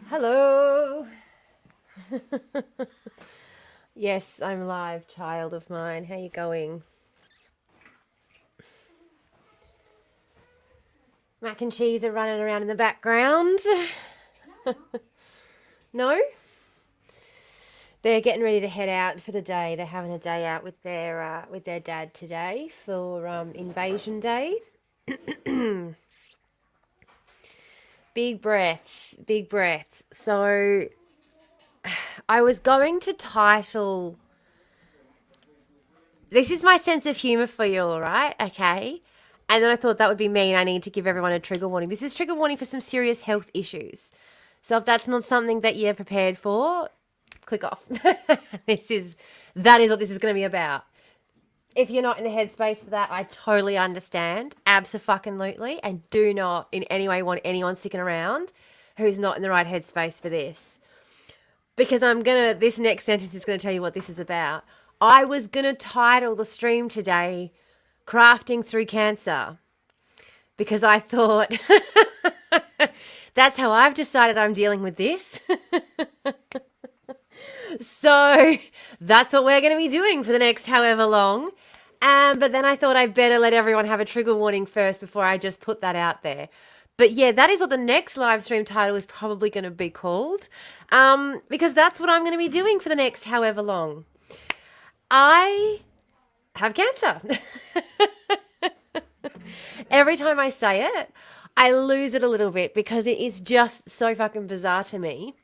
Hello. Yes, I'm live, child of mine. How you going? Mac and cheese are running around in the background. No? They're getting ready to head out for the day. They're having a day out with their dad today for Invasion Day. Big breaths, big breaths. So I was going to title, this is my sense of humor for you, all right? Okay. And then I thought that would be mean. I need to give everyone a trigger warning. This is trigger warning for some serious health issues. So if that's not something that you're prepared for, click off. That is what this is going to be about. If you're not in the headspace for that, I totally understand. Abso-fucking-lutely. And do not in any way want anyone sticking around who's not in the right headspace for this. Because this next sentence is going to tell you what this is about. I was going to title the stream today, Crafting Through Cancer. Because I thought, that's how I've decided I'm dealing with this. So that's what we're going to be doing for the next however long. But then I thought I'd better let everyone have a trigger warning first before I just put that out there. But yeah, that is what the next live stream title is probably going to be called. Because that's what I'm going to be doing for the next however long. I have cancer. Every time I say it, I lose it a little bit because it is just so fucking bizarre to me.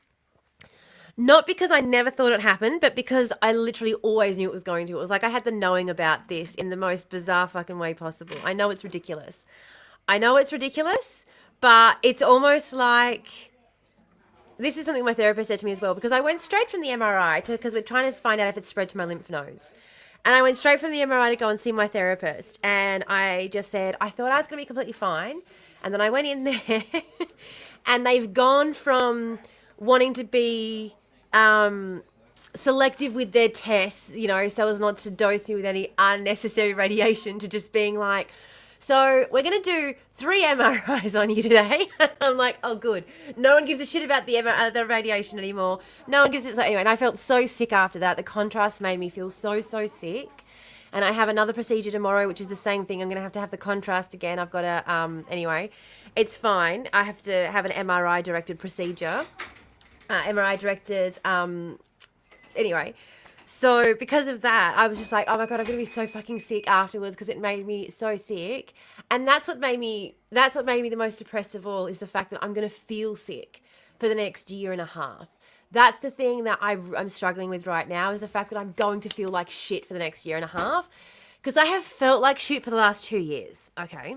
Not because I never thought it happened, but because I literally always knew it was going to. It was like I had the knowing about this in the most bizarre fucking way possible. I know it's ridiculous. But it's almost like, this is something my therapist said to me as well, because I went straight from the MRI because we're trying to find out if it's spread to my lymph nodes. And I went straight from the MRI to go and see my therapist. And I just said, I thought I was going to be completely fine. And then I went in there and they've gone from wanting to be selective with their tests, so as not to dose me with any unnecessary radiation, to just being like, so we're going to do 3 MRIs on you today. I'm like, oh, good. No one gives a shit about the radiation anymore. No one gives it. So anyway, and I felt so sick after that. The contrast made me feel so, so sick. And I have another procedure tomorrow, which is the same thing. I'm going to have the contrast again. I've got to, anyway, it's fine. I have to have an MRI directed procedure. MRI directed, anyway. So because of that, I was just like, oh my God, I'm going to be so fucking sick afterwards, because it made me so sick. And that's what made me the most depressed of all, is the fact that I'm going to feel sick for the next year and a half. That's the thing that I'm struggling with right now, is the fact that I'm going to feel like shit for the next year and a half, because I have felt like shit for the last 2 years. Okay.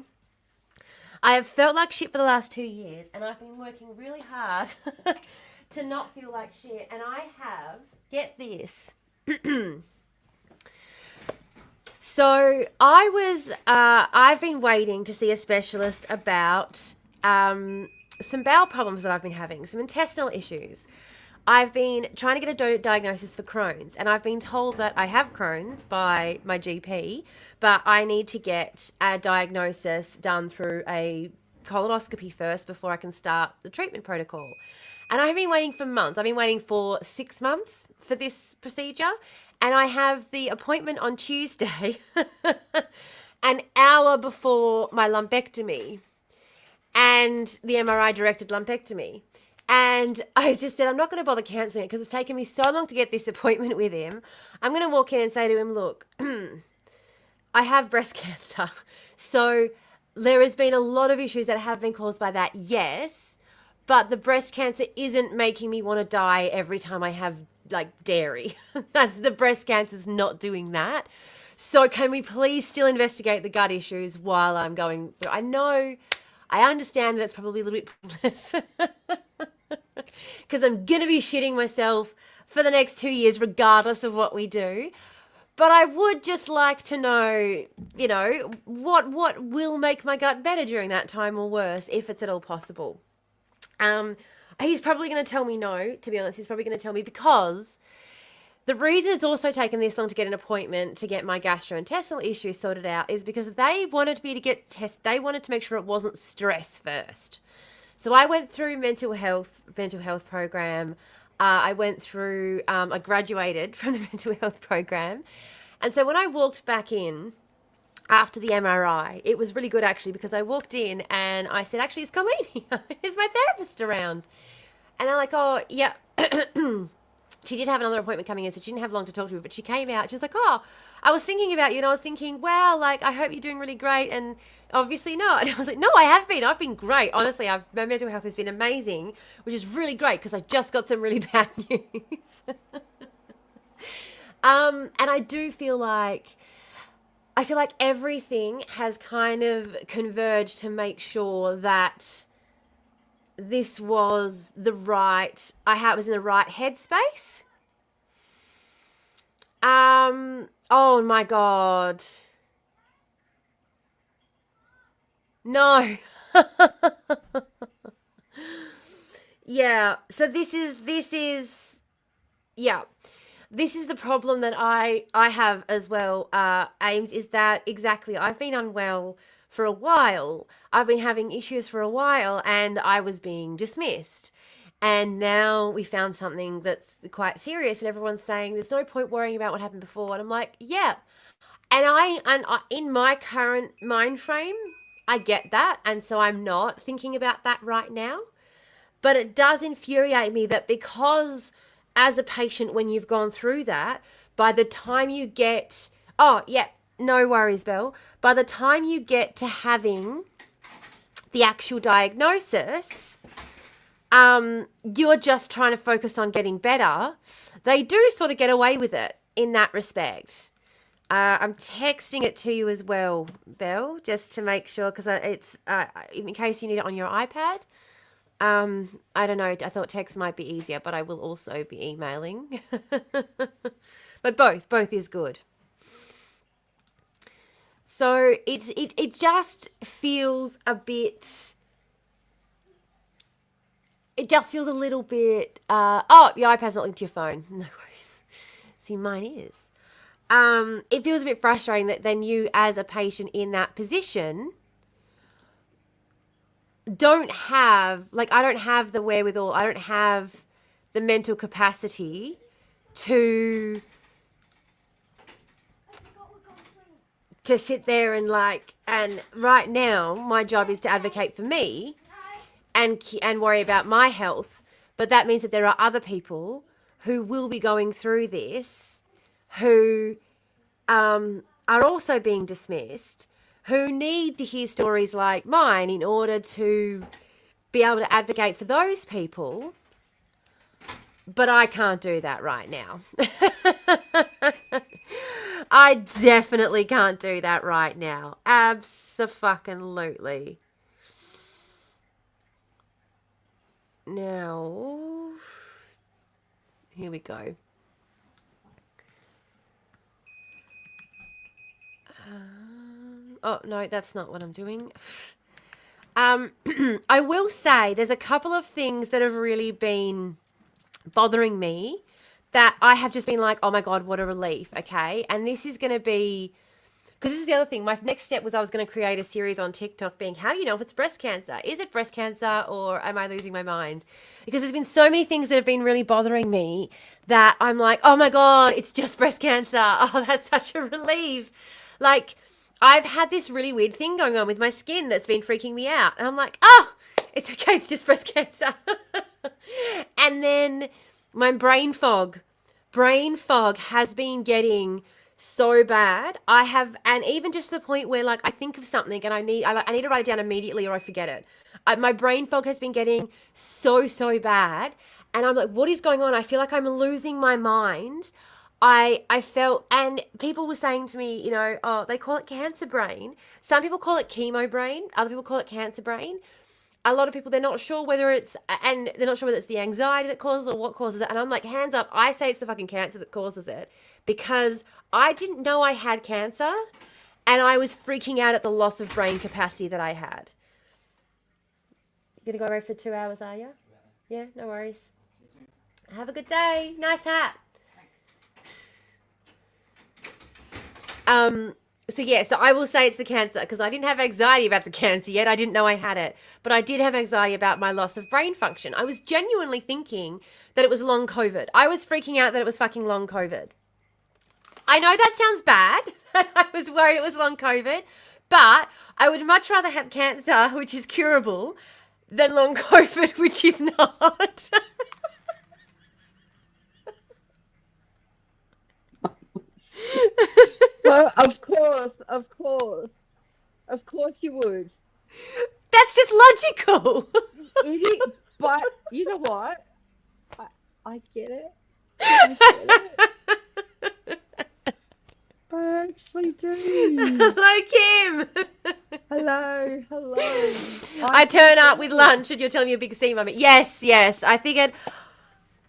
I have felt like shit for the last 2 years, and I've been working really hard to not feel like shit. And I have, get this, so I've been waiting to see a specialist about some bowel problems that I've been having, some intestinal issues. I've been trying to get a diagnosis for Crohn's, and I've been told that I have Crohn's by my GP, but I need to get a diagnosis done through a colonoscopy first before I can start the treatment protocol. And I've been waiting for months. I've been waiting for 6 months for this procedure. And I have the appointment on Tuesday, an hour before my lumpectomy and the MRI directed lumpectomy. And I just said, I'm not going to bother cancelling it, because it's taken me so long to get this appointment with him. I'm going to walk in and say to him, look, I have breast cancer. So there has been a lot of issues that have been caused by that, yes. But the breast cancer isn't making me want to die every time I have dairy. That's the breast cancer's not doing that. So can we please still investigate the gut issues while I'm going through? I understand that it's probably a little bit pointless, because I'm going to be shitting myself for the next 2 years regardless of what we do. But I would just like to know, what will make my gut better during that time, or worse, if it's at all possible. He's probably going to tell me no, to be honest. He's probably going to tell me, because the reason it's also taken this long to get an appointment to get my gastrointestinal issues sorted out is because they wanted me to get tested. They wanted to make sure it wasn't stress first. So I went through mental health program. I graduated from the mental health program. And so when I walked back in after the MRI, it was really good, actually, because I walked in and I said, actually, is Colleen here? Is my therapist around? And they're like, oh, yeah. She did have another appointment coming in, so she didn't have long to talk to me, but she came out. She was like, oh, I was thinking about you, and I was thinking, wow, I hope you're doing really great. And obviously not. And I was like, no, I have been. I've been great. Honestly, my mental health has been amazing, which is really great, because I just got some really bad news. And I do feel like everything has kind of converged to make sure that this was I was in the right headspace. Oh my God. No. Yeah. So this is, yeah. This is the problem that I have as well, Ames, is that exactly, I've been unwell for a while. I've been having issues for a while, and I was being dismissed. And now we found something that's quite serious, and everyone's saying there's no point worrying about what happened before. And I'm like, yeah. And I in my current mind frame, I get that. And so I'm not thinking about that right now. But it does infuriate me that, because as a patient, when you've gone through that, by the time you get, oh, yeah, no worries, Belle. By the time you get to having the actual diagnosis, you're just trying to focus on getting better. They do sort of get away with it in that respect. I'm texting it to you as well, Belle, just to make sure, because it's in case you need it on your iPad. I don't know. I thought text might be easier, but I will also be emailing. But both is good. So it just feels a bit. It just feels a little bit. Oh, your iPad's not linked to your phone. No worries. See, mine is. It feels a bit frustrating that then you, as a patient in that position, don't have, like, I don't have the wherewithal, I don't have the mental capacity to sit there and and right now my job is to advocate for me and worry about my health, but that means that there are other people who will be going through this who are also being dismissed, who need to hear stories like mine in order to be able to advocate for those people. But I can't do that right now. I definitely can't do that right now. Abso-fucking-lutely. Now, here we go. Oh, no, that's not what I'm doing. I will say there's a couple of things that have really been bothering me that I have just been like, oh my God, what a relief. Okay. And this is going to be, because this is the other thing. My next step was I was going to create a series on TikTok being, how do you know if it's breast cancer? Is it breast cancer or am I losing my mind? Because there's been so many things that have been really bothering me that I'm like, oh my God, it's just breast cancer. Oh, that's such a relief. Like, I've had this really weird thing going on with my skin that's been freaking me out. And I'm like, oh, it's okay. It's just breast cancer. And then my brain fog has been getting so bad. And even just to the point where like I think of something and I need to write it down immediately or I forget it. My brain fog has been getting so bad. And I'm like, what is going on? I feel like I'm losing my mind. I felt, and people were saying to me, you know, oh, they call it cancer brain. Some people call it chemo brain. Other people call it cancer brain. A lot of people, they're not sure whether it's the anxiety that causes it or what causes it. And I'm like, hands up, I say it's the fucking cancer that causes it because I didn't know I had cancer and I was freaking out at the loss of brain capacity that I had. You gonna go away for 2 hours, are you? Yeah, no worries. Have a good day. Nice hat. So I will say it's the cancer because I didn't have anxiety about the cancer yet. I didn't know I had it, but I did have anxiety about my loss of brain function. I was genuinely thinking that it was long COVID. I was freaking out that it was fucking long COVID. I know that sounds bad. I was worried it was long COVID, but I would much rather have cancer, which is curable, than long COVID, which is not. Well, of course you would. That's just logical. It is, but you know what? I get it. I actually do. Hello, Kim. Hello. I turn up with lunch and you're telling me a big C moment. Yes. I figured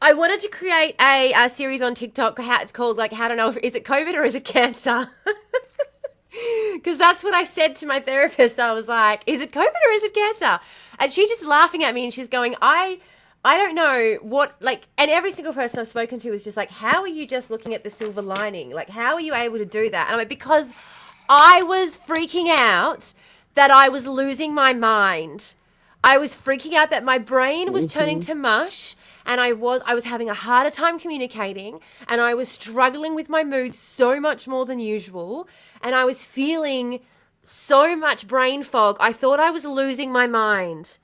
I wanted to create a series on TikTok called like, how to know if is it COVID or is it cancer? Because that's what I said to my therapist. I was like, is it COVID or is it cancer? And she's just laughing at me and she's going, I don't know what, like, and every single person I've spoken to is just like, how are you just looking at the silver lining? Like, how are you able to do that? And I'm like, because I was freaking out that I was losing my mind. I was freaking out that my brain was turning to mush and I was having a harder time communicating and I was struggling with my mood so much more than usual and I was feeling so much brain fog. I thought I was losing my mind.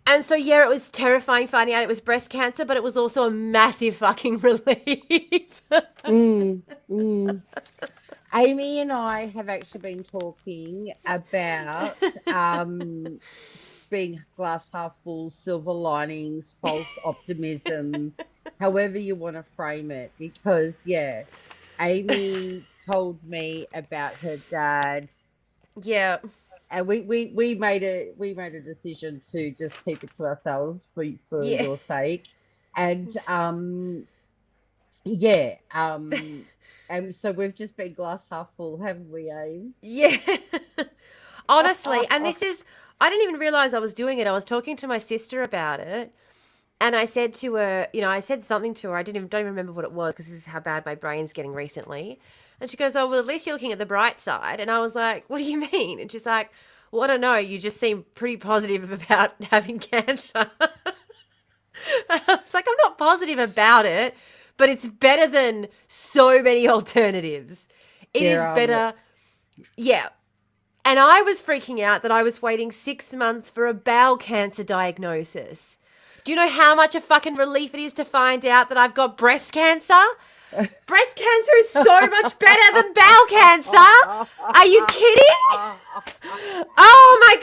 And so, yeah, it was terrifying finding out it was breast cancer, but it was also a massive fucking relief. Amy and I have actually been talking about being glass half full, silver linings, false optimism, however you want to frame it. Because, yeah, Amy told me about her dad. Yeah. And we made a decision to just keep it to ourselves for your sake. And and so we've just been glass half full, haven't we, Ames? Yeah. Honestly, and this is, I didn't even realize I was doing it. I was talking to my sister about it. And I said to her, I said something to her. Don't even remember what it was because this is how bad my brain's getting recently. And she goes, "Oh, well, at least you're looking at the bright side." And I was like, "What do you mean?" And she's like, "Well, I don't know. You just seem pretty positive about having cancer." I was like, "I'm not positive about it, but it's better than so many alternatives. It is There are, better." Yeah. And I was freaking out that I was waiting 6 months for a bowel cancer diagnosis. Do you know how much a fucking relief it is to find out that I've got breast cancer? Breast cancer is so much better than bowel cancer. Are you kidding? Oh my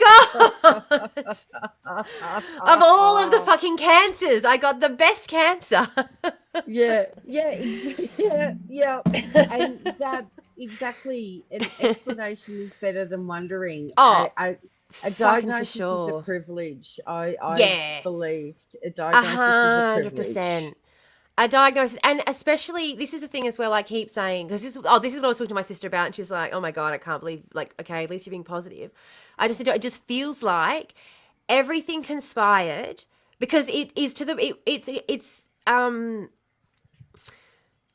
God. Of all of the fucking cancers, I got the best cancer. yeah, yeah. And that exactly, an explanation is better than wondering. Oh, A fucking for diagnosis is a sure. privilege. I Yeah. believed a A diagnosis is a hundred privilege. percent. A diagnosis, and especially this is the thing as well. I keep saying because this is what I was talking to my sister about, and she's like, "Oh my God, I can't believe like okay, at least you're being positive." I just said, it just feels like everything conspired because it is to the it's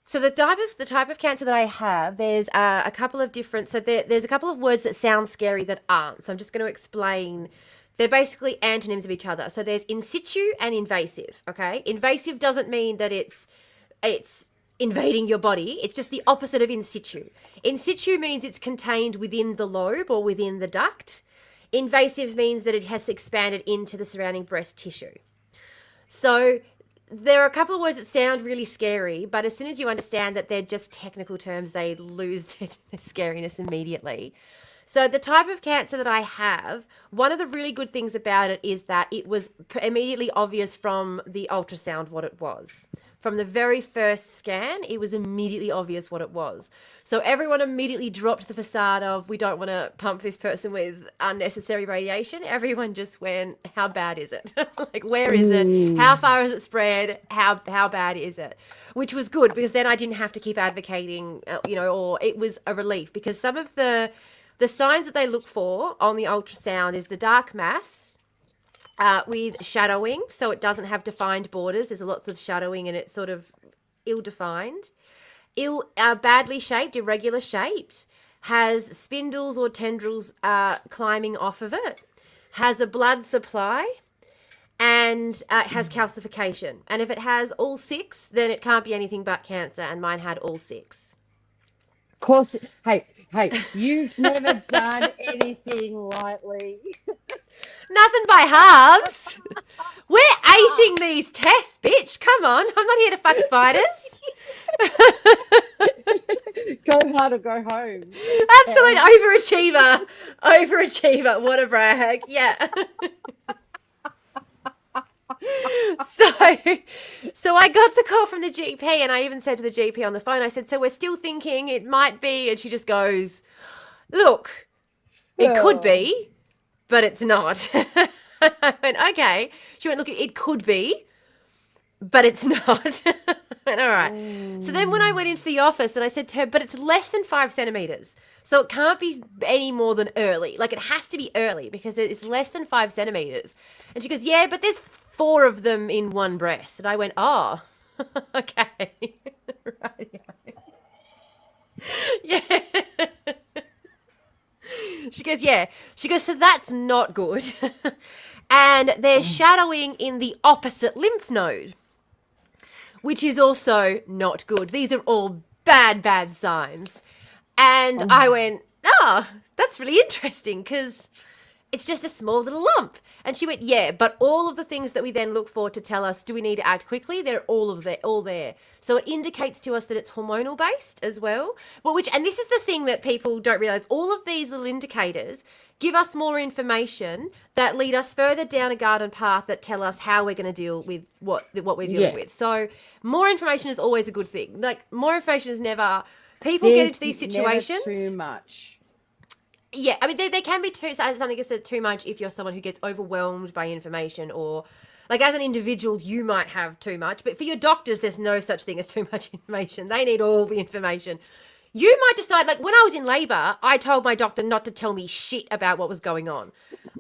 so the type of cancer that I have, there's a couple of different. So there's a couple of words that sound scary that aren't. So I'm just going to explain. They're basically antonyms of each other. So there's in situ and invasive. Okay, invasive doesn't mean that it's invading your body. It's just the opposite of in situ. In situ means it's contained within the lobe or within the duct. Invasive means that it has expanded into the surrounding breast tissue. So there are a couple of words that sound really scary, but as soon as you understand that they're just technical terms, they lose their scariness immediately. So the type of cancer that I have, one of the really good things about it is that it was immediately obvious from the ultrasound what it was. From the very first scan, it was immediately obvious what it was. So everyone immediately dropped the facade of, we don't want to pump this person with unnecessary radiation. Everyone just went, how bad is it? Like, where is it? How Mm. far is it spread? How bad is it? Which was good because then I didn't have to keep advocating, or it was a relief because some of the signs that they look for on the ultrasound is the dark mass with shadowing, so it doesn't have defined borders. There's lots of shadowing and it's sort of ill-defined. Badly shaped, irregular shaped, has spindles or tendrils climbing off of it, has a blood supply, and it has calcification. And if it has all six, then it can't be anything but cancer, and mine had all six. Of course, hey, you've never done anything lightly. Nothing by halves. We're acing these tests, bitch. Come on. I'm not here to fuck spiders. Go hard or go home. Absolute overachiever. Overachiever. What a brag. Yeah. So, so I got the call from the GP and I even said to the GP on the phone, I said, so we're still thinking it might be. And she just goes, look, it could Oh. be, but it's not. I went, okay. She went, look, it could be, but it's not. I went, all right. So then when I went into the office and I said to her, but it's less than 5 centimeters. So it can't be any more than early. Like it has to be early because it's less than 5 centimeters. And she goes, yeah, but there's four of them in one breast. And I went, oh, okay. Right. Yeah. She goes, yeah. She goes, so that's not good. And they're shadowing in the opposite lymph node, which is also not good. These are all bad, bad signs. And I went, oh, that's really interesting because it's just a small little lump. And she went, yeah, but all of the things that we then look for to tell us, do we need to act quickly? They're all there. So it indicates to us that it's hormonal based as well. And this is the thing that people don't realize. All of these little indicators give us more information that lead us further down a garden path that tell us how we're going to deal with what we're dealing Yeah, with. So more information is always a good thing. Like more information is never, people get there's into these never too situations. much. Yeah, I mean, they can be too, as something I said, too much if you're someone who gets overwhelmed by information or, like, as an individual, you might have too much. But for your doctors, there's no such thing as too much information. They need all the information. You might decide, like, when I was in labour, I told my doctor not to tell me shit about what was going on.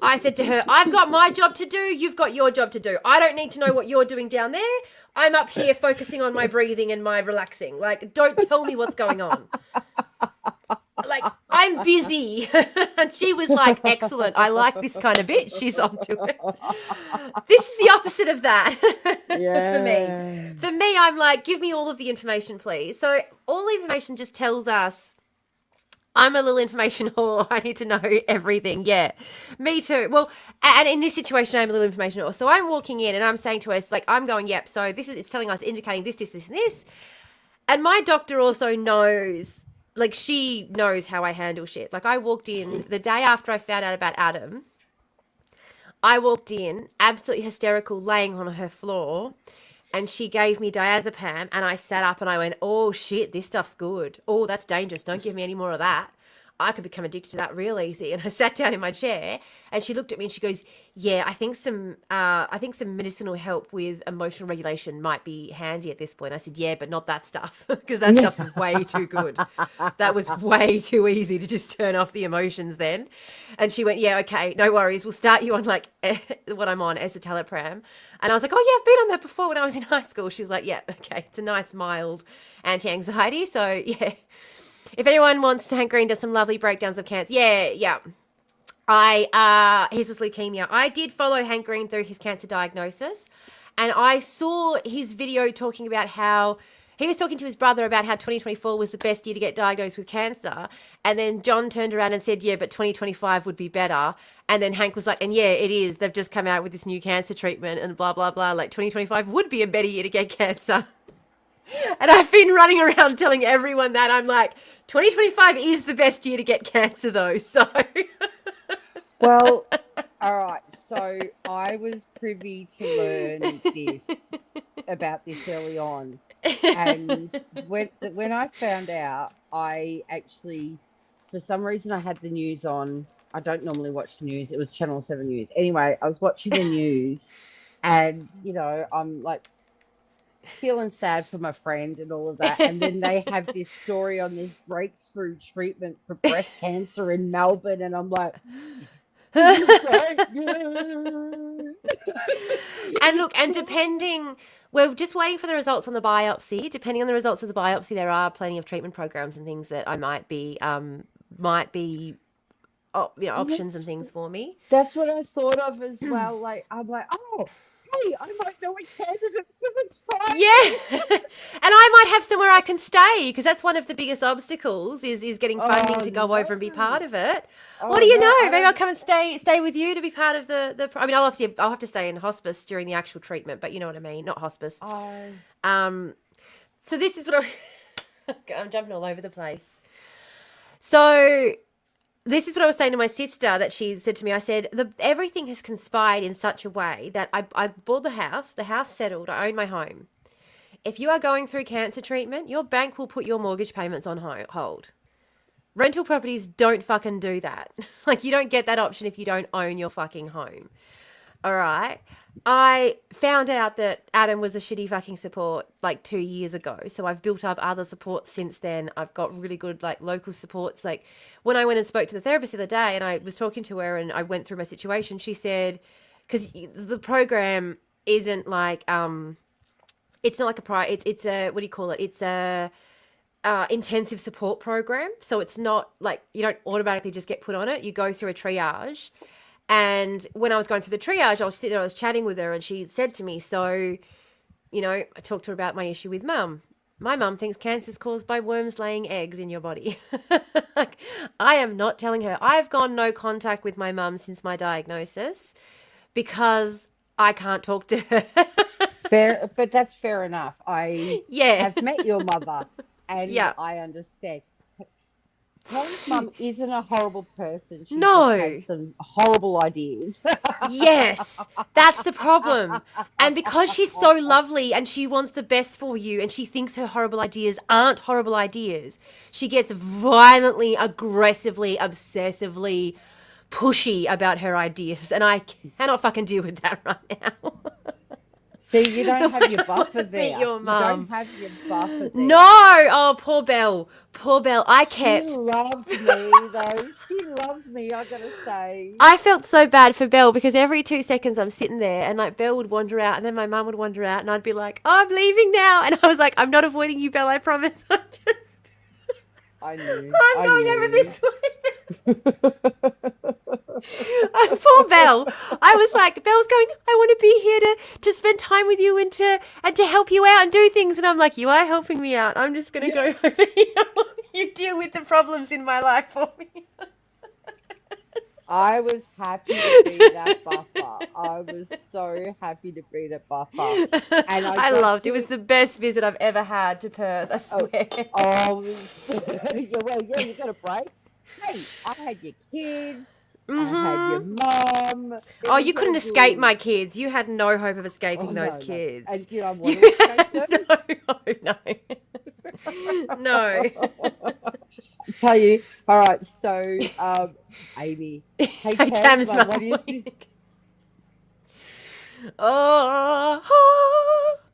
I said to her, I've got my job to do. You've got your job to do. I don't need to know what you're doing down there. I'm up here focusing on my breathing and my relaxing. Like, don't tell me what's going on. Like, I'm busy. And she was like, excellent. I like this kind of bitch. She's onto it. This is the opposite of that for me. For me, I'm like, give me all of the information, please. So all the information just tells us I'm a little information whore. I need to know everything. Yeah, me too. Well, and in this situation, I'm a little information whore. So I'm walking in and I'm saying to us, like, I'm going, yep. So it's telling us, indicating this, this, this, and this. And my doctor also knows, like, she knows how I handle shit. Like, I walked in the day after I found out about Adam. I walked in absolutely hysterical, laying on her floor. And she gave me diazepam and I sat up and I went, oh shit, this stuff's good. Oh, that's dangerous. Don't give me any more of that. I could become addicted to that real easy. And I sat down in my chair and she looked at me and she goes, yeah, I think some medicinal help with emotional regulation might be handy at this point. I said, yeah, but not that stuff, because that stuff's way too good. That was way too easy to just turn off the emotions then. And she went, yeah, okay, no worries. We'll start you on like what I'm on, escitalopram. And I was like, oh yeah, I've been on that before when I was in high school. She was like, yeah, okay. It's a nice mild anti-anxiety. So yeah. If anyone wants to, Hank Green does some lovely breakdowns of cancer. Yeah. His was leukemia. I did follow Hank Green through his cancer diagnosis, and I saw his video talking about how he was talking to his brother about how 2024 was the best year to get diagnosed with cancer. And then John turned around and said, yeah, but 2025 would be better. And then Hank was like, and yeah, it is. They've just come out with this new cancer treatment and blah, blah, blah. Like 2025 would be a better year to get cancer. And I've been running around telling everyone that. I'm like, 2025 is the best year to get cancer, though. So, Well, all right. So I was privy to learn about this early on, and when I found out, I actually, for some reason, I had the news on. I don't normally watch the news. It was Channel 7 News. Anyway, I was watching the news, and I'm like, feeling sad for my friend and all of that, and then they have this story on this breakthrough treatment for breast cancer in Melbourne, and I'm like, this is great news. And look, and we're just waiting for the results on the biopsy. Depending on the results of the biopsy, there are plenty of treatment programs and things that I might be options and things for me. That's what I thought of as well. Like, I'm like, oh, hey, I might know a candidate for the trial. Yeah. And I might have somewhere I can stay, because that's one of the biggest obstacles is getting funding to go over and be part of it. What do you know? Maybe I'll come and stay with you to be part of the I mean, I'll have to stay in hospice during the actual treatment, but you know what I mean, not hospice. So this is what I'm jumping all over the place. So this is what I was saying to my sister, that she said to me. I said, everything has conspired in such a way that I bought the house settled, I own my home. If you are going through cancer treatment, your bank will put your mortgage payments on hold. Rental properties don't fucking do that. Like, you don't get that option if you don't own your fucking home. All right. I found out that Adam was a shitty fucking support like 2 years ago. So I've built up other support since then. I've got really good like local supports. Like when I went and spoke to the therapist the other day and I was talking to her and I went through my situation, she said, because the program isn't like, it's not like it's a, what do you call it? It's a intensive support program. So it's not like you don't automatically just get put on it. You go through a triage. And when I was going through the triage, I was chatting with her and she said to me, so, I talked to her about my issue with mum. My mum thinks cancer is caused by worms laying eggs in your body. Like, I am not telling her. I've gone no contact with my mum since my diagnosis because I can't talk to her. Fair, but that's fair enough. I have met your mother and I understand. Helen's mum isn't a horrible person. She just has some horrible ideas. Yes, that's the problem. And because she's so lovely and she wants the best for you and she thinks her horrible ideas aren't horrible ideas, she gets violently, aggressively, obsessively pushy about her ideas. And I cannot fucking deal with that right now. See, you don't The have way your I want buffer to meet there. your You don't mum. have your buffer No! there. Oh, poor Belle. Poor Belle. She loved me though. She loved me, I gotta say. I felt so bad for Belle because every 2 seconds I'm sitting there and like Belle would wander out and then my mum would wander out and I'd be like, oh, I'm leaving now. And I was like, I'm not avoiding you, Belle, I promise. I knew. I'm I going over knew. this way. Poor Belle. I was like, Belle's going, I want to be here to spend time with you and to help you out and do things. And I'm like, you are helping me out. I'm just going to Yeah. go over here. You deal with the problems in my life for me. I was happy to be that buffer. I was so happy to be the buffer. And I I got loved it. It was to, the best visit I've ever had to Perth, I oh, swear. oh, yeah, well, yeah, you got a break. Hey, I had your kids. I had your Mm-hmm. mum. It Oh, was you all couldn't escape good. my kids. You had no hope of Oh, escaping those no, no. kids. And did I want You to escape had them? no hope, no. No. I tell you, all right, so Amy, hey Hey, Kev, Tam's like mum. what do you think? Oh.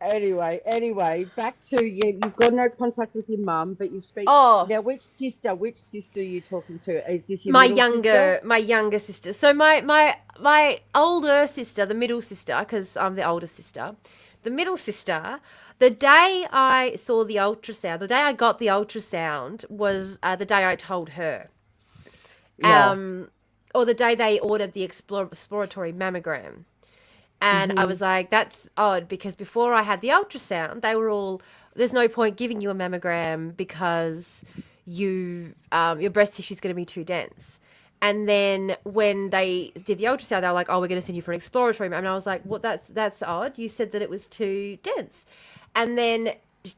Anyway, back to you. You've got no contact with your mum, but you speak Oh, now. Which sister are you talking to? Is this your my middle sister? younger sister. So my older sister, the middle sister, because I'm the older sister. The middle sister. The day I saw the ultrasound, the day I got the ultrasound was the day I told her. Yeah. Um, or the day they ordered the exploratory mammogram. And I Mm-hmm. was like, that's odd because before I had the ultrasound, they were all, there's no point giving you a mammogram because your breast tissue is going to be too dense. And then when they did the ultrasound, they were like, oh, we're going to send you for an exploratory mammogram. And I was like, well, that's odd. You said that it was too dense. And then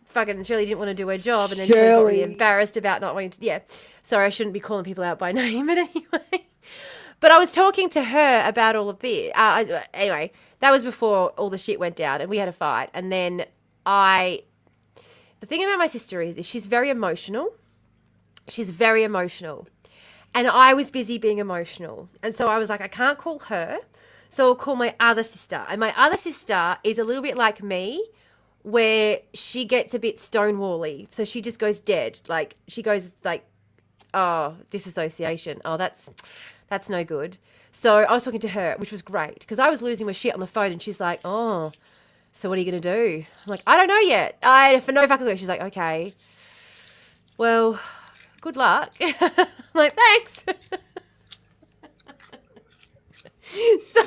fucking Shirley didn't want to do her job. And then Shirley got really Shirley. embarrassed about not wanting to, yeah. Sorry, I shouldn't be calling people out by name, but anyway. But I was talking to her about all of this. Anyway, that was before all the shit went down and we had a fight. And then the thing about my sister is she's very emotional. She's very emotional. And I was busy being emotional. And so I was like, I can't call her. So I'll call my other sister. And my other sister is a little bit like me, where she gets a bit stonewally. So she just goes dead. Like, she goes like, oh, disassociation. Oh, that's no good. So I was talking to her, which was great because I was losing my shit on the phone, and she's like, oh, so what are you gonna do? I'm like, I don't know yet. I for no fucking clue. She's like, okay, well, good luck. I'm like, thanks. So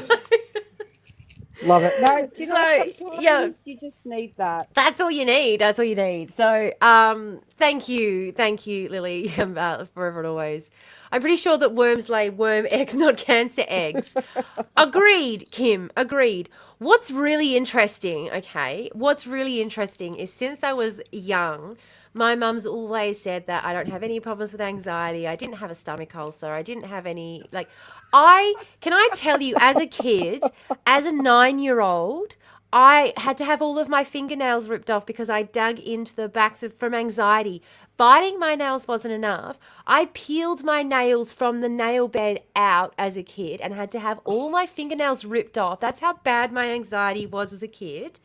Love it. No, you know, so yeah, sometimes you just need that. that's all you need. That's all you need. So, thank you, Lily, forever and always. I'm pretty sure that worms lay worm eggs, not cancer eggs. Agreed, Kim. Agreed. What's really interesting, okay? What's really interesting is since I was young, my mum's always said that I don't have any problems with anxiety. I didn't have a stomach ulcer. I didn't have any, like, can I tell you, as a kid, as a 9-year-old, I had to have all of my fingernails ripped off because I dug into the backs from anxiety. Biting my nails wasn't enough. I peeled my nails from the nail bed out as a kid and had to have all my fingernails ripped off. That's how bad my anxiety was as a kid.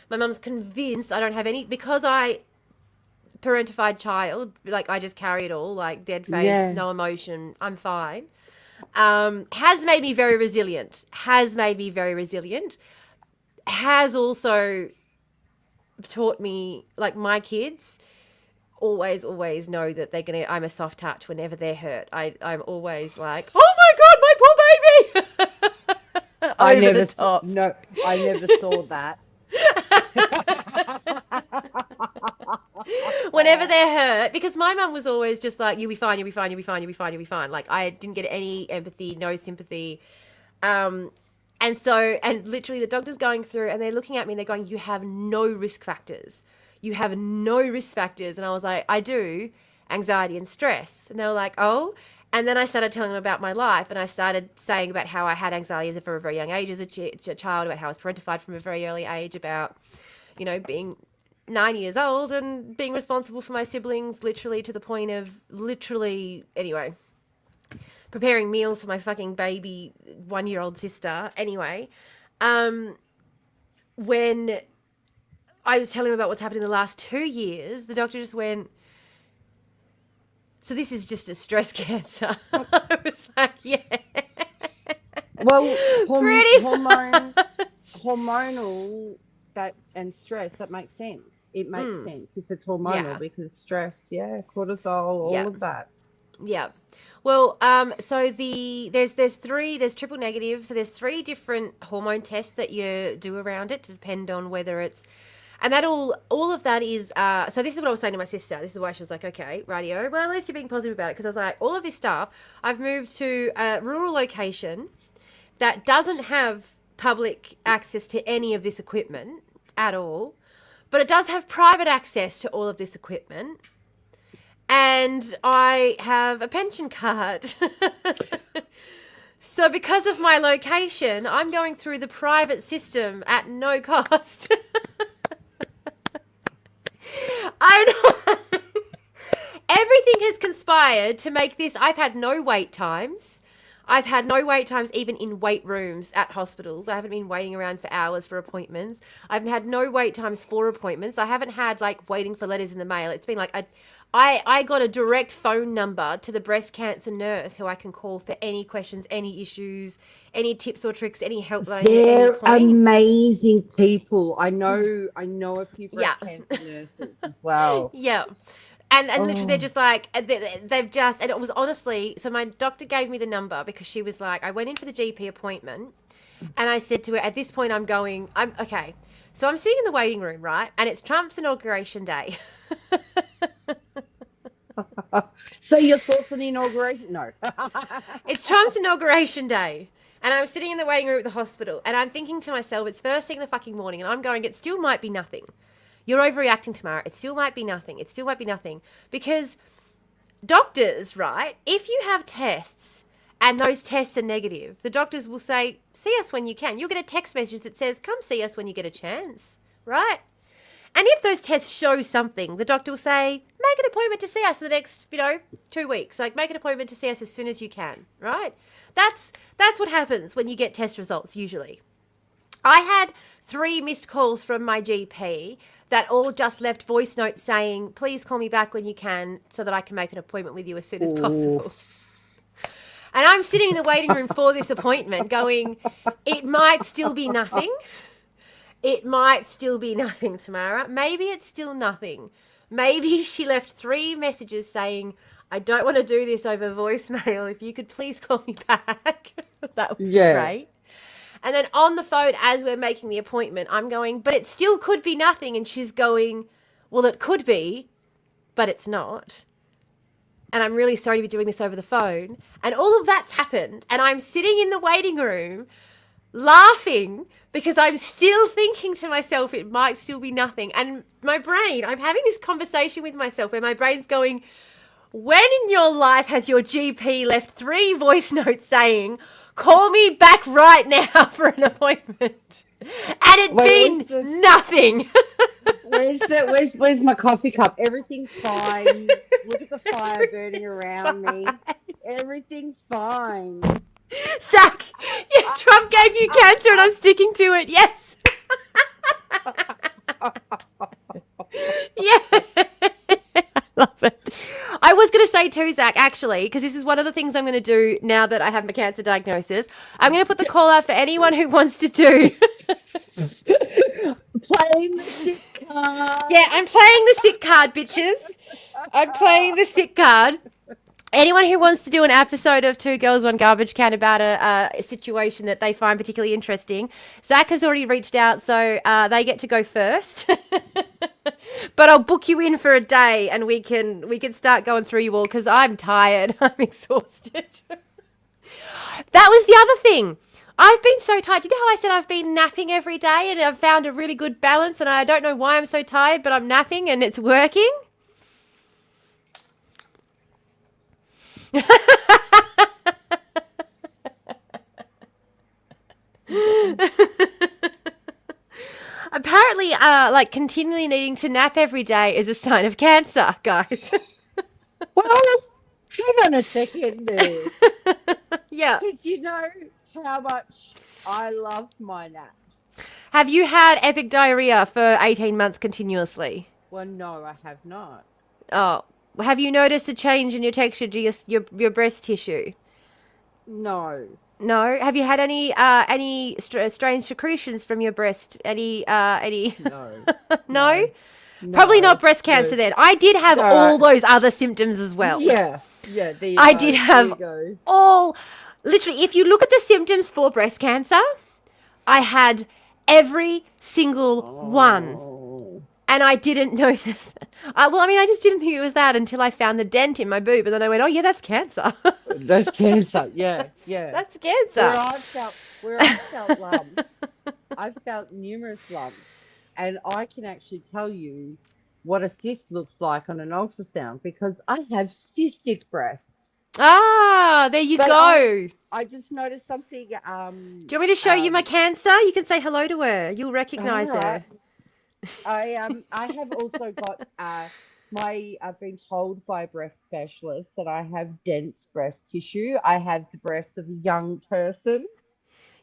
My mum's convinced I don't have any because I parentified child, like I just carry it all, like dead face, Yeah. no emotion, I'm fine. Has made me very resilient. Has also taught me, like, my kids always know that I'm a soft touch whenever they're hurt. I'm always like, oh my God, my poor baby. I Over the never saw, top. no, I never saw that. Whenever they're hurt, because my mum was always just like, you'll be fine, you'll be fine, you'll be fine, you'll be fine, you'll be fine. Like, I didn't get any empathy, no sympathy. And literally the doctor's going through and they're looking at me and they're going, you have no risk factors. You have no risk factors. And I was like, I do, anxiety and stress. And they were like, oh. And then I started telling them about my life, and I started saying about how I had anxiety from a very young age as a child, about how I was parentified from a very early age, about, being 9 years old and being responsible for my siblings, literally to the point of anyway, preparing meals for my fucking baby 1-year-old sister. Anyway, when I was telling him about what's happened in the last 2 years, the doctor just went, so this is just a stress cancer. I was like, yeah. Well, Pretty hormones, much. hormonal, that and stress, that makes sense. It makes sense if it's hormonal Yeah. because stress, cortisol, all Yeah. of that. Yeah. Well, so there's triple negative. So there's 3 different hormone tests that you do around it to depend on whether it's, and that all of that is, so this is what I was saying to my sister. This is why she was like, okay, radio. Well, at least you're being positive about it. Because I was like, all of this stuff, I've moved to a rural location that doesn't have public access to any of this equipment at all, but it does have private access to all of this equipment. And I have a pension card. So because of my location, I'm going through the private system at no cost. I know. Everything has conspired to make this. I've had no wait times. I've had no wait times even in wait rooms at hospitals. I haven't been waiting around for hours for appointments. I've had no wait times for appointments. I haven't had like waiting for letters in the mail. It's been like I got a direct phone number to the breast cancer nurse who I can call for any questions, any issues, any tips or tricks, any help that I need at any They're point. amazing people. I know a few breast cancer nurses as well. Yeah. And literally they're just like, they've just, and it was honestly, so my doctor gave me the number because she was like, I went in for the GP appointment and I said to her, at this point I'm okay. So I'm sitting in the waiting room, right? And it's Trump's inauguration day. So your thoughts on the inauguration? No. It's Trump's inauguration day. And I'm sitting in the waiting room at the hospital and I'm thinking to myself, it's first thing in the fucking morning and I'm going, it still might be nothing. You're overreacting, Tamara. It still might be nothing. It still might be nothing. Because doctors, right, if you have tests and those tests are negative, the doctors will say, see us when you can. You'll get a text message that says, come see us when you get a chance, right? And if those tests show something, the doctor will say, make an appointment to see us in the next, 2 weeks. Like, make an appointment to see us as soon as you can, right? That's what happens when you get test results, usually. I had 3 missed calls from my GP that all just left voice notes saying, please call me back when you can so that I can make an appointment with you as soon as possible. And I'm sitting in the waiting room for this appointment going, it might still be nothing. It might still be nothing, Tamara. Maybe it's still nothing. Maybe she left 3 messages saying, I don't want to do this over voicemail. If you could please call me back. That would be great. And then on the phone, as we're making the appointment, I'm going, but it still could be nothing. And she's going, well, it could be, but it's not. And I'm really sorry to be doing this over the phone. And all of that's happened. And I'm sitting in the waiting room laughing because I'm still thinking to myself, it might still be nothing. And my brain, I'm having this conversation with myself where my brain's going, when in your life has your GP left 3 voice notes saying, call me back right now for an appointment? And it'd been nothing. Where's my coffee cup? Everything's fine. Look at the fire burning around me. Everything's fine. Zach, yeah, Trump gave you cancer and I'm sticking to it. Yes. Yeah. I love it. I was going to say too, Zach, actually, because this is one of the things I'm going to do now that I have my cancer diagnosis. I'm going to put the call out for anyone who wants to do. Playing the sick card. Yeah, I'm playing the sick card, bitches. I'm playing the sick card. Anyone who wants to do an episode of Two Girls, One Garbage Can about a situation that they find particularly interesting, Zach has already reached out, so they get to go first. But I'll book you in for a day and we can start going through you all because I'm tired. I'm exhausted. That was the other thing. I've been so tired. You know how I said I've been napping every day and I've found a really good balance and I don't know why I'm so tired, but I'm napping and it's working? Apparently, like continually needing to nap every day is a sign of cancer, guys. Well, hang on a second there. Yeah. Because you know how much I love my naps. Have you had epic diarrhea for 18 months continuously? Well, no, I have not. Oh, have you noticed a change in your texture to your breast tissue? No, No. Have you had any strange secretions from your breast? Any? no, No. no, Probably not no, breast cancer no, then. I did have no. all those other symptoms as well. Yeah, yeah. There you I did go. There have you go. all, literally, if you look at the symptoms for breast cancer, I had every single one. Oh, And I didn't notice. Well, I mean, I just didn't think it was that until I found the dent in my boob. And then I went, oh, yeah, that's cancer. that's cancer. Yeah, yeah. That's cancer. Where I've felt lumps, I've felt numerous lumps, and I can actually tell you what a cyst looks like on an ultrasound because I have cystic breasts. Ah, there you But go. I just noticed something. Do you want me to show you my cancer? You can say hello to her. You'll All recognize right. her. I have also got I've been told by breast specialists that I have dense breast tissue. I have the breasts of a young person.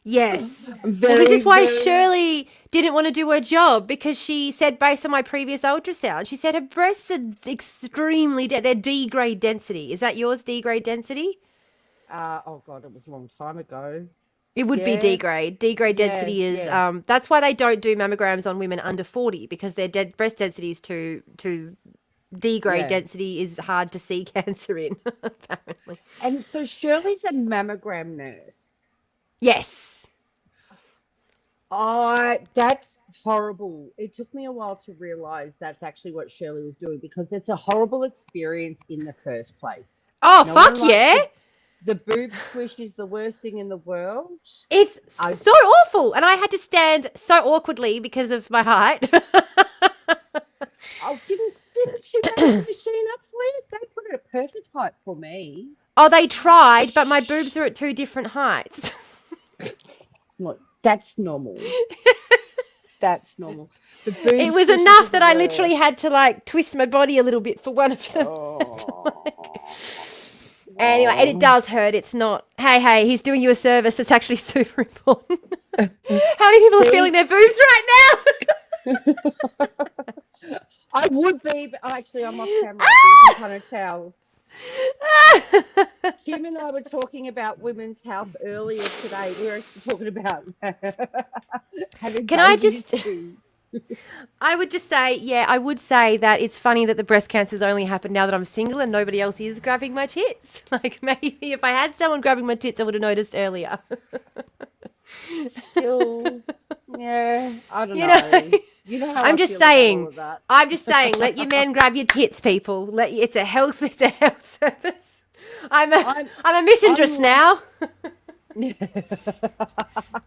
Yes. Well, this Very, is why very, Shirley didn't want to do her job because she said, based on my previous ultrasound, she said her breasts are extremely, they're D grade density. Is that yours, D grade density? oh God, it was a long time ago. It would be D Yes, grade. D grade yeah, density is, yeah, that's why they don't do mammograms on women under 40 because their breast density is too D grade yeah. density is hard to see cancer in, apparently. And so Shirley's a mammogram nurse. Yes. That's horrible. It took me a while to realize that's actually what Shirley was doing because it's a horrible experience in the first place. Oh, No one fuck likes yeah. the boob squish is the worst thing in the world. It's I so awful. And I had to stand so awkwardly because of my height. oh didn't she make the machine up for you? They put it at perfect height for me. Oh, they tried, but my boobs are at two different heights. Look, that's normal. That's normal. The It boob was squishes are enough the that I literally worst. had to like twist my body a little bit for one of them. Oh, Anyway, and it does hurt. It's not, hey, he's doing you a service. It's actually super important. How many people are feeling see, their boobs right I would be, but actually I'm off camera, so you can kind of tell. now? Kim and I were talking about women's health earlier today. We were actually talking about having Can I babies just too. I would just say, yeah, I would say that it's funny that the breast cancers only happen now that I'm single and nobody else is grabbing my tits. Like maybe if I had someone grabbing my tits, I would have noticed earlier. Still, yeah, I don't You know, know. You know how I'm I just feel about all saying. of that. I'm just saying. Let your men grab your tits, people. It's a health. It's a health service. I'm a I'm, I'm a misinterest I'm, now. mine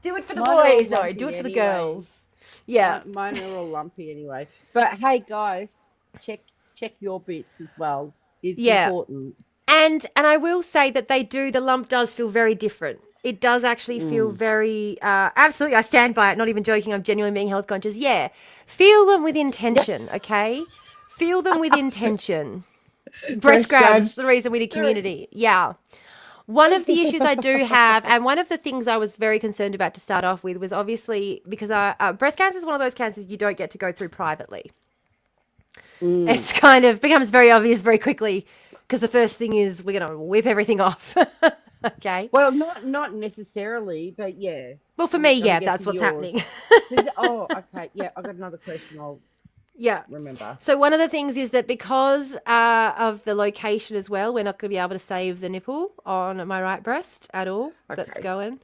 Do it for the are all boys. No, do lumpy it for the anyway. girls. Yeah. Mine are all lumpy anyway. But hey, guys, check your bits as well. It's Yeah. important. And I will say that the lump does feel very different. It does actually feel Mm. very, absolutely, I stand by it, not even joking, I'm genuinely being health conscious. Yeah, feel them with intention, okay? Feel them with intention. Breast Breast grabs, grabs. the reason we did community. Yeah. One of the issues I do have, and one of the things I was very concerned about to start off with was obviously because breast cancer is one of those cancers you don't get to go through privately. Mm. It's kind of becomes very obvious very quickly because the first thing is we're going to whip everything off. Okay. Well, not necessarily, but yeah. Well, for me, I'm yeah, that's guessing what's yours. happening. Oh, okay. Yeah, I got another question. I'll Yeah. remember. So one of the things is that because of the location as well, we're not going to be able to save the nipple on my right breast at all. That's Okay. going.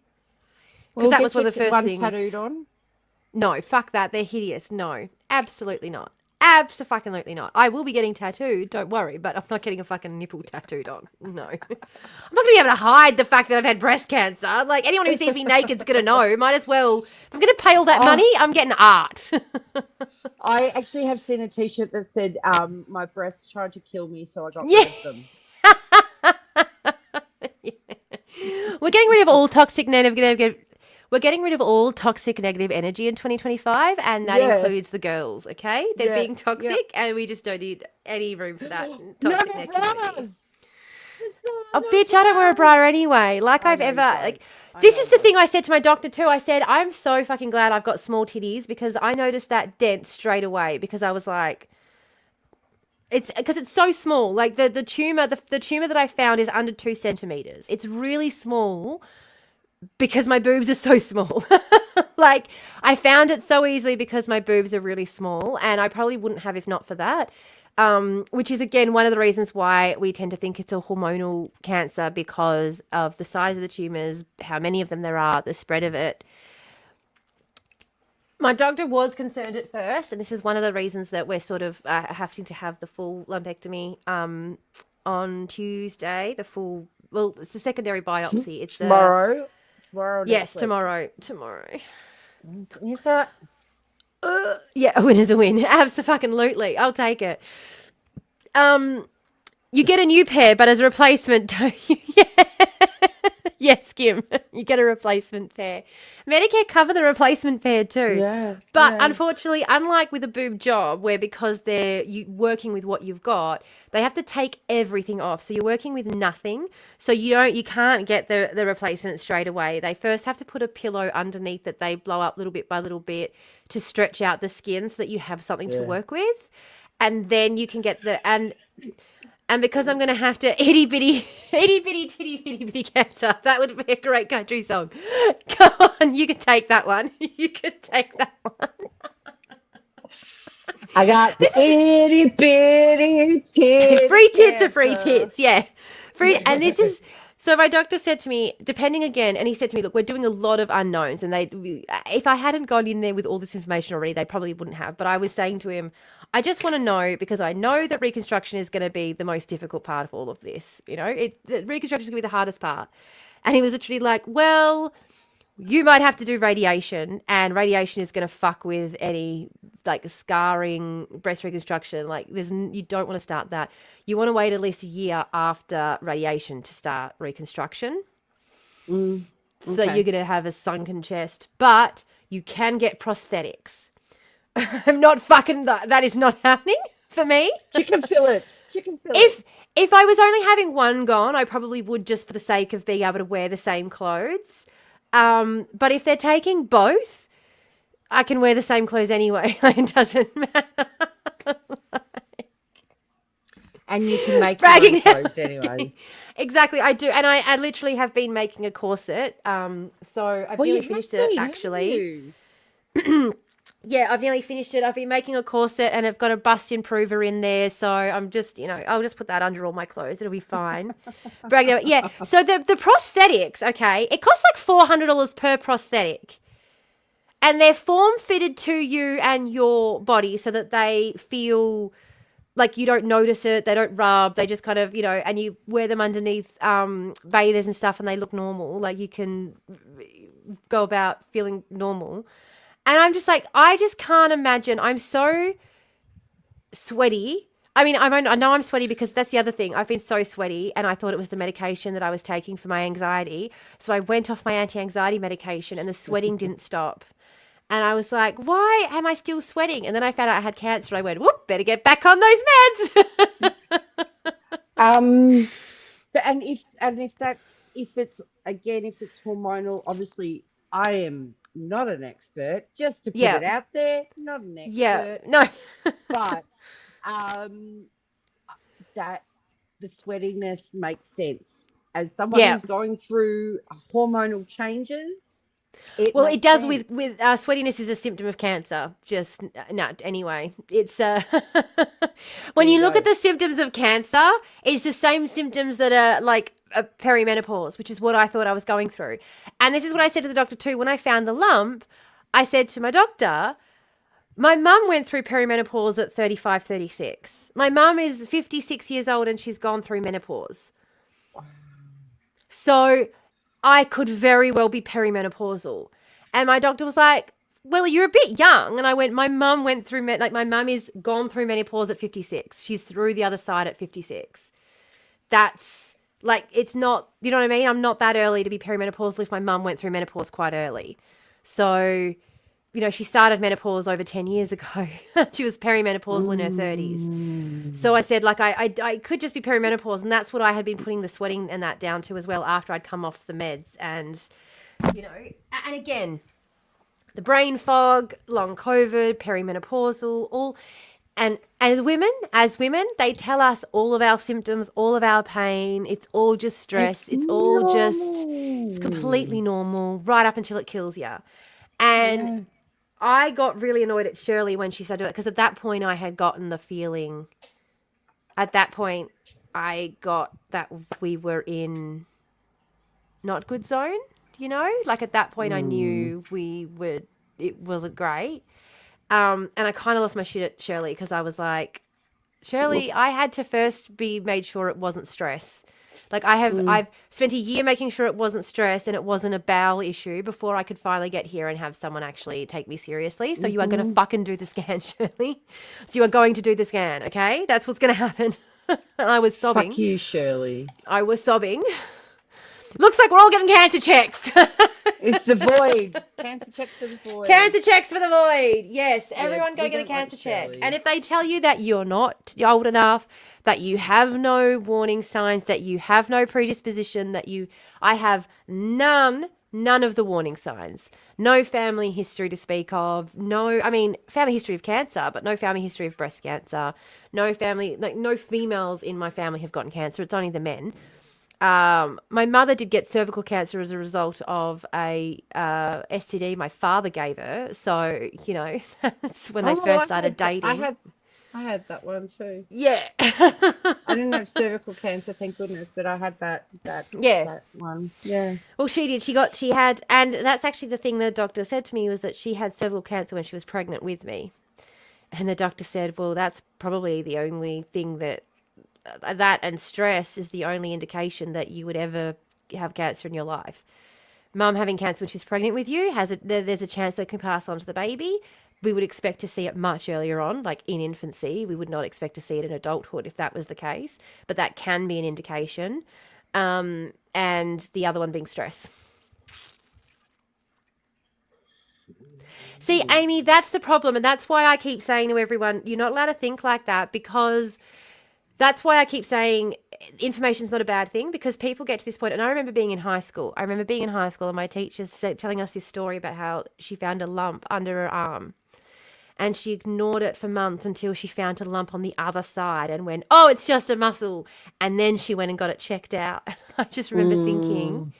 We'll That get was one of the first one things. tattooed on. No, fuck that. They're hideous. No, absolutely not. Absolutely not. I will be getting tattooed, don't worry, but I'm not getting a fucking nipple tattooed on. No. I'm not going to be able to hide the fact that I've had breast cancer. Like, anyone who sees me naked's going to know. Might as well. If I'm going to pay all that Oh, money, I'm getting art. I actually have seen a T-shirt that said, "My breasts tried to kill me, so I got Yeah. rid of them." We're getting rid of all toxic negative. We're getting rid of all toxic negative energy in 2025, and that Yeah, includes the girls. Okay, they're being yeah. toxic, and we just don't need any room for that No toxic more negativity. bras. Oh, bitch, I don't wear a bra anyway. Like I I've know ever, you don't. like, I this know is you the don't. thing I said to my doctor too. I said, I'm so fucking glad I've got small titties because I noticed that dent straight away because I was like, it's because it's so small. Like the tumor, the tumor that I found is under 2 centimeters. It's really small because my boobs are so small. Like I found it so easily because my boobs are really small, and I probably wouldn't have if not for that. Which is again one of the reasons why we tend to think it's a hormonal cancer because of the size of the tumors, how many of them there are, the spread of it. My doctor was concerned at first, and this is one of the reasons that we're sort of having to have the full lumpectomy on Tuesday. The full, well, it's a secondary biopsy. It's a Tomorrow. Tomorrow or yes, next week. tomorrow. Yes, all right. Yeah, a win is a win. Absolutely, I'll take it. You get a new pair, but as a replacement, don't you? Yeah. Yes, Kim, you get a replacement pair. Medicare cover the replacement pair too. Yeah. But Yeah. unfortunately, unlike with a boob job, where because they're working with what you've got, they have to take everything off. So you're working with nothing. So you can't get the replacement straight away. They first have to put a pillow underneath that they blow up little bit by little bit to stretch out the skin so that you have something to Yeah. work with. And then you can get and because I'm going to have to itty bitty titty bitty cancer. That would be a great country song. Come on, you could take that one. You could take that one. I got the itty bitty tits. Free tits are free cancer. tits. Yeah. Free. And this is, so my doctor said to me, depending again, and he said to me, look, we're doing a lot of unknowns. And if I hadn't gone in there with all this information already, they probably wouldn't have. But I was saying to him, I just want to know because I know that reconstruction is going to be the most difficult part of all of this. You know, reconstruction is going to be the hardest part. And he was literally like, well, you might have to do radiation, and radiation is going to fuck with any like scarring breast reconstruction. Like you don't want to start that. You want to wait at least a year after radiation to start reconstruction. So Okay. you're going to have a sunken chest, but you can get prosthetics. I'm not fucking that is not happening for me. Chicken fillets. Chicken fillets. If I was only having one gone, I probably would just for the sake of being able to wear the same clothes. But if they're taking both, I can wear the same clothes anyway. It doesn't matter. And you can make Bragging. your own clothes anyway. Exactly, I do. And I literally have been making a corset. So I've nearly finished it, actually. Yeah, I've nearly finished it. I've been making a corset and I've got a bust improver in there. So I'm just, I'll just put that under all my clothes. It'll be fine. Bragging about, yeah. So the prosthetics, okay, it costs like $400 per prosthetic. And they're form fitted to you and your body so that they feel like you don't notice it. They don't rub. They just kind of, and you wear them underneath bathers and stuff and they look normal. Like you can go about feeling normal. And I'm just like, I just can't imagine. I'm so sweaty. I mean, I know I'm sweaty because that's the other thing. I've been so sweaty and I thought it was the medication that I was taking for my anxiety. So I went off my anti-anxiety medication and the sweating didn't stop. And I was like, why am I still sweating? And then I found out I had cancer. I went, whoop, better get back on those meds. And if it's hormonal, obviously I am not an expert. Just to put it out there, not an expert. Yeah, no. But that the sweatiness makes sense. As someone who's going through hormonal changes, it does sense. with sweatiness is a symptom of cancer. Just no, anyway, it's when you look at the symptoms of cancer, it's the same symptoms that are like perimenopause, which is what I thought I was going through. And this is what I said to the doctor too. When I found the lump, I said to my doctor, my mum went through perimenopause at 35, 36. My mum is 56 years old and she's gone through menopause. So I could very well be perimenopausal. And my doctor was like, well, you're a bit young. And I went, my mum went through, my mum is gone through menopause at 56. She's through the other side at 56. That's like, it's not, you know what I mean? I'm not that early to be perimenopausal if my mum went through menopause quite early. So she started menopause over 10 years ago. She was perimenopausal in her 30s. So I said, like, I could just be perimenopause, and that's what I had been putting the sweating and that down to as well after I'd come off the meds. And, and again, the brain fog, long COVID, perimenopausal, all. And as women, they tell us all of our symptoms, all of our pain. It's all just stress. It's completely normal right up until it kills you. And I got really annoyed at Shirley when she said it, because at that point I had gotten the feeling, at that point I got that we were in not good zone, like at that point I knew it wasn't great. And I kind of lost my shit at Shirley, because I was like, Shirley, I had to first be made sure it wasn't stress. Like I've spent a year making sure it wasn't stress and it wasn't a bowel issue before I could finally get here and have someone actually take me seriously. So you are going to fucking do the scan, Shirley. So you are going to do the scan, okay? That's what's going to happen. And I was sobbing. Fuck you, Shirley. I was sobbing. Looks like we're all getting cancer checks. It's the void. Cancer checks for the void. Cancer checks for the void. Yes, everyone go get a cancer check. Shirley. And if they tell you that you're not old enough, that you have no warning signs, that you have no predisposition, I have none of the warning signs. No family history to speak of. Family history of cancer, but no family history of breast cancer. No females in my family have gotten cancer. It's only the men. My mother did get cervical cancer as a result of a STD my father gave her. So, that's when they first started dating. I had that one too. Yeah. I didn't have cervical cancer, thank goodness, but I had that one. Yeah. Well, she did. She had, and that's actually the thing the doctor said to me, was that she had cervical cancer when she was pregnant with me. And the doctor said, well, that's probably the only thing that and stress is the only indication that you would ever have cancer in your life. Mum having cancer when she's pregnant with you, there's a chance that it can pass on to the baby. We would expect to see it much earlier on, like in infancy. We would not expect to see it in adulthood if that was the case, but that can be an indication. And the other one being stress. See, Amy, that's the problem. And that's why I keep saying to everyone, you're not allowed to think like that, because that's why I keep saying information's not a bad thing, because people get to this point. And I remember being in high school. And my teacher telling us this story about how she found a lump under her arm. And she ignored it for months until she found a lump on the other side and went, oh, it's just a muscle. And then she went and got it checked out. And I just remember thinking,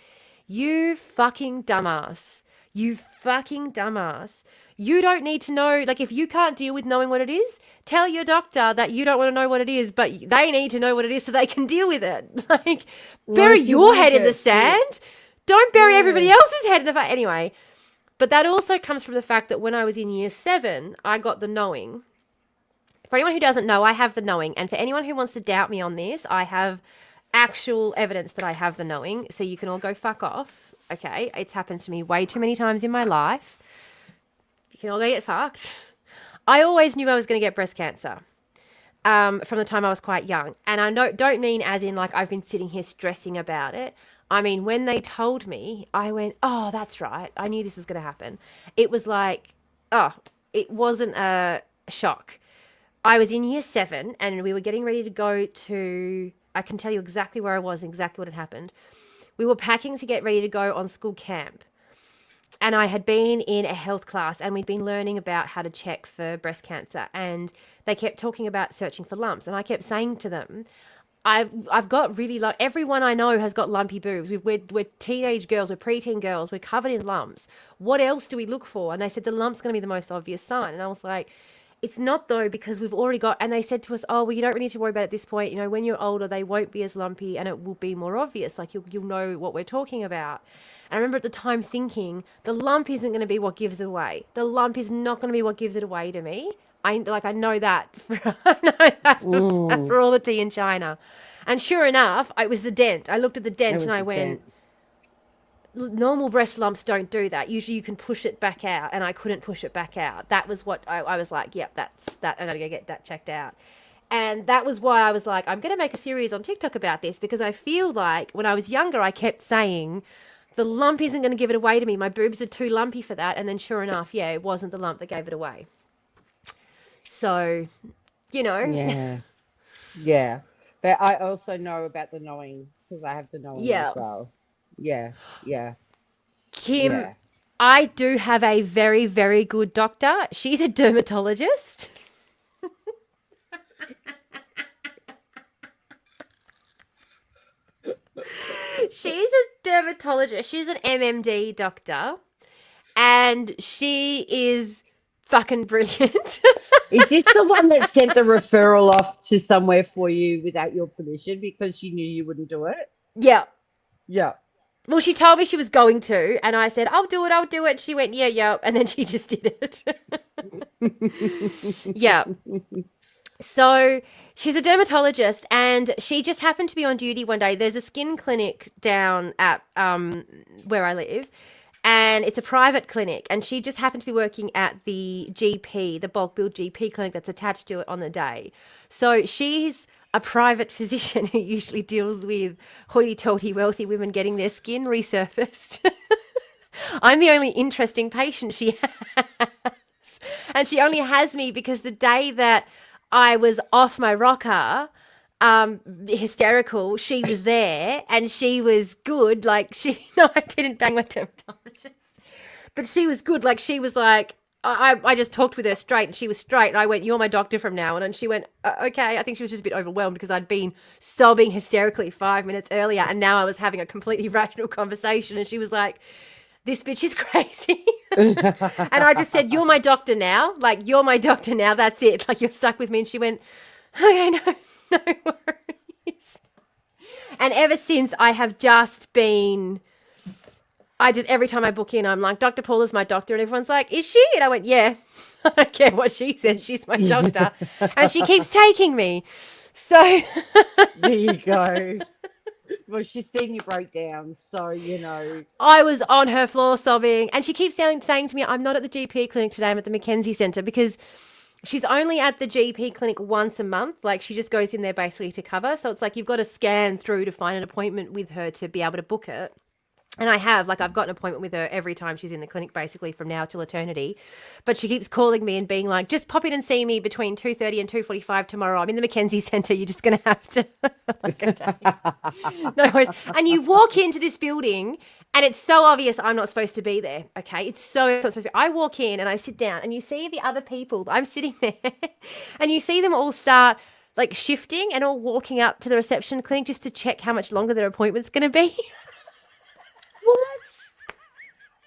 you fucking dumbass. You fucking dumbass. You don't need to know. Like, if you can't deal with knowing what it is, tell your doctor that you don't want to know what it is, but they need to know what it is so they can deal with it. Like, bury your head in the sand. Don't bury everybody else's head in the sand. Anyway, but that also comes from the fact that when I was in year 7, I got the knowing. For anyone who doesn't know, I have the knowing. And for anyone who wants to doubt me on this, I have actual evidence that I have the knowing. So you can all go fuck off. Okay, it's happened to me way too many times in my life. You can all go get fucked. I always knew I was going to get breast cancer from the time I was quite young. And I don't mean as in like I've been sitting here stressing about it. I mean, when they told me, I went, oh, that's right. I knew this was going to happen. It was like, it wasn't a shock. I was in year 7 and we were getting ready to go to, I can tell you exactly where I was and exactly what had happened. We were packing to get ready to go on school camp. And I had been in a health class and we'd been learning about how to check for breast cancer. And they kept talking about searching for lumps. And I kept saying to them, I've got really, like, everyone I know has got lumpy boobs. We're teenage girls, we're preteen girls, we're covered in lumps. What else do we look for? And they said the lump's going to be the most obvious sign. And I was like, it's not though, because we've already got, and they said to us, oh, well, you don't really need to worry about it at this point. You know, when you're older, they won't be as lumpy and it will be more obvious. Like you'll know what we're talking about. And I remember at the time thinking, the lump isn't going to be what gives it away. The lump is not going to be what gives it away to me. I know that for all the tea in China. And sure enough, it was the dent. I looked at the dent and I went, normal breast lumps don't do that. Usually you can push it back out, and I couldn't push it back out. That was what I was like, yep, that's that. I got to go get that checked out. And that was why I was like, I'm going to make a series on TikTok about this, because I feel like when I was younger, I kept saying The lump isn't going to give it away to me. My boobs are too lumpy for that. And then sure enough, yeah, it wasn't the lump that gave it away. So, you know, Yeah. Yeah. But I also know about the knowing because I have the knowing as yeah. well. Yeah. Yeah. Kim, Yeah. I do have a very, very good doctor. She's a dermatologist. She's a dermatologist. She's an MMD doctor. And she is fucking brilliant. Is this the one that sent the referral off to somewhere for you without your permission because she knew you wouldn't do it? Yeah. Yeah. Well, she told me she was going to, and I said, I'll do it, I'll do it. She went, yeah, yeah. And then she just did it. Yeah. So she's a dermatologist, and she just happened to be on duty one day. There's a skin clinic down at where I live, and it's a private clinic. And she just happened to be working at the GP, the bulk bill GP clinic that's attached to it on the day. So she's a private physician who usually deals with hoity-toity wealthy women getting their skin resurfaced. I'm the only interesting patient she has. And she only has me because the day that I was off my rocker, hysterical, she was there and she was good. Like no, I didn't bang my dermatologist, but she was good. Like she was like, I just talked with her straight and she was straight. And I went, you're my doctor from now on. And she went, okay. I think she was just a bit overwhelmed because I'd been sobbing hysterically 5 minutes earlier. And now I was having a completely rational conversation. And she was like, this bitch is crazy. And I just said, you're my doctor now. Like, you're my doctor now. That's it. Like, you're stuck with me. And she went, okay, no worries. And ever since, I have just been, every time I book in, I'm like, Dr. Paula's my doctor. And everyone's like, is she? And I went, yeah. I don't care what she says. She's my doctor. And she keeps taking me. So. There you go. Well, she's seen you break down, so, you know. I was on her floor sobbing, and she keeps saying to me, I'm not at the GP clinic today, I'm at the Mackenzie Centre, because she's only at the GP clinic once a month. Like, she just goes in there basically to cover. So it's like you've got to scan through to find an appointment with her to be able to book it. And I've got an appointment with her every time she's in the clinic, basically from now till eternity. But she keeps calling me and being like, just pop in and see me between 2:30 and 2:45 tomorrow. I'm in the Mackenzie Centre. You're just going to have to. Like, okay. No worries. And you walk into this building and it's so obvious I'm not supposed to be there. Okay. It's so not supposed to be. I walk in and I sit down and you see the other people. I'm sitting there and you see them all start like shifting and all walking up to the reception clinic just to check how much longer their appointment's going to be.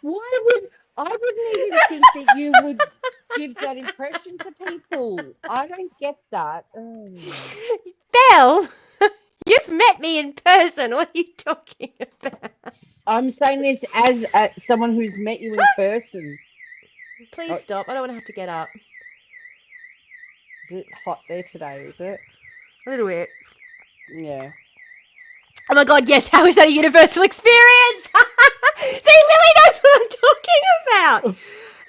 What? I wouldn't even think that you would give that impression to people. I don't get that. Oh. Belle, you've met me in person. What are you talking about? I'm saying this as someone who's met you in person. Please stop. I don't want to have to get up. Is it hot there today, is it? A little bit. Yeah. Oh my God, yes. How is that a universal experience? See, Lily knows what I'm talking about.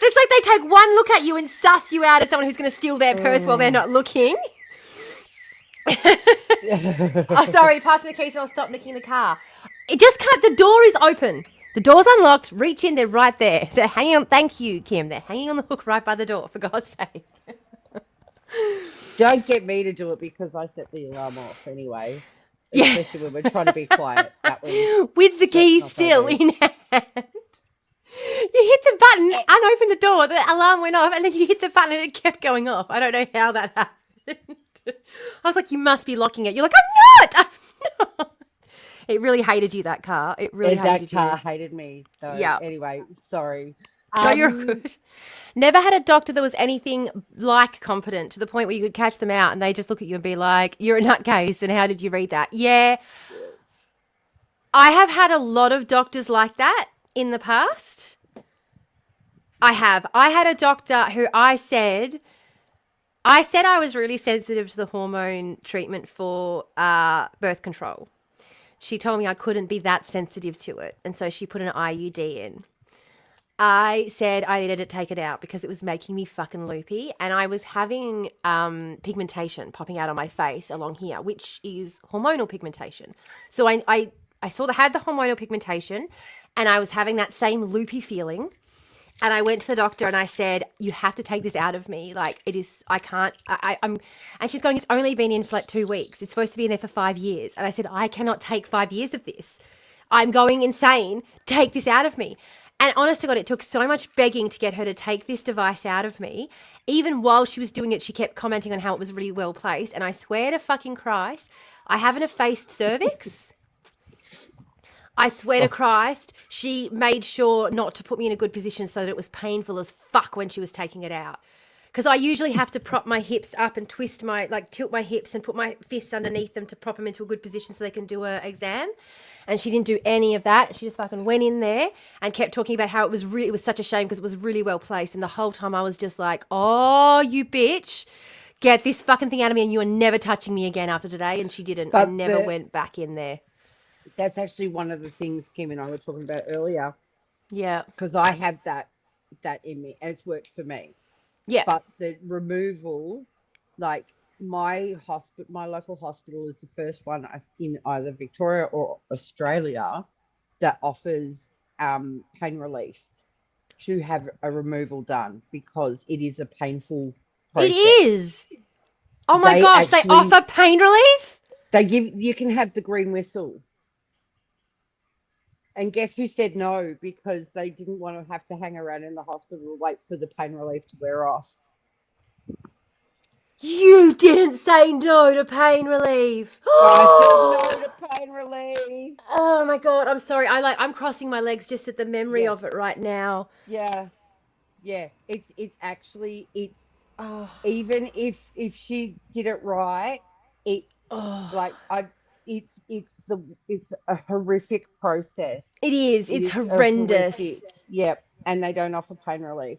It's like they take one look at you and suss you out as someone who's going to steal their purse while they're not looking. Oh, sorry. Pass me the keys and I'll stop nicking the car. It just can't. The door is open. The door's unlocked. Reach in. They're right there. They're hanging on. Thank you, Kim. They're hanging on the hook right by the door, for God's sake. Don't get me to do it because I set the alarm off anyway. Yeah. Especially when we're trying to be quiet. With the key still in hand. You hit the button, unopened the door, the alarm went off, and then you hit the button and it kept going off. I don't know how that happened. I was like, you must be locking it. You're like, I'm not. It really hated you, that car. It really hated you. That car hated me. So Yeah. Anyway, sorry. No, you're good. Never had a doctor that was anything like competent to the point where you could catch them out and they just look at you and be like, you're a nutcase and how did you read that? Yeah. Yes. I have had a lot of doctors like that in the past. I have. I had a doctor who I said I was really sensitive to the hormone treatment for birth control. She told me I couldn't be that sensitive to it. And so she put an IUD in. I said I needed to take it out because it was making me fucking loopy. And I was having pigmentation popping out on my face along here, which is hormonal pigmentation. So I had the hormonal pigmentation and I was having that same loopy feeling. And I went to the doctor and I said, you have to take this out of me. Like, it is, I can't, I'm, and she's going, it's only been in for like 2 weeks. It's supposed to be in there for 5 years. And I said, I cannot take 5 years of this. I'm going insane. Take this out of me. And honest to God, it took so much begging to get her to take this device out of me. Even while she was doing it, she kept commenting on how it was really well placed. And I swear to fucking Christ, I have an effaced cervix. I swear to Christ, she made sure not to put me in a good position so that it was painful as fuck when she was taking it out. Because I usually have to prop my hips up and tilt my hips and put my fists underneath them to prop them into a good position so they can do an exam. And she didn't do any of that. She just fucking went in there and kept talking about how it was such a shame because it was really well placed. And the whole time I was just like, oh, you bitch, get this fucking thing out of me and you are never touching me again after today. And she didn't. I never went back in there. That's actually one of the things Kim and I were talking about earlier. Yeah. Because I have that in me, and it's worked for me. Yeah. But the removal, like my local hospital is the first one in either Victoria or Australia that offers pain relief to have a removal done because it is a painful process. It is. Oh my gosh, they offer pain relief? You can have the green whistle. And guess who said no? Because they didn't want to have to hang around in the hospital, wait for the pain relief to wear off. You didn't say no to pain relief. I said no to pain relief. Oh my God, I'm sorry. I'm crossing my legs just at the memory of it right now. Yeah. It's actually even if she did it right, it's a horrific process. It is. It's horrendous. Yep. And they don't offer pain relief.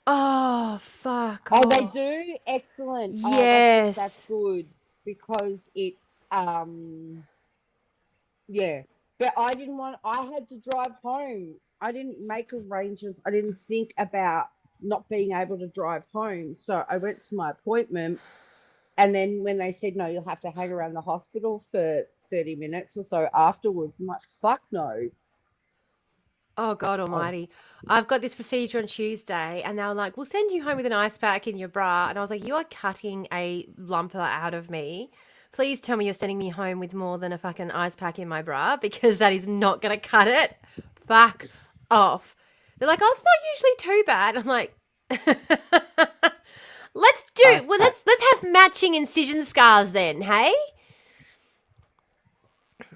Oh, fuck. Oh, they do? Excellent. Yes. That's good because it's, yeah. But I had to drive home. I didn't make arrangements. I didn't think about not being able to drive home. So I went to my appointment. And then when they said, no, you'll have to hang around the hospital for 30 minutes or so afterwards, I'm like, fuck no. Oh, God almighty. I've got this procedure on Tuesday and they were like, we'll send you home with an ice pack in your bra. And I was like, you are cutting a lumper out of me. Please tell me you're sending me home with more than a fucking ice pack in my bra because that is not going to cut it. Fuck off. They're like, oh, it's not usually too bad. I'm like... Let's have matching incision scars then, hey?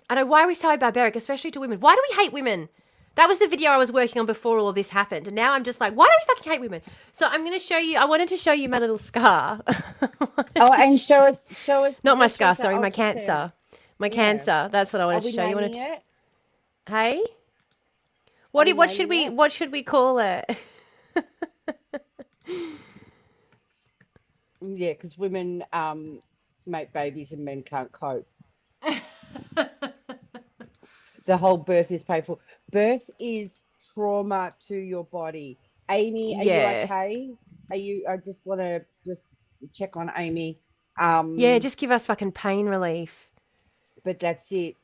I know, why are we so barbaric, especially to women? Why do we hate women? That was the video I was working on before all of this happened. And now I'm just like, why do we fucking hate women? So I'm going to show you, I wanted to show you my little scar. And show us. Not my scar, sorry, my cancer. My cancer, that's what I wanted to show you. It? Hey? What should we call it? Yeah, because women make babies and men can't cope. The whole birth is painful. Birth is trauma to your body. Amy, are you okay? I just want to check on Amy. Yeah, just give us fucking pain relief. But that's it.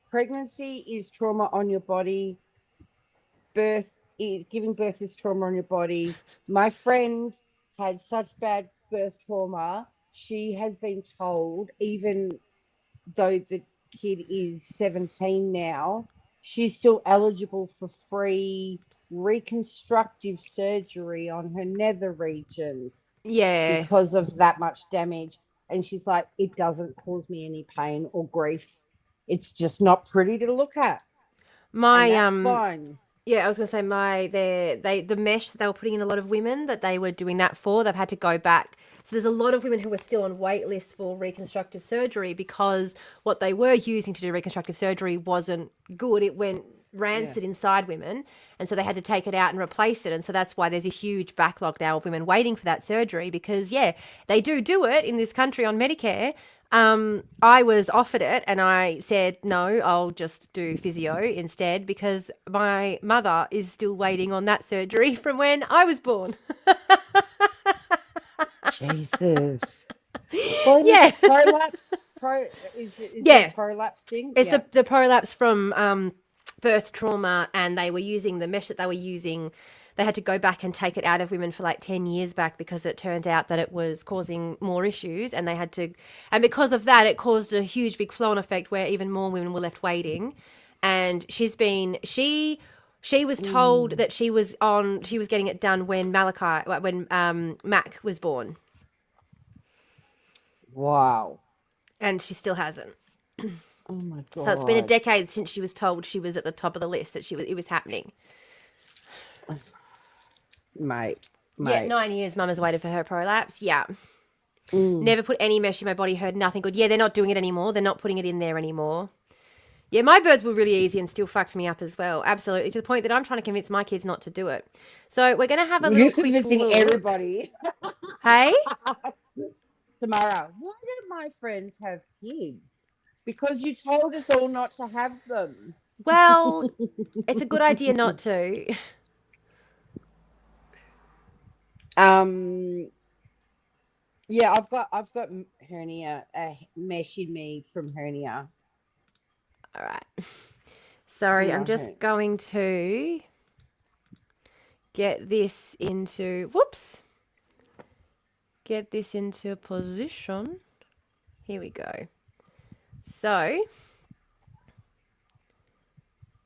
Pregnancy is trauma on your body. Giving birth is trauma on your body. My friend had such bad birth trauma, she has been told, even though the kid is 17 now, she's still eligible for free reconstructive surgery on her nether regions. Yeah. Because of that much damage. And she's like, it doesn't cause me any pain or grief. It's just not pretty to look at. That's fine. Yeah, I was going to say the mesh that they were putting in a lot of women that they were doing that for, they've had to go back. So there's a lot of women who are still on wait lists for reconstructive surgery because what they were using to do reconstructive surgery wasn't good. It went rancid inside women. And so they had to take it out and replace it. And so that's why there's a huge backlog now of women waiting for that surgery because, they do it in this country on Medicare. I was offered it and I said, no, I'll just do physio instead because my mother is still waiting on that surgery from when I was born. Jesus. Well, yeah. Prolapse? Is it prolapse thing? It's the prolapse from birth trauma, and they were using the mesh that they were using. They had to go back and take it out of women for like 10 years back because it turned out that it was causing more issues, and they had to, and because of that, it caused a huge big flow-on effect where even more women were left waiting. And she was told that she was getting it done when Mac was born, Wow. and she still hasn't. Oh my God. So it's been a decade since she was told she was at the top of the list, that it was happening. Mate. Yeah, 9 years Mum has waited for her prolapse. Yeah. Never put any mesh in my body, heard nothing good. Yeah, they're not doing it anymore. They're not putting it in there anymore. Yeah, my births were really easy and still fucked me up as well. Absolutely. To the point that I'm trying to convince my kids not to do it. So we're going to have a little You're quick convincing look. everybody. Hey? Tamara, why don't my friends have kids? Because you told us all not to have them. Well, it's a good idea not to. Yeah, I've got hernia, mesh in me from hernia. All right. Sorry, From I'm my just hernia. going to get this into position. Here we go. So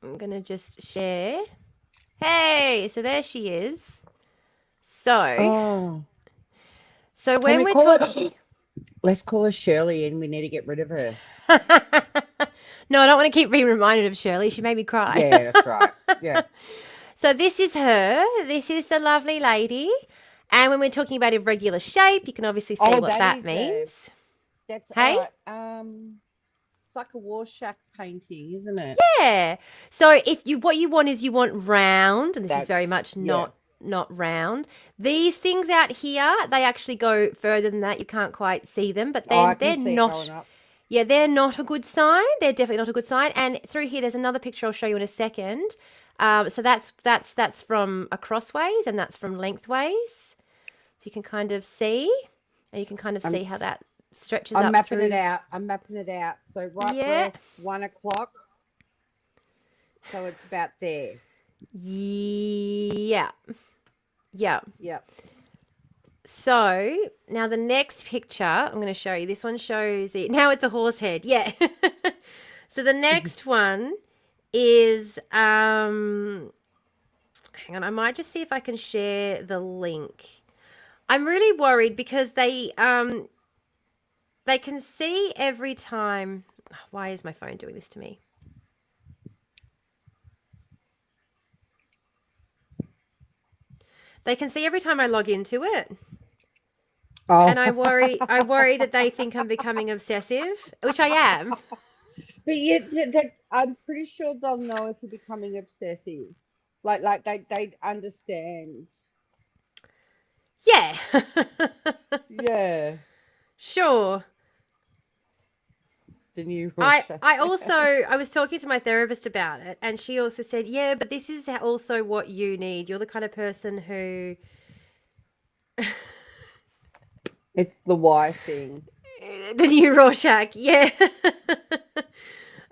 I'm going to just share. Hey, so there she is. So Can when we we're call talking... it? Let's call her Shirley, and we need to get rid of her. No, I don't want to keep being reminded of Shirley. She made me cry. Yeah, that's right. Yeah. So this is her. This is the lovely lady. And when we're talking about irregular shape, you can obviously see what that means. That's Hey? it's like a Warshak painting, isn't it? Yeah. So what you want is round, and this is very much yeah. not round. These things out here, they actually go further than that. You can't quite see them, but I they're can see it not. going up. Yeah, they're not a good sign. They're definitely not a good sign. And through here, there's another picture I'll show you in a second. So that's from acrossways, and that's from lengthways. So you can kind of see, and you can kind of see how that stretches up. I'm mapping it out. So right breast, 1 o'clock. So it's about there. Yeah. Yeah. Yep. So now the next picture I'm going to show you. This one shows it. Now it's a horse head. Yeah. So the next one is hang on, I might just see if I can share the link. I'm really worried because they can see every time. Why is my phone doing this to me? They can see every time I log into it. Oh. And I worry that they think I'm becoming obsessive, which I am. But I'm pretty sure they'll know if you're becoming obsessive. Like they understand. Yeah. Yeah. Sure. The new I was talking to my therapist about it, and she also said, yeah, but this is also what you need. You're the kind of person who... It's the why thing. The new Rorschach, yeah.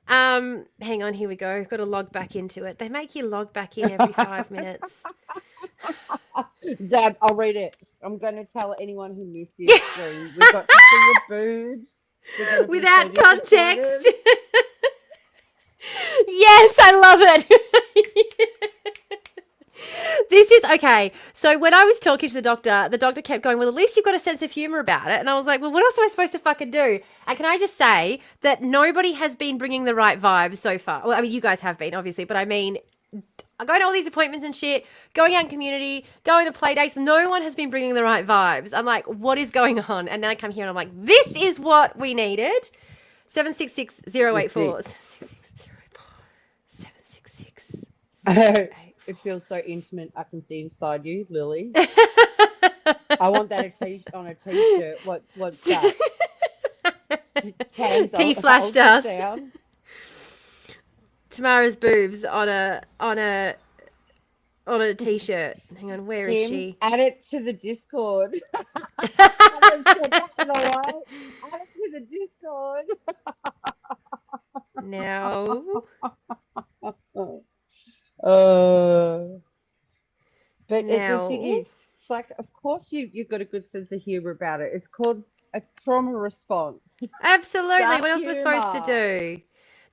Hang on, here we go. Got to log back into it. They make you log back in every 5 minutes. Zab, I'll read it. I'm going to tell anyone who missed this screen. We've got to see your boobs. Without context. Yes, I love it. This is okay. So when I was talking to the doctor kept going, well, at least you've got a sense of humor about it. And I was like, well, what else am I supposed to fucking do? And can I just say that nobody has been bringing the right vibes so far. Well, I mean, you guys have been, obviously, but I mean, I'm going to all these appointments and shit, going out in community, going to play dates. No one has been bringing the right vibes. I'm like, what is going on? And then I come here and I'm like, this is what we needed. 766-084. 766-084. It feels so intimate. I can see inside you, Lily. I want that on a t-shirt. What's that? T-flashed us. Tamara's boobs on a t-shirt. Hang on, where is she? Add it to the Discord. Add it to the Discord. Now. Uh, but the thing Now, is, it's like, of course you've got a good sense of humor about it. It's called a trauma response. absolutely. Dark What else am I supposed to humor. do?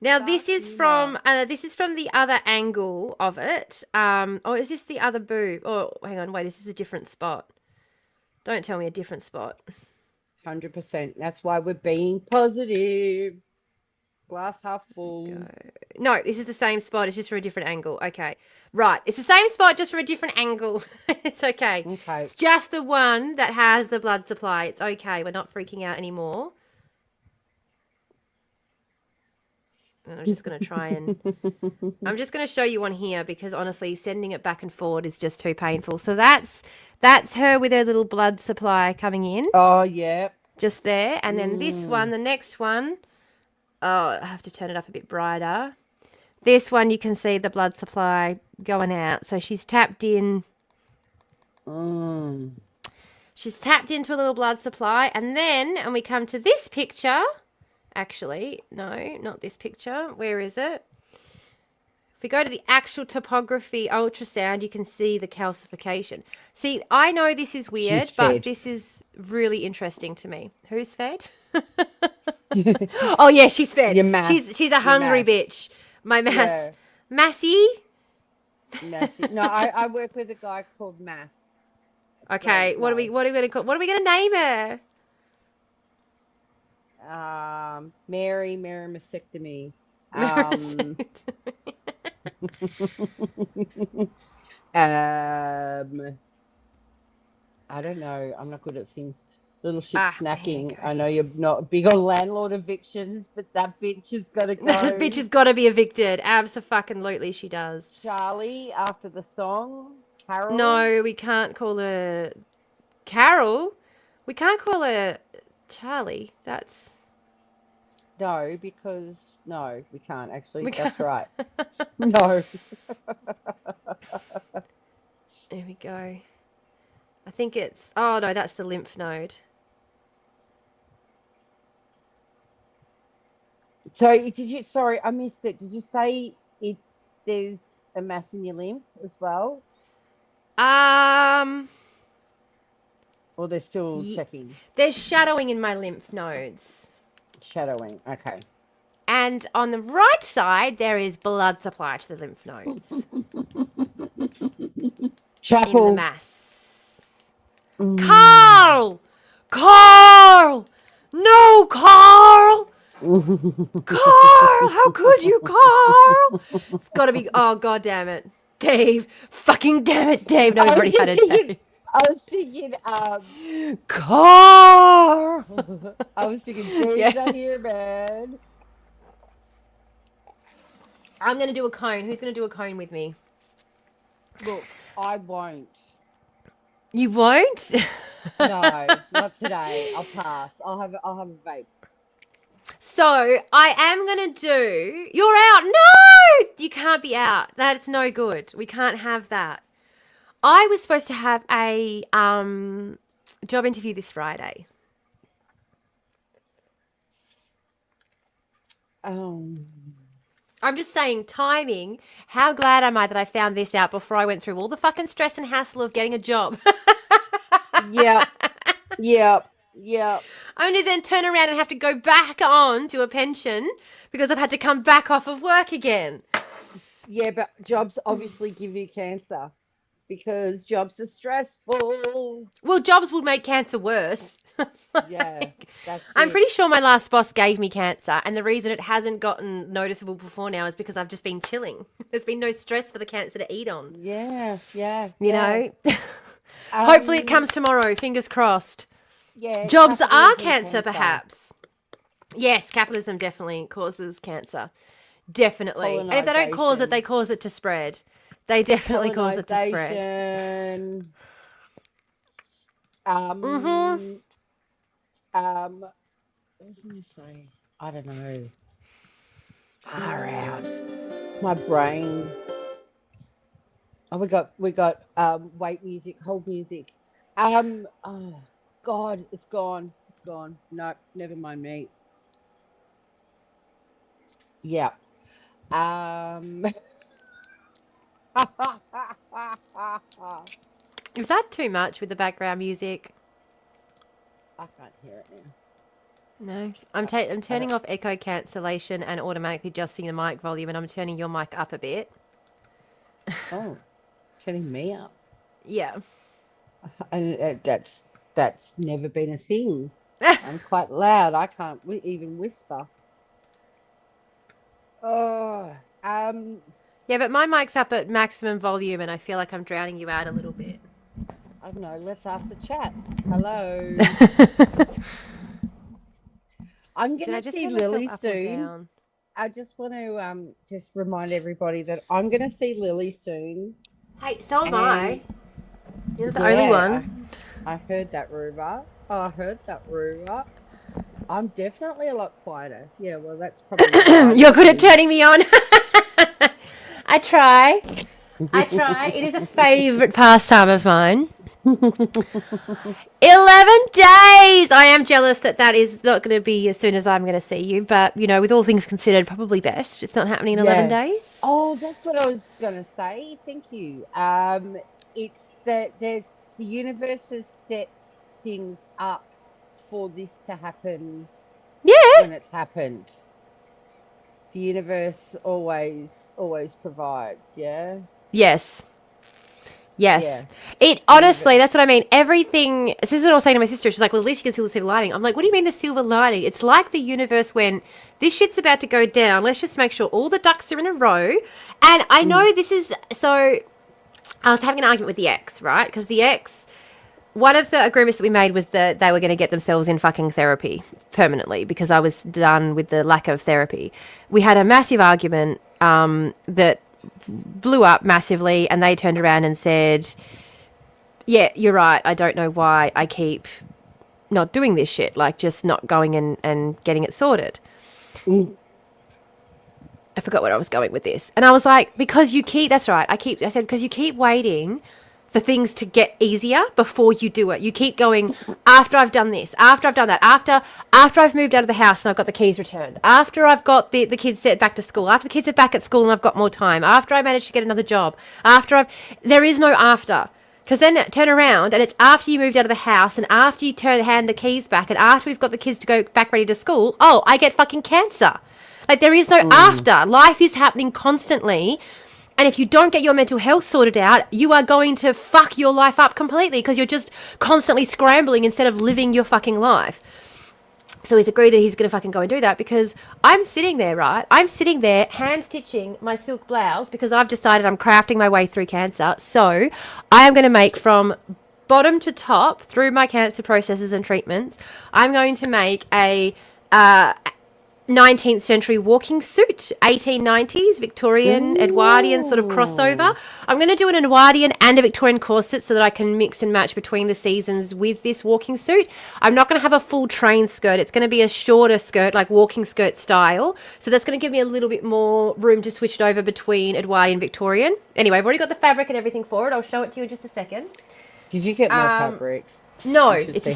Now Dark humor. this is from the other angle of it. Oh, is this the other boob? Oh, hang on, wait, this is a different spot. Don't tell me a different spot. 100%. That's why we're being positive. Glass half Go. full. No, this is the same spot. It's just from a different angle. Okay. Right. It's the same spot, just from a different angle. It's okay. Okay. It's just the one that has the blood supply. It's okay. We're not freaking out anymore. And I'm just going to try and. I'm just going to show you one here because honestly, sending it back and forward is just too painful. So that's her with her little blood supply coming in, Oh, yeah. just there. And then this one, Mm. the next one. Oh, I have to turn it up a bit brighter. This one, you can see the blood supply going out. So she's tapped in. Mm. She's tapped into a little blood supply. And we come to this picture. Actually, no, not this picture. Where is it? If we go to the actual topography ultrasound, you can see the calcification. See, I know this is weird, She's but fed. this is really interesting to me. Who's fed? Oh yeah, she's fed. Your mass. She's a Your hungry mass. bitch. My mass, Yeah. Massey. Massive. No, I work with a guy called Mass. So, Okay, no. what are we gonna call? What are we gonna name her? Mary mastectomy. Um, Maricette. um, I don't know. I'm not good at things. Little shit Here we snacking. I go. know you're not big on landlord evictions, but that bitch has got to That bitch go. has got to be evicted. Abso-fucking-lutely she does. Charlie, after the song. Carol. No, we can't call her Carol. We can't call her Charlie. That's No, because no, we can't we actually. can't. That's right. No. There we go. I think it's. Oh no, that's the lymph node. So did you? Sorry, I missed it. Did you say there's a mass in your lymph as well, Um, or they're still y- checking there's shadowing in my lymph nodes. shadowing? Okay. And on the right side, there is blood supply to the lymph nodes in the Chapel. mass. Mm. Carl! Carl! No, Carl! Carl! How could you, Carl? It's got to be. Oh, god damn it. Dave. Fucking damn it, Dave. No, we've I was already had just a thinking. Dave. I was thinking. Carl! I was thinking. Dave's Yeah. not here, man. I'm going to do a cone. Who's going to do a cone with me? Look, I won't. You won't? No, not today. I'll pass. I'll have a vape. So I am going to do. You're out. No! You can't be out. That's no good. We can't have that. I was supposed to have a job interview this Friday. Um. I'm just saying, timing. How glad am I that I found this out before I went through all the fucking stress and hassle of getting a job? Yep. Yep. Yep. Only then turn around and have to go back on to a pension because I've had to come back off of work again. Yeah, but jobs obviously give you cancer because jobs are stressful. Well, jobs would make cancer worse. Yeah, that's I'm it. pretty sure my last boss gave me cancer, and the reason it hasn't gotten noticeable before now is because I've just been chilling. There's been no stress for the cancer to eat on. Yeah, yeah, You yeah. know? Hopefully it comes tomorrow, fingers crossed. Yeah, Jobs are capitalism cancer, perhaps. Yes, capitalism definitely causes cancer. Definitely. And if they don't cause it, they cause it to spread. They definitely cause it to spread. Colonization. Mm-hmm. What was I going to say? I don't know. Far out. My brain. Oh, we got wait music, hold music. Oh God, it's gone. It's gone. No, never mind me. Yeah. Um Is that too much with the background music? I can't hear it now. No. I'm turning off echo cancellation and automatically adjusting the mic volume, and I'm turning your mic up a bit. Oh, turning me up. Yeah. And that's never been a thing. I'm quite loud. I can't even whisper. Oh, Yeah, but my mic's up at maximum volume, and I feel like I'm drowning you out a little bit. I don't know. Let's ask the chat. Hello. I'm Did I gonna just see turn myself Lily up or soon. down? I just want to just remind everybody that I'm gonna see Lily soon. Hey, so am And I. You're the only one. I heard that rumor. Oh, I heard that rumor. I'm definitely a lot quieter. Yeah, well, that's probably You're good at turning me on. I try. I try. It is a favourite pastime of mine. 11 days! I am jealous that is not going to be as soon as I'm going to see you. But, you know, with all things considered, probably best. It's not happening in 11 days. Oh, that's what I was going to say. Thank you. It's that the universe has set things up for this to happen. Yeah. When it's happened. The universe always provides, yeah? Yes. Yes. Yeah. It honestly, that's what I mean. Everything. This is what I was saying to my sister. She's like, well, at least you can see the silver lining. I'm like, what do you mean the silver lining? It's like the universe went, this shit's about to go down. Let's just make sure all the ducks are in a row. And I know this is, so I was having an argument with the ex, right? Because the ex, one of the agreements that we made was that they were going to get themselves in fucking therapy permanently because I was done with the lack of therapy. We had a massive argument that blew up massively, and they turned around and said, yeah, you're right, I don't know why I keep not doing this shit, like just not going and getting it sorted. I forgot where I was going with this, and I was like, because you keep, that's right, I said, because you keep waiting for things to get easier before you do it. You keep going, after I've done this, after I've done that, after I've moved out of the house and I've got the keys returned, after I've got the kids set back to school, after the kids are back at school and I've got more time, after I manage to get another job, there is no after. Because then turn around and it's after you moved out of the house and after you hand the keys back and after we've got the kids to go back ready to school, oh, I get fucking cancer. Like, there is no after. Life is happening constantly. And if you don't get your mental health sorted out, you are going to fuck your life up completely because you're just constantly scrambling instead of living your fucking life. So he's agreed that he's going to fucking go and do that because I'm sitting there, right? I'm sitting there hand stitching my silk blouse because I've decided I'm crafting my way through cancer. So I am going to make from bottom to top through my cancer processes and treatments. I'm going to make a 19th century walking suit, 1890s Victorian, Edwardian sort of crossover. I'm going to do an Edwardian and a Victorian corset so that I can mix and match between the seasons with this walking suit. I'm not going to have a full train skirt. It's going to be a shorter skirt, like walking skirt style. So that's going to give me a little bit more room to switch it over between Edwardian and Victorian. Anyway, I've already got the fabric and everything for it. I'll show it to you in just a second. Did you get more fabric? No, it's a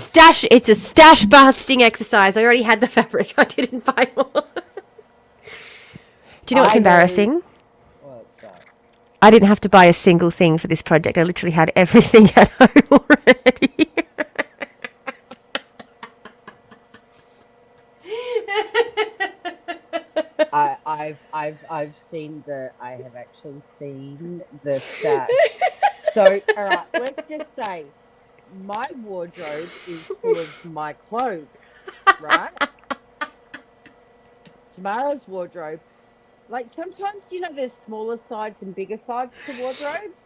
stash busting exercise. I already had the fabric. I didn't buy more. Do you know what's embarrassing? What's that? I didn't have to buy a single thing for this project. I literally had everything at home already. I've seen I have actually seen the stash. So, all right, let's just say my wardrobe is full of my clothes, right? Tamara's wardrobe, like sometimes, you know, there's smaller sides and bigger sides to wardrobes.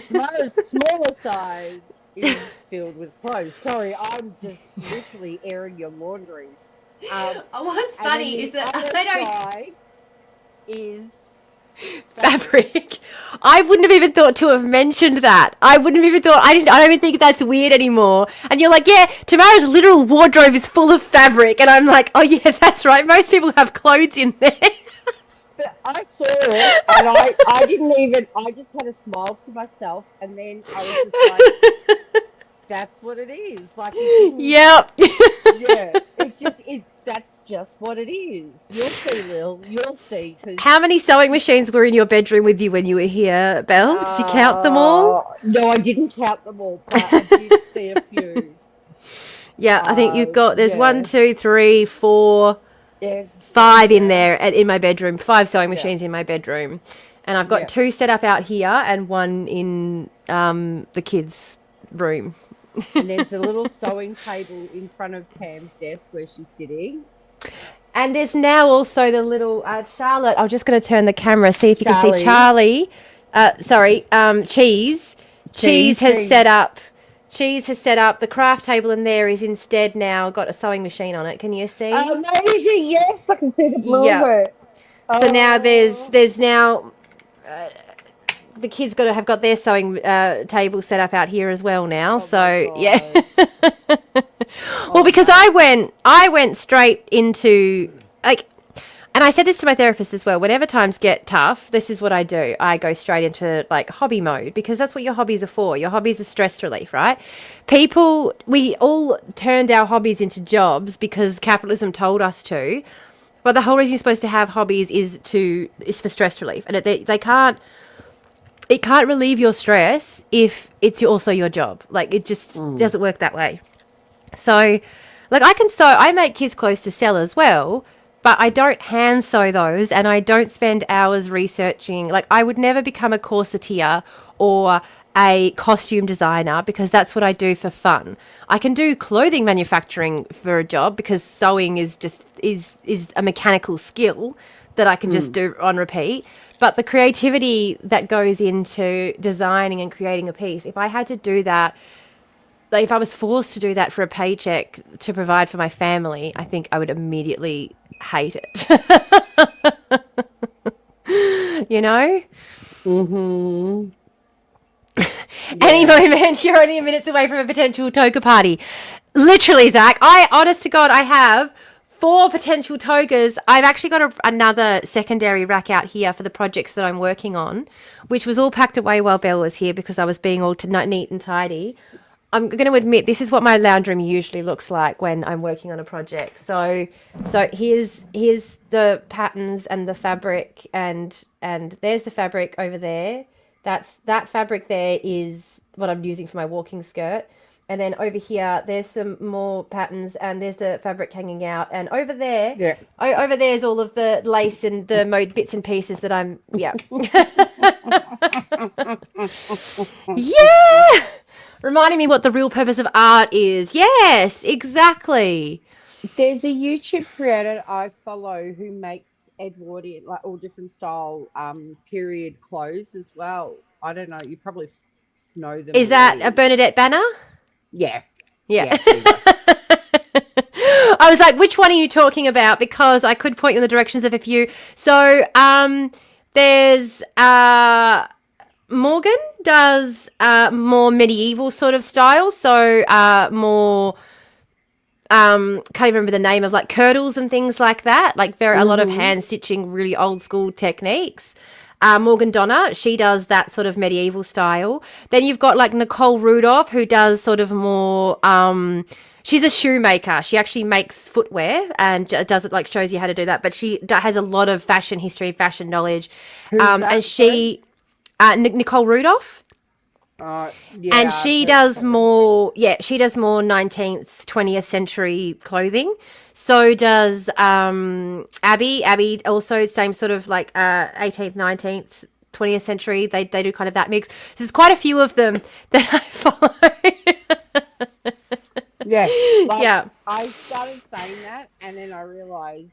Tamara's smaller side is filled with clothes. Sorry, I'm just literally airing your laundry. What's funny is that I don't... is fabric. I wouldn't have even thought to have mentioned that. I wouldn't have even thought. I don't even think that's weird anymore. And you're like, yeah, Tamara's literal wardrobe is full of fabric, and I'm like, oh yeah, that's right. Most people have clothes in there. But I saw it, and I didn't even. I just had a smile to myself, and then I was just like, that's what it is. Like, yep. Yeah, that's just what it is. You'll see, Lil. You'll see. Cause, How many sewing machines were in your bedroom with you when you were here, Belle? Did you count them all? no, I didn't count them all, but I did see a few. Yeah, I think you've got, there's one, Yeah. two, three, four, Yes. five in Yeah. there in my bedroom, five sewing Yeah. machines in my bedroom. And I've got Yeah. two set up out here and one in the kids' room. And there's a little sewing table in front of Pam's desk where she's sitting. And there's now also the little Charlotte. I'm just going to turn the camera, see if you can see Charlie. Charlie. Cheese. Cheese has Cheese. set up. Cheese has set up. The craft table in there is instead now got a sewing machine on it. Can you see? Oh, amazing. Yes, I can see the blue Yeah. of it. So now Oh. there's now the kids have got their sewing table set up out here as well now. Oh So my yeah. God. Well, because I went straight into like, and I said this to my therapist as well. Whenever times get tough, this is what I do. I go straight into like hobby mode because that's what your hobbies are for. Your hobbies are stress relief, right? We all turned our hobbies into jobs because capitalism told us to. But the whole reason you're supposed to have hobbies is for stress relief, and it can't relieve your stress if it's also your job. Like it just doesn't work that way. So, like I can sew, I make kids' clothes to sell as well, but I don't hand sew those and I don't spend hours researching. Like I would never become a corseteer or a costume designer because that's what I do for fun. I can do clothing manufacturing for a job because sewing is a mechanical skill that I can just do on repeat. But the creativity that goes into designing and creating a piece, if I had to do that, like if I was forced to do that for a paycheck to provide for my family, I think I would immediately hate it. You know? Mm-hmm. Any moment, you're only minutes away from a potential toga party. Literally, Zach, honest to God, I have 4 potential togas. I've actually got another secondary rack out here for the projects that I'm working on, which was all packed away while Belle was here because I was being all neat and tidy. I'm going to admit this is what my lounge room usually looks like when I'm working on a project. So here's the patterns and the fabric and there's the fabric over there. That fabric there is what I'm using for my walking skirt. And then over here, there's some more patterns and there's the fabric hanging out. And over there, over there's all of the lace and the bits and pieces that I'm, yeah. Yeah! Reminding me what the real purpose of art is. Yes, exactly. There's a YouTube creator I follow who makes Edwardian, like all different style period clothes as well. I don't know, you probably know them Is that a already. Bernadette Banner? Yeah. Yeah. There you go. I was like, which one are you talking about? Because I could point you in the directions of a few. So there's Morgan does more medieval sort of style. So more can't even remember the name of like kirtles and things like that. Like a lot of hand stitching, really old school techniques. Morgan Donna, she does that sort of medieval style. Then you've got like Nicole Rudolph, who does sort of more. She's a shoemaker. She actually makes footwear and does it, like shows you how to do that. But she has a lot of fashion history, fashion knowledge. Who's that, And she, Nicole Rudolph. yeah, And she does more, she does more 19th, 20th century clothing. So does Abby. Abby also same sort of like 18th, 19th, 20th century. They do kind of that mix. There's quite a few of them that I follow. Yeah. Like, Yeah. I started saying that and then I realized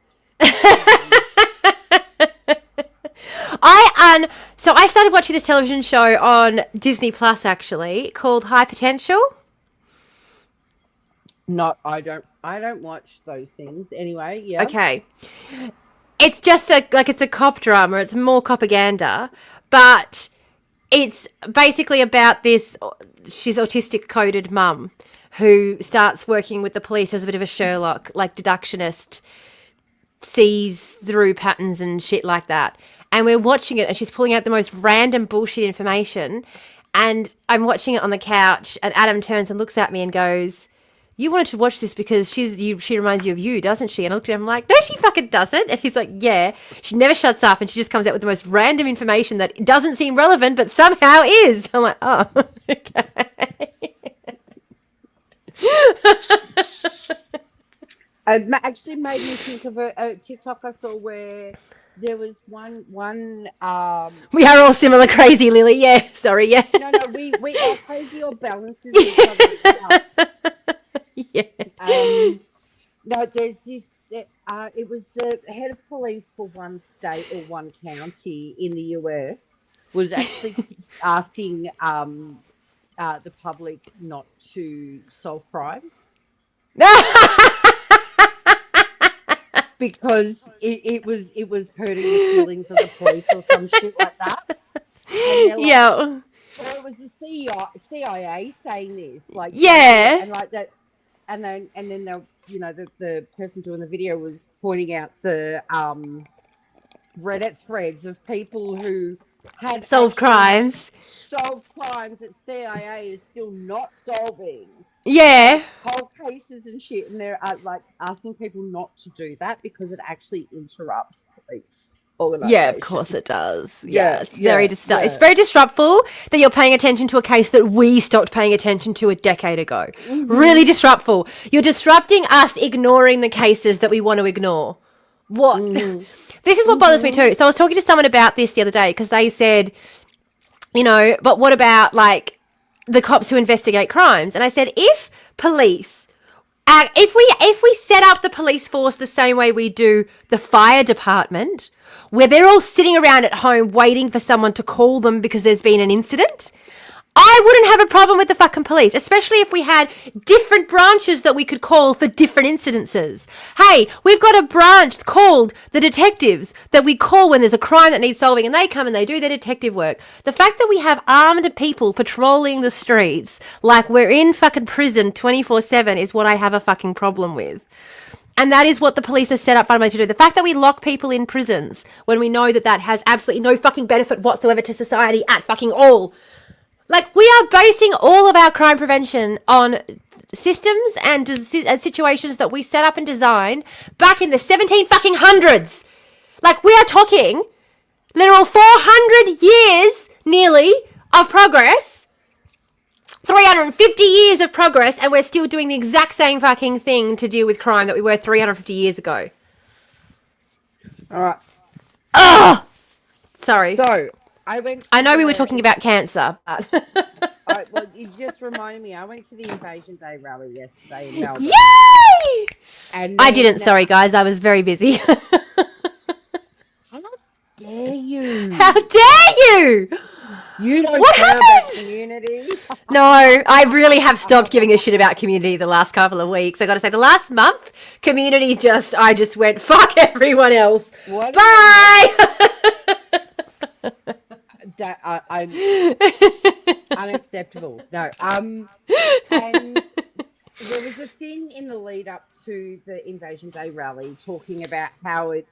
So I started watching this television show on Disney Plus actually called High Potential. I don't watch those things anyway. Yeah. Okay. It's just it's a cop drama. It's more propaganda, but it's basically about this. She's autistic coded mum who starts working with the police as a bit of a Sherlock, like deductionist, sees through patterns and shit like that. And we're watching it and she's pulling out the most random bullshit information. And I'm watching it on the couch and Adam turns and looks at me and goes, you wanted to watch this because she reminds you of you, doesn't she? And I looked at him like, no, she fucking doesn't. And he's like, yeah, she never shuts up and she just comes out with the most random information that doesn't seem relevant, but somehow is. I'm like, oh, okay. It actually made me think of a TikTok I saw where there was one We are all similar crazy, Lily. Yeah, sorry, yeah. no, we our crazy all balances each other out. Yeah. No, there's this. It was the head of police for one state or one county in the US was actually asking the public not to solve crimes because it was hurting the feelings of the police or some shit like that. And they're like, Yeah. or it was the CIA saying this, like, Yeah. and like that, and then they, the person doing the video was pointing out the Reddit threads of people who had Solved crimes. solved crimes that CIA is still not solving. Yeah. Cold cases and shit, and they're like asking people not to do that because it actually interrupts police organizations. Yeah, of course it does. Yeah, it's very yeah. It's very disruptful that you're paying attention to a case that we stopped paying attention to a decade ago. Really disruptful. You're disrupting us ignoring the cases that we want to ignore. What? This is what bothers me too. So I was talking to someone about this the other day because they said, but what about like the cops who investigate crimes? And I said, if police, if we set up the police force the same way we do the fire department, where they're all sitting around at home waiting for someone to call them because there's been an incident, I wouldn't have a problem with the fucking police, especially if we had different branches that we could call for different incidences. Hey, we've got a branch called the detectives that we call when there's a crime that needs solving, and they come and they do their detective work. The fact that we have armed people patrolling the streets like we're in fucking prison 24/7 is what I have a fucking problem with. And that is what the police are set up fundamentally to do. The fact that we lock people in prisons when we know that that has absolutely no fucking benefit whatsoever to society at fucking all. Like, we are basing all of our crime prevention on systems and situations that we set up and designed back in the 17 fucking hundreds. Like, we are talking literal 400 years, nearly, of progress. 350 years of progress, and we're still doing the exact same fucking thing to deal with crime that we were 350 years ago. All right. Ugh! Sorry. So, I know we were talking about cancer, but... well, you just reminded me. I went to the Invasion Day rally yesterday in Melbourne. Yay! And I didn't. Sorry, guys. I was very busy. How dare you? How dare you? You don't What care about happened? community. No, I really have stopped giving a shit about community the last couple of weeks. I got to say, the last month, community I just went, fuck everyone else. What Bye! I'm unacceptable. No. And there was a thing in the lead up to the Invasion Day rally talking about how it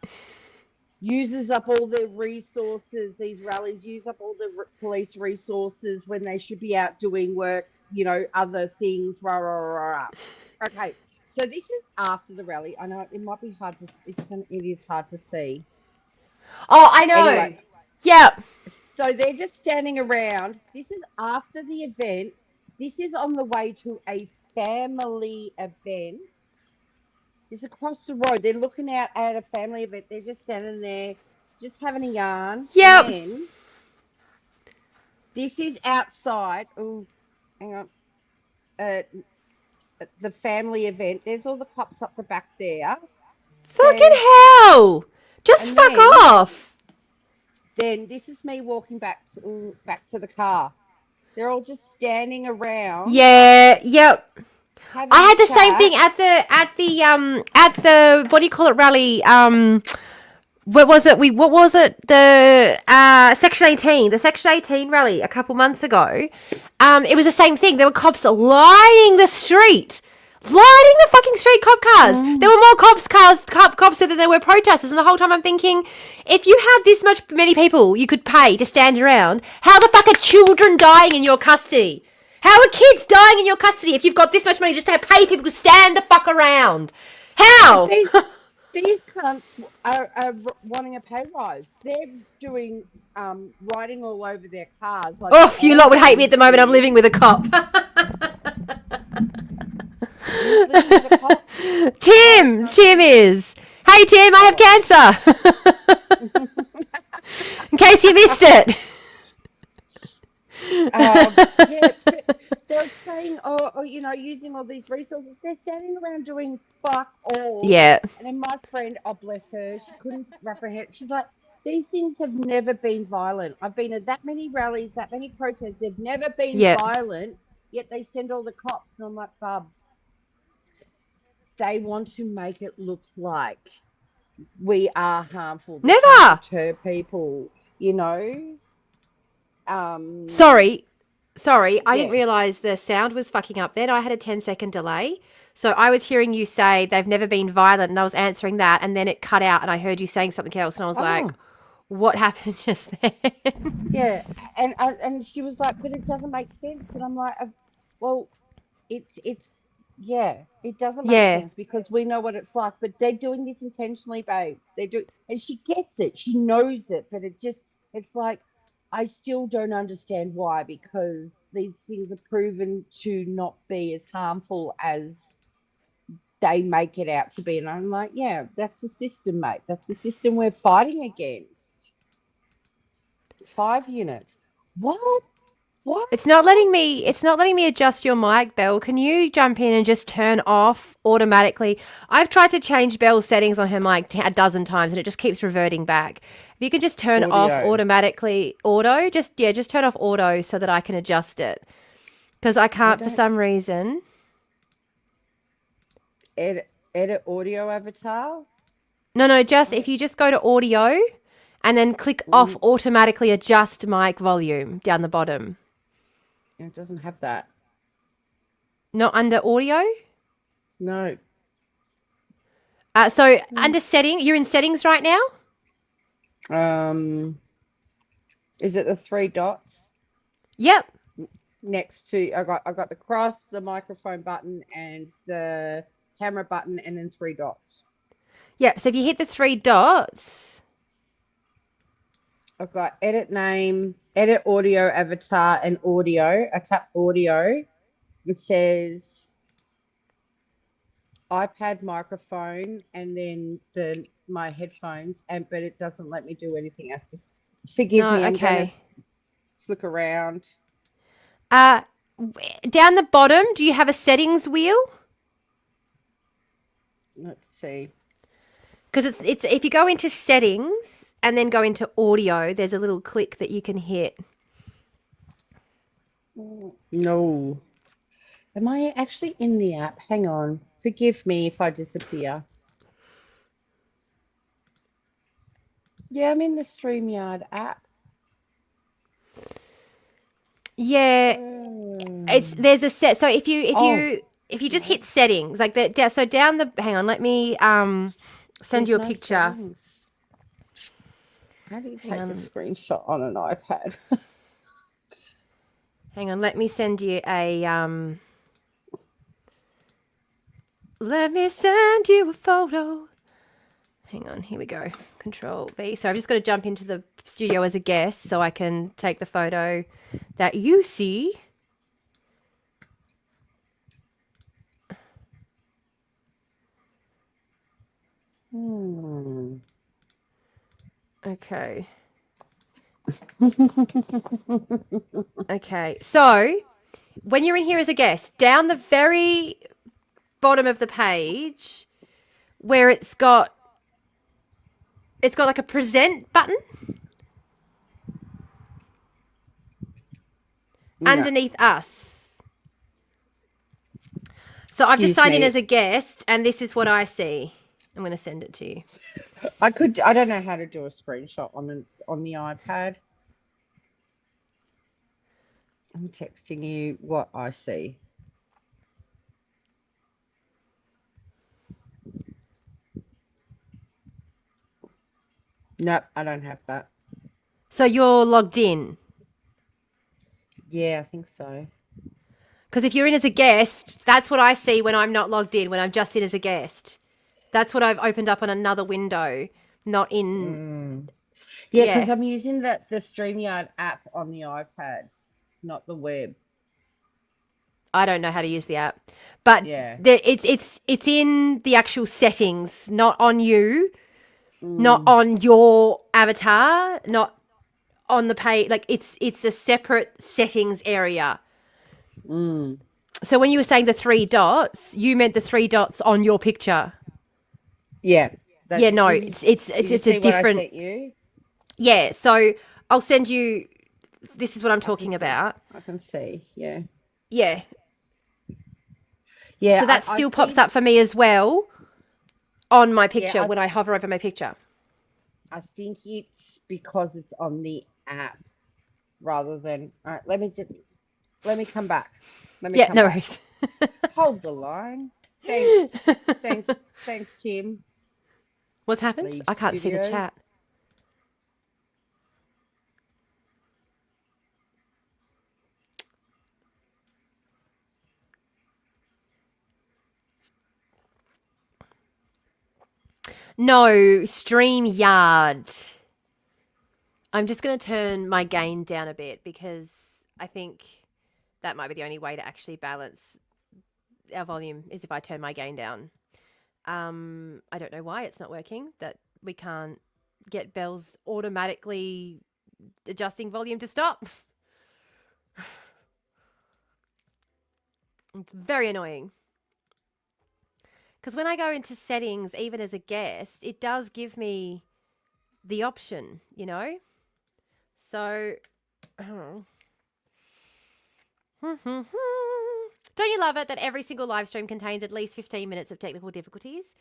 uses up all their resources. These rallies use up all the police resources when they should be out doing work, other things. Rah, rah, rah, rah. Okay, so this is after the rally. I know it might be hard to. It is hard to see. Oh, I know. Anyway, yeah. So they're just standing around. This is after the event. This is on the way to a family event. It's across the road. They're looking out at a family event. They're just standing there, just having a yarn. Yep. And then this is outside. Oh, hang on. The family event. There's all the cops up the back there. Fucking hell! Just fuck off. Then this is me walking back to the car. They're all just standing around. Yeah. Yep. I had the same thing at the what do you call it rally? What was it? The Section 18, the Section 18 rally a couple months ago. It was the same thing. There were cops lining the street. Lining the fucking street, cop cars. There were more cops than there were protesters. And the whole time I'm thinking, if you had this many people you could pay to stand around, how the fuck are children dying in your custody? How are kids dying in your custody if you've got this much money just to pay people to stand the fuck around? But How? these cunts are wanting a pay rise. They're doing writing all over their cars like the Oh, you lot would hate me at Aussie the moment. I'm do. living with a cop. Who's living with a cop? Oh, Tim! no. Tim is. Hey, Tim, I Oh. have cancer. In case you missed it. Yeah, but they're saying, using all these resources. They're standing around doing fuck all. Yeah. And then my friend, oh bless her, she couldn't wrap her head. She's like, these things have never been violent. I've been at that many rallies, that many protests. They've never been Yeah. violent. Yet they send all the cops, and I'm like, Bub, they want to make it look like we are harmful. They're trying to Never. deter people. You know. Um. Sorry. I didn't Yeah. realise the sound was fucking up then. I had a 10-second delay. So I was hearing you say they've never been violent and I was answering that and then it cut out and I heard you saying something else and I was like, Oh. what happened just then? Yeah, and she was like, but it doesn't make sense, and I'm like, well, it's yeah, it doesn't make Yeah. sense because we know what it's like, but they're doing this intentionally, babe. They do, and she gets it, she knows it, but it's like I still don't understand why because these things are proven to not be as harmful as they make it out to be, and I'm like, yeah, that's the system, mate. That's the system we're fighting against. 5 units. What? What? It's not letting me adjust your mic, Belle. Can you jump in and just turn off automatically? I've tried to change Belle's settings on her mic a dozen times and it just keeps reverting back. If you could just turn off Audio. automatically just turn off auto so that I can adjust it. Because I I can't for don't some reason. edit audio avatar. No, just I if you just go to audio and then click off mm, automatically adjust mic volume down the bottom. it doesn't have that. Not under audio? No. So Mm. under setting, you're in settings right now? Um, is it the three dots Yep. next to? I got the cross, the microphone button, and the camera button, and then three dots. Yep. So if you hit the three dots, I've got edit name, edit audio avatar, and audio. I tap audio. It says iPad microphone and then my headphones, and but it doesn't let me do anything else. Forgive no, me, I'm gonna okay. flick around. Uh, down the bottom, do you have a settings wheel? Let's see. Because it's if you go into settings and then go into audio, there's a little click that you can hit. No. Am I actually in the app? Hang on. Forgive me if I disappear. Yeah, I'm in the StreamYard app. Yeah, it's Um, there's a set. So oh, if you just no. hit settings like that, so down the hang on, let me send There's you a no picture. settings. How do you Hang take a on, screenshot on an iPad? hang on. Let me send you a Let me send you a photo. Hang on, here we go. Control V. So I've just got to jump into the studio as a guest so I can take the photo that you see. Hmm. Okay. Okay. So when you're in here as a guest, down the very bottom of the page where it's got like a present button No, underneath us. So I've just excuse signed in as me. a guest and this is what I see. I'm going to send it to you. I don't know how to do a screenshot on the iPad. I'm texting you what I see. Nope, I don't have that. So you're logged in. Yeah, I think so. Because if you're in as a guest, that's what I see when I'm not logged in, when I'm just in as a guest. That's what I've opened up on another window, not in. Mm. Yeah, because Yeah, I'm using the StreamYard app on the iPad, not the web. I don't know how to use the app, but Yeah. it's in the actual settings, not on you, not Mm. on your avatar, not on the page. Like it's a separate settings area. Mm. So when you were saying the three dots, you meant the three dots on your picture. Yeah. Yeah, That no, did you did you it's a see what I different. sent you? Yeah, so I'll send you. This is what I'm I can talking see. about. I can see. Yeah. Yeah, Yeah, so that I still pops think up for me as well on my yeah, picture when I hover over my picture. I think it's because it's on the app rather than all right, let me come back. Let me Yeah, come no back. worries. Hold the line. Thanks. Thanks. Thanks, Kim. What's happened? Leave I can't see the studio. chat. No, StreamYard. I'm just going to turn my gain down a bit because I think that might be the only way to actually balance our volume is if I turn my gain down. I don't know why it's not working, that we can't get Bell's automatically adjusting volume to stop. It's very annoying. Because when I go into settings, even as a guest, it does give me the option, you know? So, oh. Don't you love it that every single live stream contains at least 15 minutes of technical difficulties?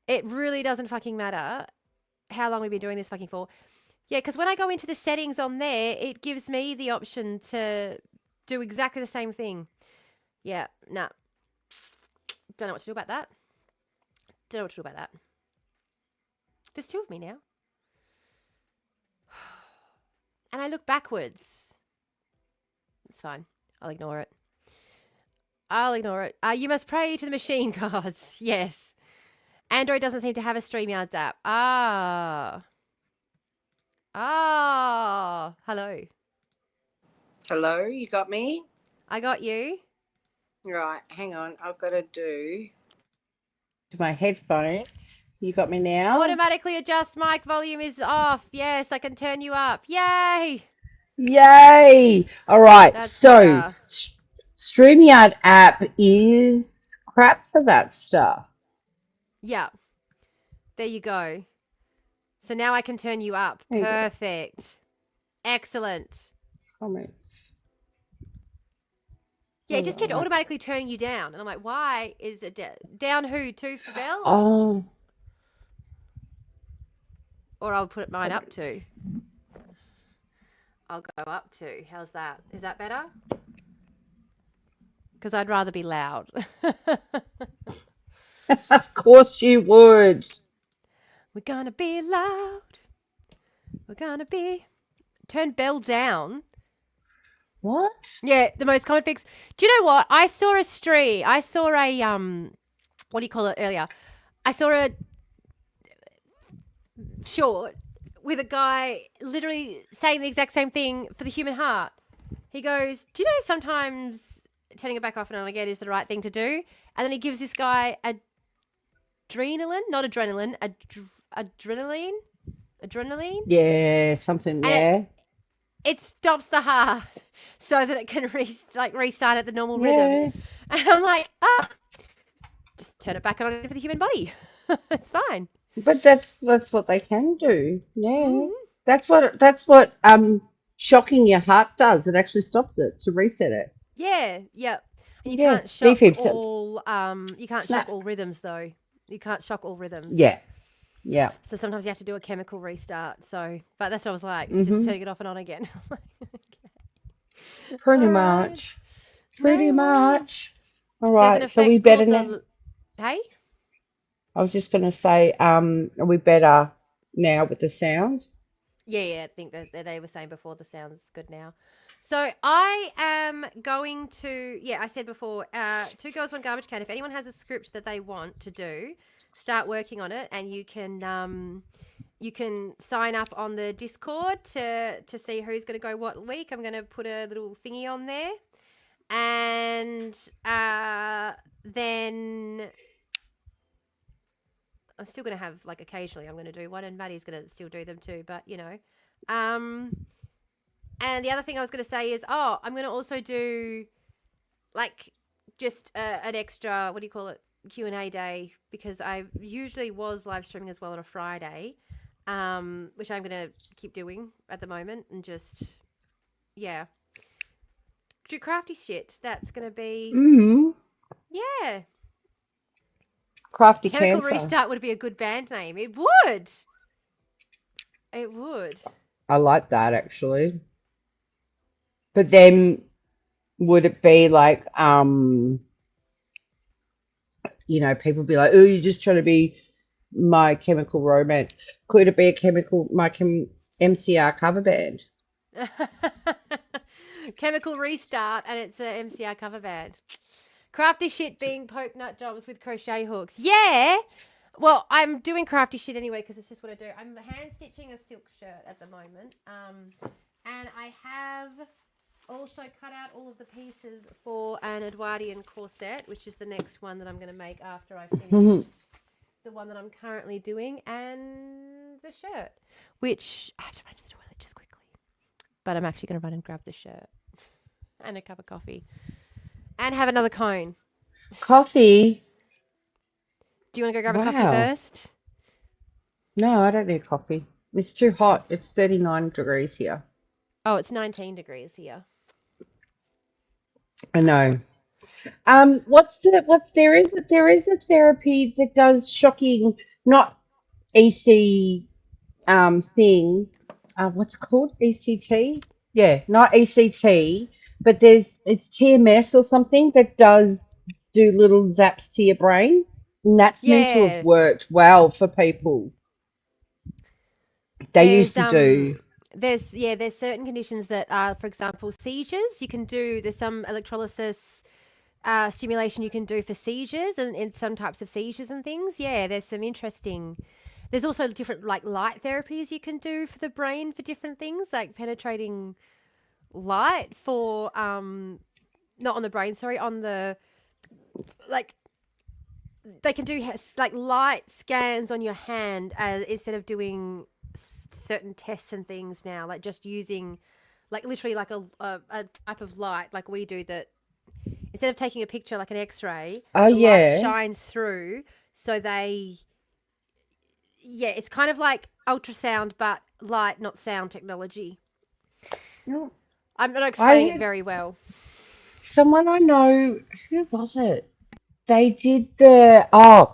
It really doesn't fucking matter how long we've been doing this fucking for. Yeah, because when I go into the settings on there, it gives me the option to do exactly the same thing. Yeah, nah. Don't know what to do about that. Don't know what to do about that. There's two of me now. And I look backwards. It's fine. I'll ignore it. I'll ignore it. You must pray to the machine gods. Yes. Android doesn't seem to have a StreamYards app. Ah. Ah. Hello. Hello, you got me? I got you. Right, hang on. I've got to do. To my headphones. You got me now? Automatically adjust mic volume is off. Yes, I can turn you up. Yay. Yay! All right. That's So, better. StreamYard app is crap for that stuff. Yeah. There you go. So now I can turn you up. There you go. Perfect. Excellent. Comments. Yeah, it All just kept right. automatically turning you down. And I'm like, why is it down who? Two for Bell? Oh. Or I'll put mine up to. I'll go up to. How's that? Is that better? Because I'd rather be loud. Of course you would. We're gonna be loud. We're gonna be. Turn Bell down. What? Yeah, the most common fix. Do you know what? I saw a what do you call it earlier? I saw a short with a guy literally saying the exact same thing for the human heart. He goes, "Do you know sometimes turning it back off and on again is the right thing to do?" And then he gives this guy adrenaline, not adrenaline, adrenaline, Yeah, something. and Yeah. it stops the heart so that it can restart at the normal rhythm. Yeah. And I'm like, just turn it back on for the human body. It's fine. But that's what they can do. Yeah. Mhm. That's what shocking your heart does. It actually stops it to reset it. Yeah, yeah. And you Yeah. can't shock Defibs. all Snap. rhythms though. You can't shock all rhythms. Yeah. Yeah. So sometimes you have to do a chemical restart. So, but that's what I was like. It's just Mhm. turning it off and on again. Pretty All right. much. Pretty No worries. much. All There's an right. So we effect better called now. the. Hey. I was just going to say, are we better now with the sound? Yeah, I think that they were saying before the sound's good now. So I am going to, I said before, Two Girls, One Garbage Can. If anyone has a script that they want to do, start working on it, and you can sign up on the Discord to see who's going to go what week. I'm going to put a little thingy on there, and then I'm still going to have, like, occasionally I'm going to do one, and Maddie's going to still do them too. But and the other thing I was going to say is, I'm going to also do, like, just an extra, what do you call it, Q&A day, because I usually was live streaming as well on a Friday, which I'm going to keep doing at the moment, and just, do crafty shit. That's going to be, Mm-hmm. yeah. Crafty Chemical Cancer. Restart would be a good band name. It would. It would. I like that actually. But then would it be like people be like, oh, you're just trying to be My Chemical Romance. Could it be MCR cover band? Chemical Restart, and it's a MCR cover band. Crafty shit being poke nut jobs with crochet hooks. Yeah. Well, I'm doing crafty shit anyway because it's just what I do. I'm hand stitching a silk shirt at the moment. And I have also cut out all of the pieces for an Edwardian corset, which is the next one that I'm going to make after I finish the one that I'm currently doing, and the shirt, which I have to run to the toilet just quickly. But I'm actually going to run and grab the shirt and a cup of coffee and have another cone. Coffee? Do you want to go grab a coffee Wow. first? No, I don't need coffee. It's too hot. It's 39 degrees here. Oh, it's 19 degrees here. I know. There is a therapy that does shocking, not EC thing. What's it called? ECT? Yeah, not ECT, but it's TMS or something that does do little zaps to your brain, and that's meant to have Yeah. worked well for people. They used to do. There's certain conditions that are, for example, seizures. You can do, there's some electrolysis stimulation you can do for seizures, and in some types of seizures and things. Yeah, there's some interesting. There's also different, like, light therapies you can do for the brain for different things, like penetrating light for not on the brain, sorry, on the, like, they can do like light scans on your hand instead of doing certain tests and things now, like just using, like, literally like a type of light like we do, that instead of taking a picture like an x-ray, Oh the light yeah. shines through, so it's kind of like ultrasound but light, not sound technology. No, I'm not I explaining it had very well. someone I know. Who was it? They did a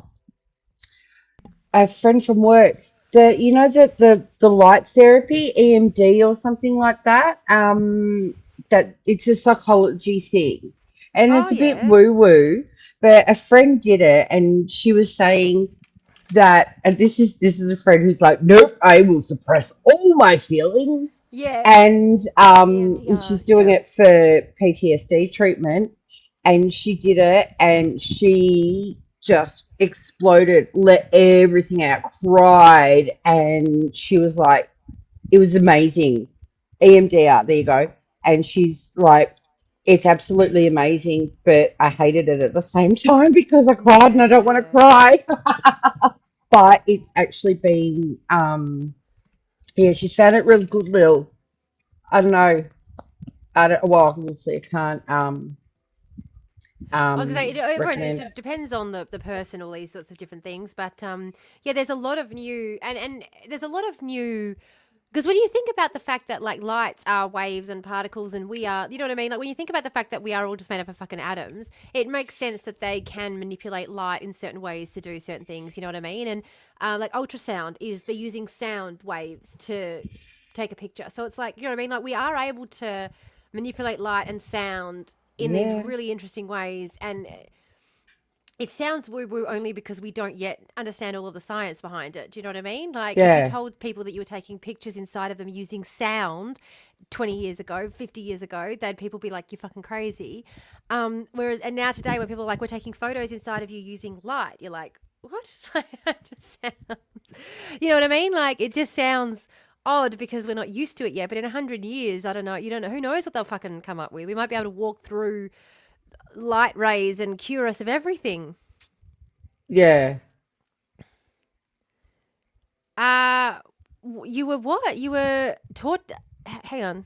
friend from work. The light therapy, EMD or something like that. That it's a psychology thing, and Oh it's a bit yeah. woo woo. But a friend did it, and she was saying that, and this is a friend who's like, nope, I will suppress all my feelings, Yeah. and EMDR, she's doing yeah. it for PTSD treatment, and she did it, and she just exploded, let everything out, cried, and she was like, it was amazing. EMDR, there you go. And she's like, it's absolutely amazing, but I hated it at the same time because I cried and I don't want to Yeah. cry. But it's actually been, yeah, she's found it really good, Lil. I don't know. Well, obviously I can't I was going to say, recommend. it depends on the person, all these sorts of different things. But there's a lot of new, and there's a lot of new, because when you think about the fact that, like, lights are waves and particles, and we are, you know what I mean? Like, when you think about the fact that we are all just made up of fucking atoms, it makes sense that they can manipulate light in certain ways to do certain things, you know what I mean? And like, ultrasound is they're using sound waves to take a picture. So it's like, you know what I mean? Like, we are able to manipulate light and sound in these Yeah. really interesting ways, and it sounds woo-woo only because we don't yet understand all of the science behind it. Do you know what I mean? Like if you Yeah. told people that you were taking pictures inside of them using sound 20 years ago, 50 years ago, they'd people be like, you're fucking crazy. And now today when people are like, we're taking photos inside of you using light, you're like, what? Like, that just sounds, you know what I mean? Like it just sounds odd because we're not used to it yet. But in 100 years, I don't know, you don't know, who knows what they'll fucking come up with. We might be able to walk through light rays and cure us of everything. Yeah. You were what? You were taught. Hang on.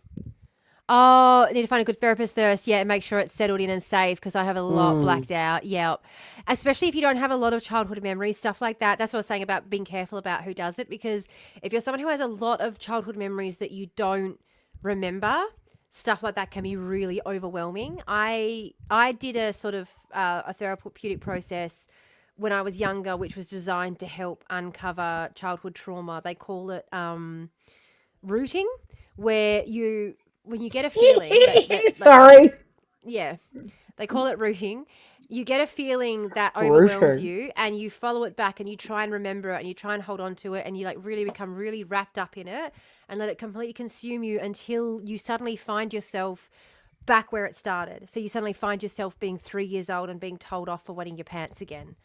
Oh, I need to find a good therapist first. Yeah, and make sure it's settled in and safe because I have a lot Mm. blacked out. Yeah. Especially if you don't have a lot of childhood memories, stuff like that. That's what I was saying about being careful about who does it because if you're someone who has a lot of childhood memories that you don't remember, stuff like that can be really overwhelming. I did a sort of a therapeutic process when I was younger, which was designed to help uncover childhood trauma. They call it rooting, where you when you get a feeling that like Sorry. yeah, they call it rooting. You get a feeling that overwhelms Rooting. you and you follow it back and you try and remember it and you try and hold on to it and you like really become really wrapped up in it and let it completely consume you until you suddenly find yourself back where it started. So you suddenly find yourself being 3 years old and being told off for wetting your pants again.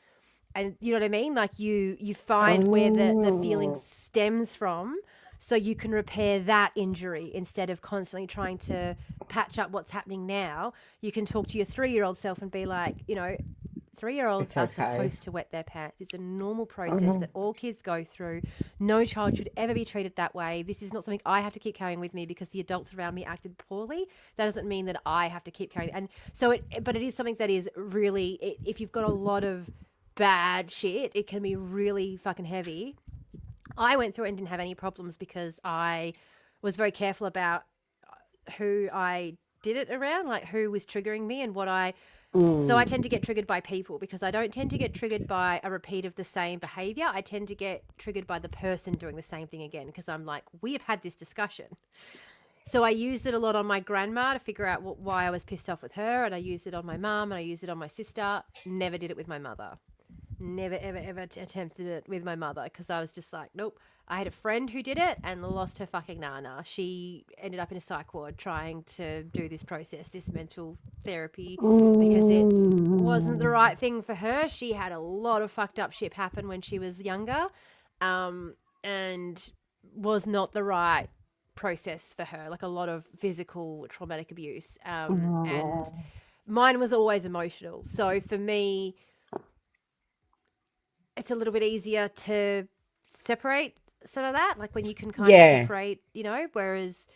And you know what I mean? Like you find where the feeling Oh. stems from so you can repair that injury instead of constantly trying to patch up what's happening now. You can talk to your 3-year-old self and be like, 3-year-olds It's are okay. supposed to wet their pants. It's a normal process Mhm. that all kids go through. No child should ever be treated that way. This is not something I have to keep carrying with me because the adults around me acted poorly. That doesn't mean that I have to keep carrying. And so but it is something that is really, if you've got a lot of bad shit, it can be really fucking heavy. I went through it and didn't have any problems because I was very careful about who I did it around, like who was triggering me and what I. So I Mm. tend to get triggered by people because I don't tend to get triggered by a repeat of the same behavior. I tend to get triggered by the person doing the same thing again because I'm like, we have had this discussion. So I used it a lot on my grandma to figure out why I was pissed off with her, and I used it on my mum, and I used it on my sister. Never did it with my mother. Never, ever, ever attempted it with my mother because I was just like, nope. I had a friend who did it and lost her fucking nana. She ended up in a psych ward trying to do this process, this mental therapy, because it wasn't the Mm. right thing for her. She had a lot of fucked up shit happen when she was younger, and was not the right process for her. Like a lot of physical traumatic abuse, and Oh. mine was always emotional. So for me, it's a little bit easier to separate some of that, like when you can kind of Yeah. separate, whereas,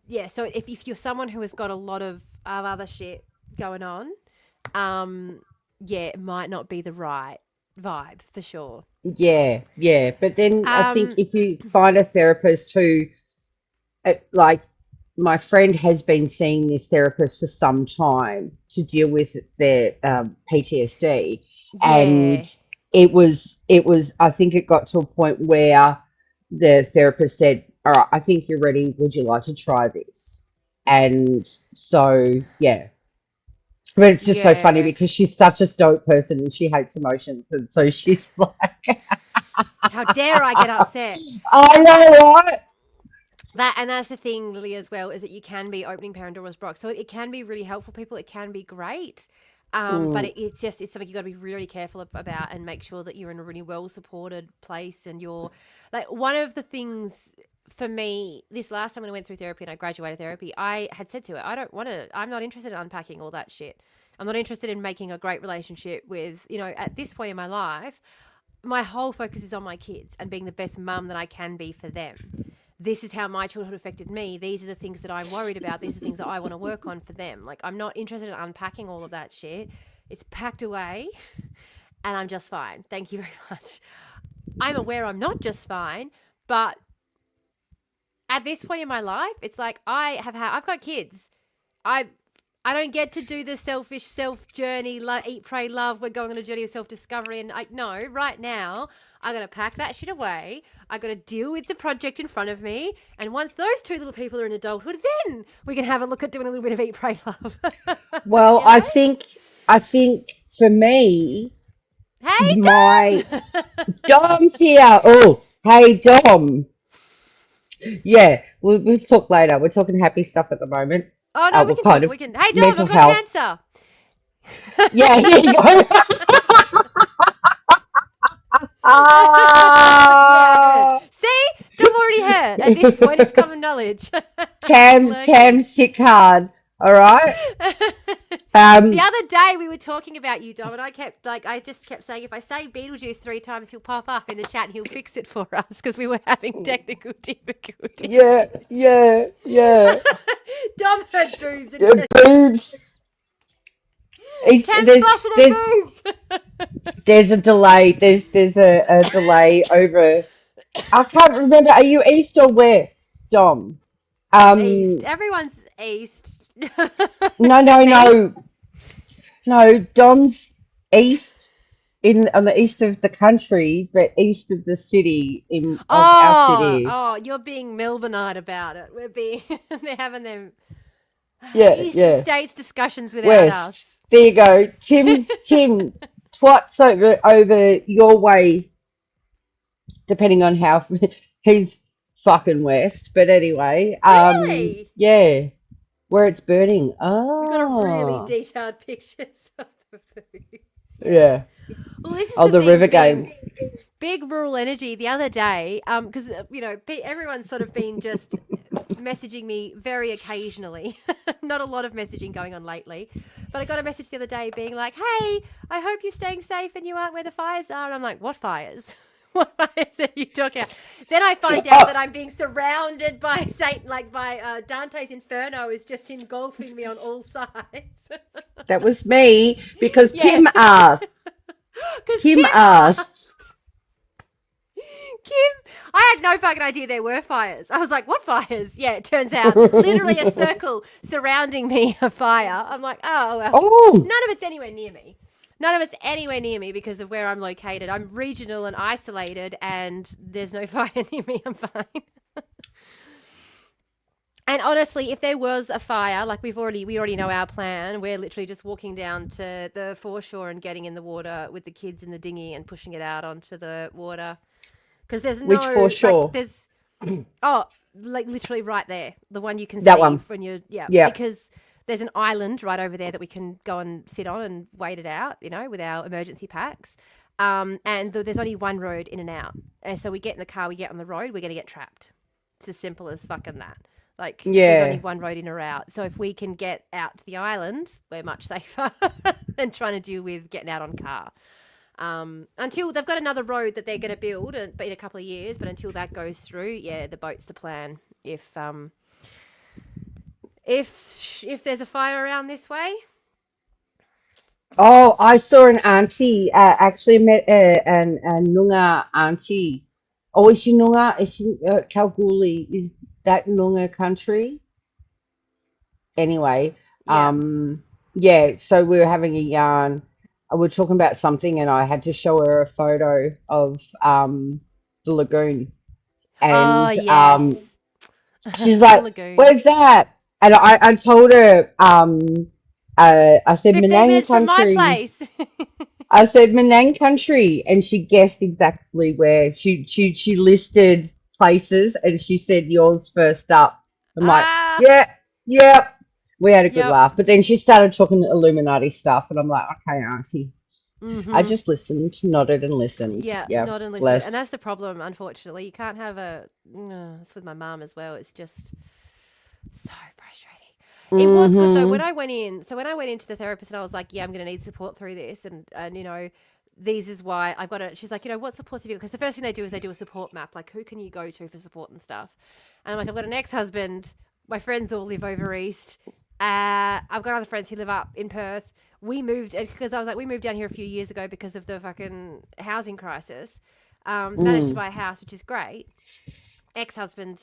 yeah, so if you're someone who has got a lot of other shit going on, yeah, it might not be the right vibe for sure. Yeah. Yeah. But then I think Um, if you find a therapist who, like, my friend has been seeing this therapist for some time to deal with their PTSD, and yeah, I think it got to a point where the therapist said, "All right, I think you're ready. Would you like to try this?" And so, yeah. But it's just so funny yeah. because she's such a stoic person and she hates emotions, and so she's like, How dare I get upset? "I That know, right?" and that's the thing, Lily, as well, is that you can be opening Pandora's box. So it can be really helpful for people. It can be great. But Mm, it's something you got to be really careful about and make sure that you're in a really well supported place. And you're like, one of the things for me, this last time when I went through therapy and I graduated therapy, I had said to it, I'm not interested in unpacking all that shit. I'm not interested in making a great relationship with, at this point in my life, my whole focus is on my kids and being the best mum that I can be for them. This is how my childhood affected me. These are the things that I'm worried about. These are the things that I want to work on for them. Like, I'm not interested in unpacking all of that shit. It's packed away and I'm just fine. Thank you very much. I'm aware I'm not just fine, but at this point in my life, it's like I've got kids. I I don't get to do the selfish self journey, eat, pray, love. We're going on a journey of self discovery, and no, right now I got to pack that shit away. I got to deal with the project in front of me, and once those two little people are in adulthood, then we can have a look at doing a little bit of eat, pray, love. well, you know? I think for me, Hey, My Dom! Dom's here. Oh, hey, Dom. Yeah, we'll talk later. We're talking happy stuff at the moment. Oh, no, we Well, can kind talk. of We can. Hey, Dom, I've mental got health. cancer. Yeah, here you go. Yeah, I heard. Ah. See? Dom already heard. At this point, it's common knowledge. It's lurking. Tam sick hard. All right. The Um. other day we were talking about you, Dom, and I just kept saying if I say Beetlejuice 3 times, he'll pop up in the chat and he'll fix it for us because we were having technical difficulties. Yeah. Yeah. Yeah. Dom heard boobs and Yeah, boobs. Tam's flashing her There's boobs. there's a delay. There's a delay over. I can't remember. Are you east or west, Dom? East. Um. Everyone's east. No. Except No. me. No. No. Dom's east on the east of the country, but east of the city of our city. Oh, you're being Melbourneite about it. We're being, they're having them Yeah. Eastern Yeah. States discussions without West. us. There you go. Tim twats over your way, depending on how he's fucking west. But anyway, Really? yeah, where it's burning. We got a really Oh, detailed pictures of the food. Yeah. yeah. Well, this is Oh, the the thing river being game. big rural energy the other day, because everyone's sort of been just messaging me very occasionally. Not a lot of messaging going on lately, but I got a message the other day being like, "Hey, I hope you're staying safe and you aren't where the fires are." And I'm like, "What fires? What fires are you talking about?" Then I find out that I'm being surrounded by Satan, like by Dante's Inferno is just engulfing me on all sides. That was me because Yeah, Kim asked. because Kim Kim asked. asked. Kim, I had no fucking idea there were fires. I was like, what fires? Yeah, it turns out literally a circle surrounding me of fire. I'm like, oh, well, Oh, none of it's anywhere near me. None of it's anywhere near me because of where I'm located. I'm regional and isolated, and there's no fire near me. I'm fine. And honestly, if there was a fire, like we already know our plan. We're literally just walking down to the foreshore and getting in the water with the kids in the dinghy and pushing it out onto the water. Because there's which no for sure? there's like literally right there, the one you can That see one. when you're Yeah. because there's an island right over there that we can go and sit on and wait it out, with our emergency packs. And there's only one road in and out, and so we get in the car, we get on the road, we're gonna get trapped. It's as simple as fucking that. Like there's only Yeah. one road in or out, so if we can get out to the island, we're much safer than trying to deal with getting out on car. Until they've got another road that they're going to build in a couple of years, but until that goes through, yeah, the boat's the plan. If there's a fire around this way, Oh, I saw an auntie. Actually met a Noongar auntie. Oh, is she Noongar? Is she Kalgoorlie? Is that Noongar country? Anyway, yeah. yeah. So we were having a yarn. We were talking about something, and I had to show her a photo of the lagoon, Oh and yes, she's the like, lagoon. "Where's that?" And I told her, I said 15 Menang minutes from my country. place. I said Menang country, and she guessed exactly where. She listed places, and she said yours first up. I'm like, Ah, yeah, yeah. We had a good yep. laugh, but then she started talking Illuminati stuff, and I'm like, okay, auntie. I Mhm. just listened, nodded, and listened. Yeah, Yeah, not enlisted, and bless. that's the problem. Unfortunately, you can't have a. It's with my mum as well. It's just so frustrating. It was good though when Mm-hmm. I went in. So when I went into the therapist and I was like, "Yeah, I'm going to need support through this," and these is why I've got to. She's like, "What supports have you?" Because the first thing they do is they do a support map, like who can you go to for support and stuff. And I'm like, I've got an ex-husband. My friends all live over east. I've got other friends who live up in Perth. We moved because I was like, we moved down here a few years ago because of the fucking housing crisis. Managed to Mm. buy a house, which is great. Ex-husband,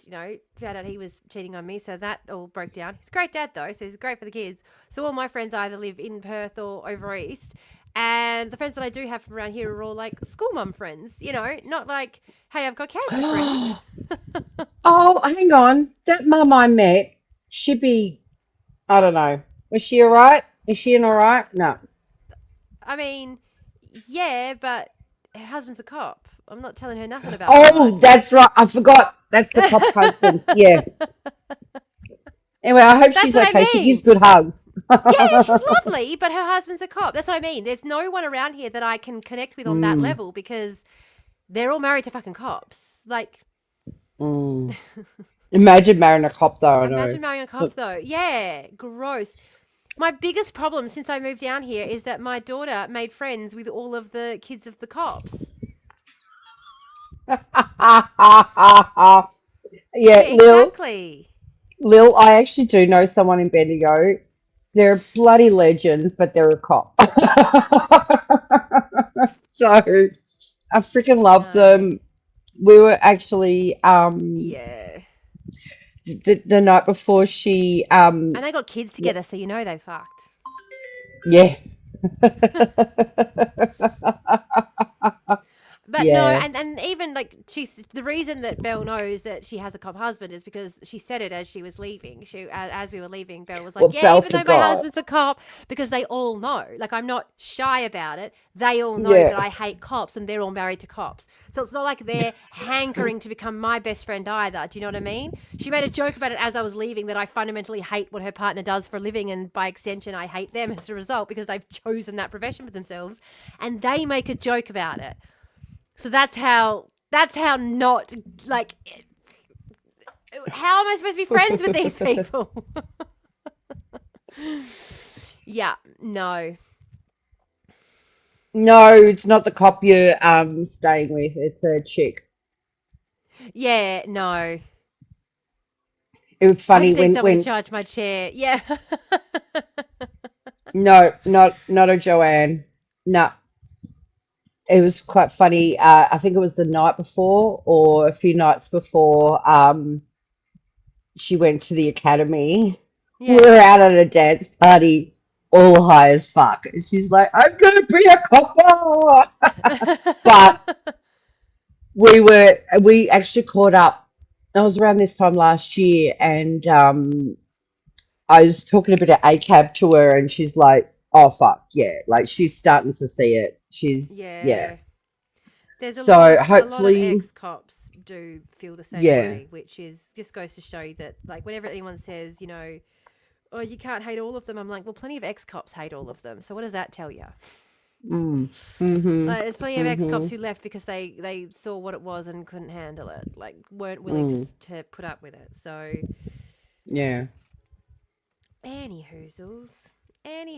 found out he was cheating on me, so that all broke down. He's a great dad though, so he's great for the kids. So all my friends either live in Perth or over east, and the friends that I do have from around here are all like school mum friends, not like, hey, I've got cancer friends. Oh, hang on. That mum I met, she'd be, I don't know. Was she all right? Is she in all right? No. I mean, Yeah, but her husband's a cop. I'm not telling her nothing about my Oh, life. that's right. I forgot. That's the cop's husband. Yeah. Anyway, I hope That's she's what I okay. She gives mean. good hugs. Yeah, she's lovely, but her husband's a cop. That's what I mean. There's no one around here that I can connect with on that Mm, level because they're all married to fucking cops. Like, mm. Imagine marrying a cop, though. I know. imagine marrying a cop But though. Yeah, gross. My biggest problem since I moved down here is that my daughter made friends with all of the kids of the cops. yeah, Yeah, exactly. Lil, I actually do know someone in Bendigo. They're a bloody legend, but they're a cop. So I freaking love No. them. We were actually Yeah. the night before she And they got kids together, so you know they fucked. yeah. But no, Yeah. and even like she's the reason that Belle knows that she has a cop husband is because she said it as she was leaving. As we were leaving, Belle was like, Well, "Yeah, Belle even though my forgot. husband's a cop," because they all know. Like I'm not shy about it. They all know that Yeah. I hate cops, and they're all married to cops. So it's not like they're hankering to become my best friend either. Do you know what I mean? She made a joke about it as I was leaving that I fundamentally hate what her partner does for a living, and by extension, I hate them as a result because they've chosen that profession for themselves, and they make a joke about it. So that's how not like how am I supposed to be friends with these people? Yeah, no. No, it's not the cop you're staying with. It's a chick. Yeah, no. It was I just funny need someone to when charge my chair. Yeah. no, not a Joanne. No, it was quite funny. I think it was the night before or a few nights before. She went to the academy. We Yeah. were out at a dance party, all high as fuck, and she's like, "I'm gonna be a copper." But we actually caught up. That was around this time last year, and I was talking a bit of ACAB to her, and she's like, "Oh fuck, yeah!" Like she's starting to see it. She's yeah. Yeah. There's a lot So of hopefully, ex-cops do feel the same yeah. way, which is just goes to show that like whenever anyone says, oh, you can't hate all of them, I'm like, well, plenty of ex-cops hate all of them. So what does that tell you? Mm. Mm-hmm. Like, there's plenty of Mm-hmm. ex-cops who left because they saw what it was and couldn't handle it, like weren't willing Mm. to put up with it. So, Yeah. any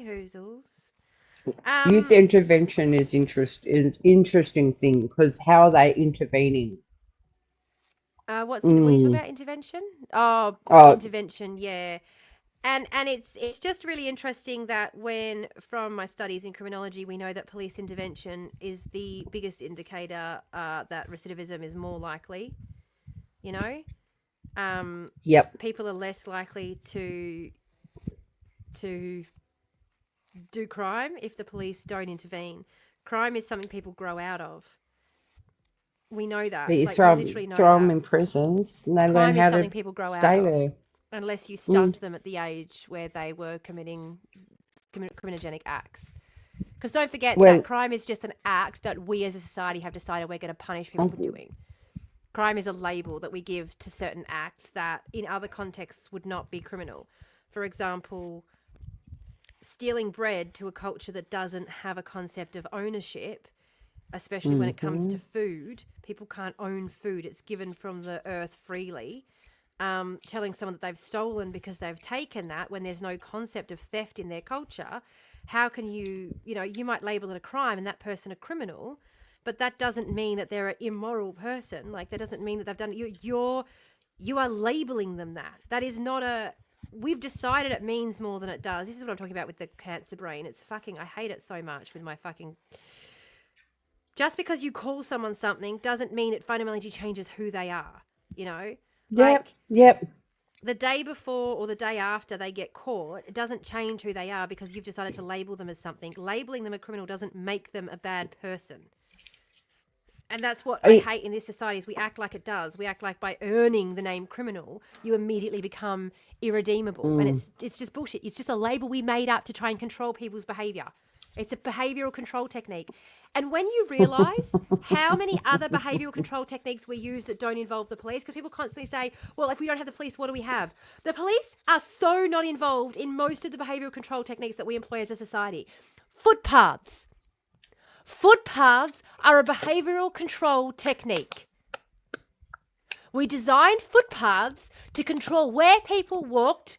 hoozles. Youth intervention is interesting thing because how are they intervening? What are you talking Mm. about? Intervention? Oh, Oh, intervention. Yeah. And it's just really interesting that when from my studies in criminology we know that police intervention is the biggest indicator that recidivism is more likely. You know, yep. people are less likely to do crime if the police don't intervene. Crime is something people grow out of. We know But that. you Like we literally know throw them that. in prisons and they learn Crime is how something to people grow out stay of there. unless you Mm. stunned them at the age where they were committing criminogenic acts. Because don't forget that Well, crime is just an act that we as a society have decided we're going to punish people for mhm, doing. Crime is a label that we give to certain acts that in other contexts would not be criminal. For example, stealing bread to a culture that doesn't have a concept of ownership, especially when it comes to mhm, food. People can't own food, it's given from the earth freely. Telling someone that they've stolen because they've taken that when there's no concept of theft in their culture, how can you might label it a crime and that person a criminal, but that doesn't mean that they're an immoral person. Like that doesn't mean that they've done you are labeling them that. That is not a we've decided it means more than it does. This is what I'm talking about with the cancer brain. It's fucking I hate it so much with my fucking just because you call someone something doesn't mean it fundamentally changes who they are, you know? yep, Like yep. the day before or the day after they get caught, it doesn't change who they are because you've decided to label them as something. Labeling them a criminal doesn't make them a bad person. And that's what I I mean, hate in this society is we act like it does. We act like by earning the name criminal, you immediately become irredeemable. And mm, it's just bullshit. It's just a label we made up to try and control people's behavior. It's a behavioral control technique. And when you realize how many other behavioral control techniques we use that don't involve the police, because people constantly say, well, if we don't have the police, what do we have? The police are so not involved in most of the behavioral control techniques that we employ as a society. Footpaths. Footpaths are a behavioral control technique. We designed footpaths to control where people walked,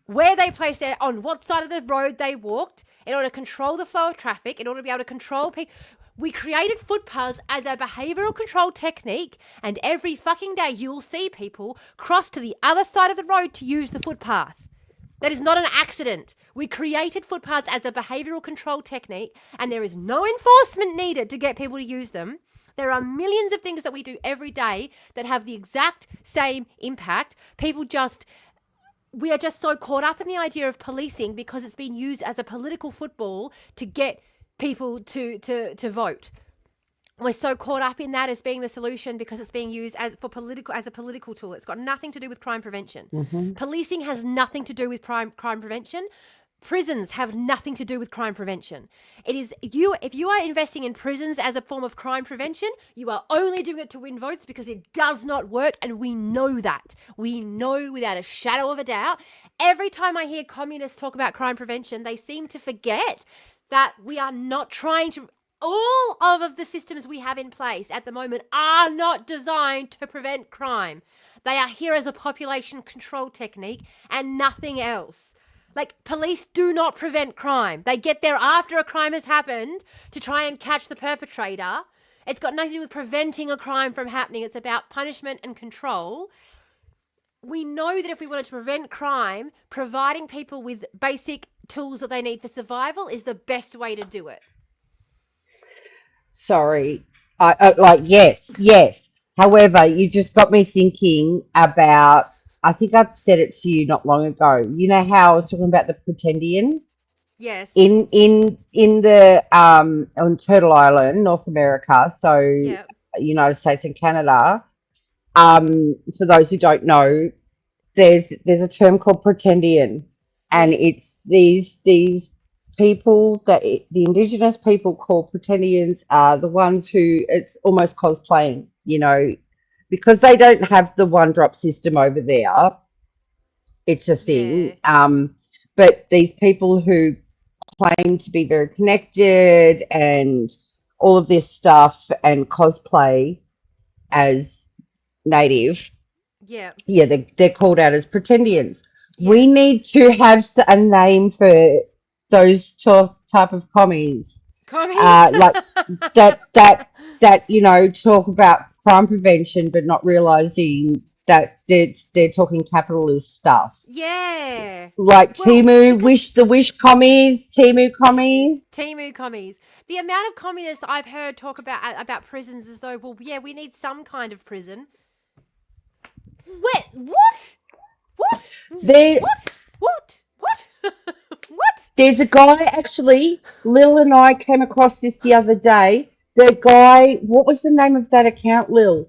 where they placed their, on what side of the road they walked, in order to control the flow of traffic, in order to be able to control people. We created footpaths as a behavioral control technique, and every fucking day you will see people cross to the other side of the road to use the footpath. That is not an accident. We created footpaths as a behavioral control technique, and there is no enforcement needed to get people to use them. There are millions of things that we do every day that have the exact same impact. We are just so caught up in the idea of policing because it's been used as a political football to get people to vote. We're so caught up in that as being the solution because it's being used as a political tool. It's got nothing to do with crime prevention. Policing has nothing to do with crime prevention. Prisons have nothing to do with crime prevention. It is if you are investing in prisons as a form of crime prevention, you are only doing it to win votes because it does not work, and we know that. We know without a shadow of a doubt. Every time I hear communists talk about crime prevention, they seem to forget that we are not trying to. All of the systems we have in place at the moment are not designed to prevent crime. They are here as a population control technique and nothing else. Like, police do not prevent crime. They get there after a crime has happened to try and catch the perpetrator. It's got nothing to do with preventing a crime from happening. It's about punishment and control. We know that if we wanted to prevent crime, providing people with basic tools that they need for survival is the best way to do it. Sorry. Yes. However, you just got me thinking about, I think I've said it to you not long ago. You know how I was talking about the pretendian Yes. in the on Turtle Island, North America, so Yeah. United States and Canada. For those who don't know, there's a term called pretendian, and Yeah. it's these people that the indigenous people call pretendians are the ones who it's almost cosplaying, because they don't have the one drop system over there. It's a Yeah. thing. But these people who claim to be very connected and all of this stuff and cosplay as native, Yeah. yeah, they're called out as pretendians. We Yes. need to have a name for those type of commies, Commies. like that talk about crime prevention, but not realizing that they're talking capitalist stuff. Yeah. Like Well, because the wish commies, Timu commies. Timu commies. The amount of communists I've heard talk about prisons as though, well, yeah, we need some kind of prison. What? What? There, What? What? there's a guy actually. Lil and I came across this the other day. The guy, what was the name of that account, Lil?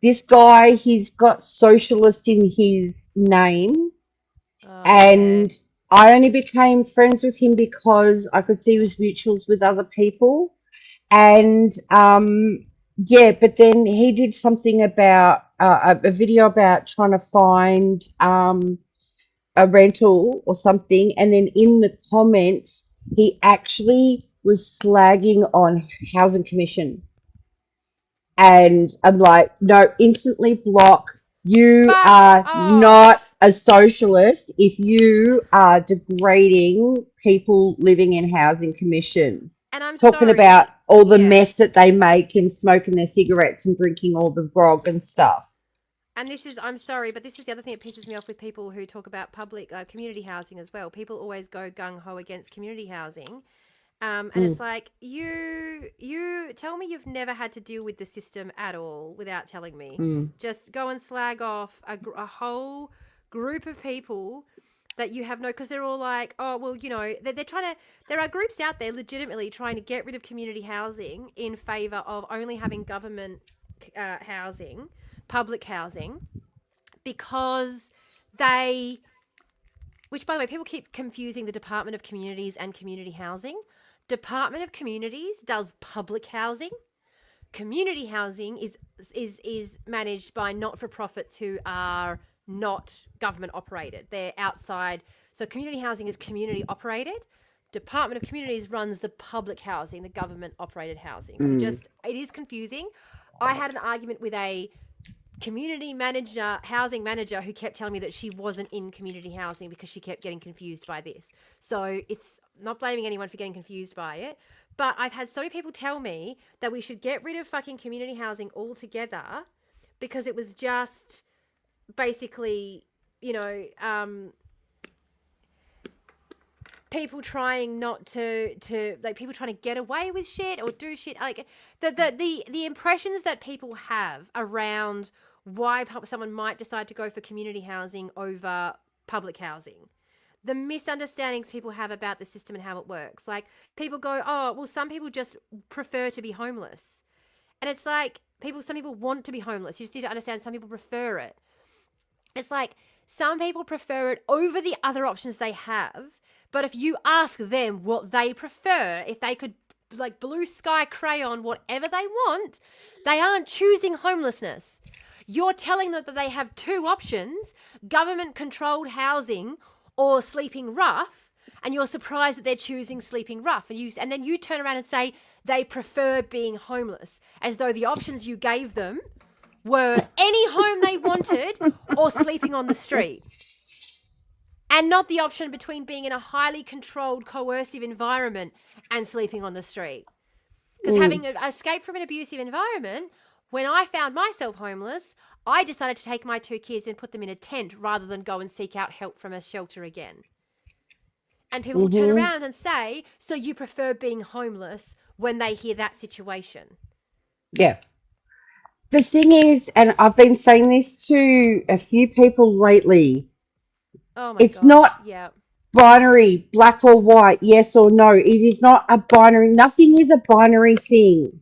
This guy, he's got socialist in his name, Oh, yeah. and I only became friends with him because I could see he was mutuals with other people. And yeah, but then he did something about a video about trying to find a rental or something, and then in the comments he actually was slagging on housing commission, and I'm like, no, instantly block. You Fuck are not off. a socialist if you are degrading people living in housing commission, And I'm talking about sorry. all the Yeah. mess that they make in smoking their cigarettes and drinking all the grog and stuff. And I'm sorry, but this is the other thing that pisses me off with people who talk about public community housing as well. People always go gung ho against community housing. And it's Mm. like, you tell me you've never had to deal with the system at all without telling me. Mm. Just go and slag off a whole group of people that you have because they're all like, oh, well, they're trying to, there are groups out there legitimately trying to get rid of community housing in favor of only having government housing, public housing, because which by the way, people keep confusing the Department of Communities and community housing. Department of Communities does public housing. Community housing is managed by not-for-profits who are not government operated. They're outside. So community housing is community operated. Department of Communities runs the public housing, the government operated housing. So just, it is confusing. I had an argument with a community manager, housing manager, who kept telling me that she wasn't in community housing because she kept getting confused by this. So it's not blaming anyone for getting confused by it. But I've had so many people tell me that we should get rid of fucking community housing altogether because it was just basically, you know, people trying not to like people trying to get away with shit or do shit. Like the impressions that people have around why someone might decide to go for community housing over public housing. The misunderstandings people have about the system and how it works. Like people go, oh, well, some people just prefer to be homeless. And it's like some people want to be homeless. You just need to understand some people prefer it. It's like some people prefer it over the other options they have. But if you ask them what they prefer, if they could like blue sky crayon whatever they want, they aren't choosing homelessness. You're telling them that they have two options, government controlled housing or sleeping rough, and you're surprised that they're choosing sleeping rough. And then you turn around and say they prefer being homeless, as though the options you gave them were any home they wanted or sleeping on the street. And not the option between being in a highly controlled, coercive environment and sleeping on the street. Because having escaped from an abusive environment, when I found myself homeless, I decided to take my two kids and put them in a tent rather than go and seek out help from a shelter again. And people will turn around and say, so you prefer being homeless when they hear that situation. Yeah. The thing is, and I've been saying this to a few people lately, Oh my it's gosh. not Yeah. binary, black or white, yes or no. It is not a binary. Nothing is a binary thing.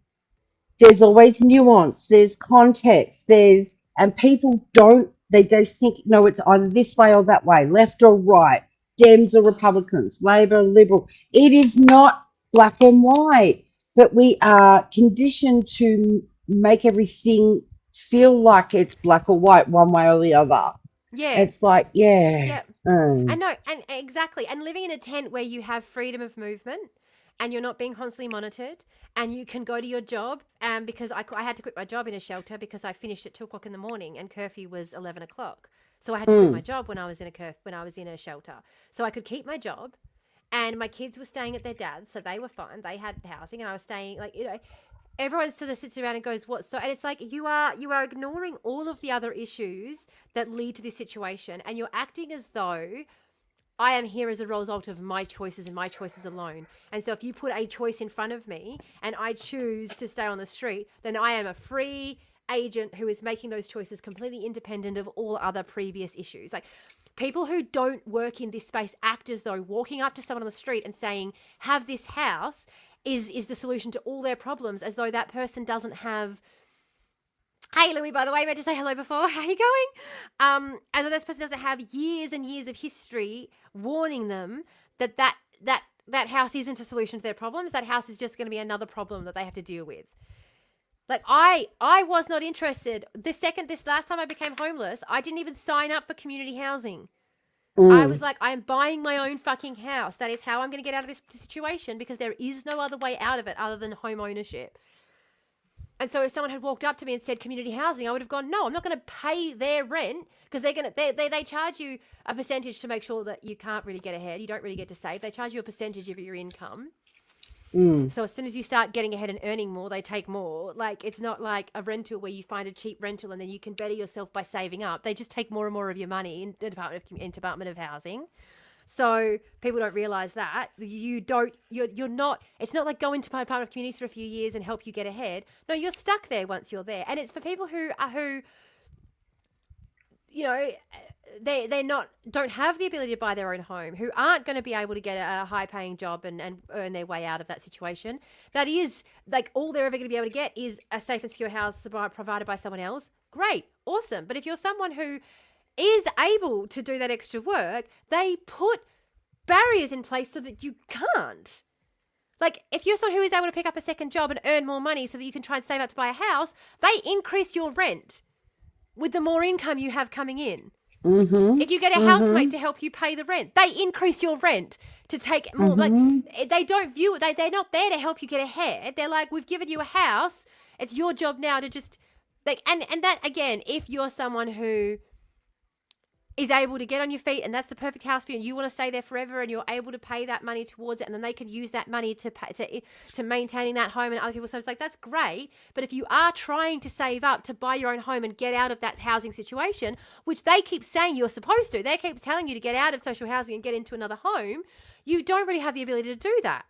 There's always nuance, there's context, and people they just think, no, it's either this way or that way, left or right, Dems or Republicans, Labor or Liberal. It is not black and white, but we are conditioned to make everything feel like it's black or white one way or the other. Yeah. It's like, yeah. Yeah. I know, and exactly. And living in a tent where you have freedom of movement and you're not being constantly monitored and you can go to your job because I had to quit my job in a shelter because I finished at 2:00 in the morning and curfew was 11 o'clock. So I had to quit my job when I was in a shelter. So I could keep my job and my kids were staying at their dad's, so they were fine. They had housing and I was staying, like, you know, everyone sort of sits around and goes, what? So, and it's like you are ignoring all of the other issues that lead to this situation, and you're acting as though I am here as a result of my choices and my choices alone. And so if you put a choice in front of me and I choose to stay on the street, then I am a free agent who is making those choices completely independent of all other previous issues. Like, people who don't work in this space act as though walking up to someone on the street and saying, have this house, is the solution to all their problems, as though that person doesn't have... Hey, Louie, by the way, I meant to say hello before. How are you going? As though this person doesn't have years and years of history warning them that house isn't a solution to their problems. That house is just going to be another problem that they have to deal with. Like, I was not interested. This last time I became homeless, I didn't even sign up for community housing. I was like, I'm buying my own fucking house. That is how I'm going to get out of this situation, because there is no other way out of it other than home ownership. And so if someone had walked up to me and said community housing, I would have gone, no, I'm not going to pay their rent, because they charge you a percentage to make sure that you can't really get ahead. You don't really get to save. They charge you a percentage of your income. So as soon as you start getting ahead and earning more, they take more. Like, it's not like a rental where you find a cheap rental and then you can better yourself by saving up. They just take more and more of your money in the Department of Housing. So people don't realize that you're not, it's not like going to Department of Communities for a few years and help you get ahead. No, you're stuck there once you're there. And it's for people who you know, don't have the ability to buy their own home, who aren't going to be able to get a high paying job and earn their way out of that situation. That is, like, all they're ever going to be able to get is a safe and secure house provided by someone else. Great. Awesome. But if you're someone who is able to do that extra work, they put barriers in place so that you can't. Like, if you're someone who is able to pick up a second job and earn more money so that you can try and save up to buy a house, they increase your rent with the more income you have coming in. Mm-hmm. If you get a housemate to help you pay the rent, they increase your rent to take more. Like, they don't view it. They're not there to help you get ahead. They're like, we've given you a house. It's your job now to just like, and that again, if you're someone who is able to get on your feet and that's the perfect house for you and you want to stay there forever and you're able to pay that money towards it and then they can use that money to pay, to maintaining that home and other people. So it's like, that's great. But if you are trying to save up to buy your own home and get out of that housing situation, which they keep saying you're supposed to, they keep telling you to get out of social housing and get into another home, you don't really have the ability to do that.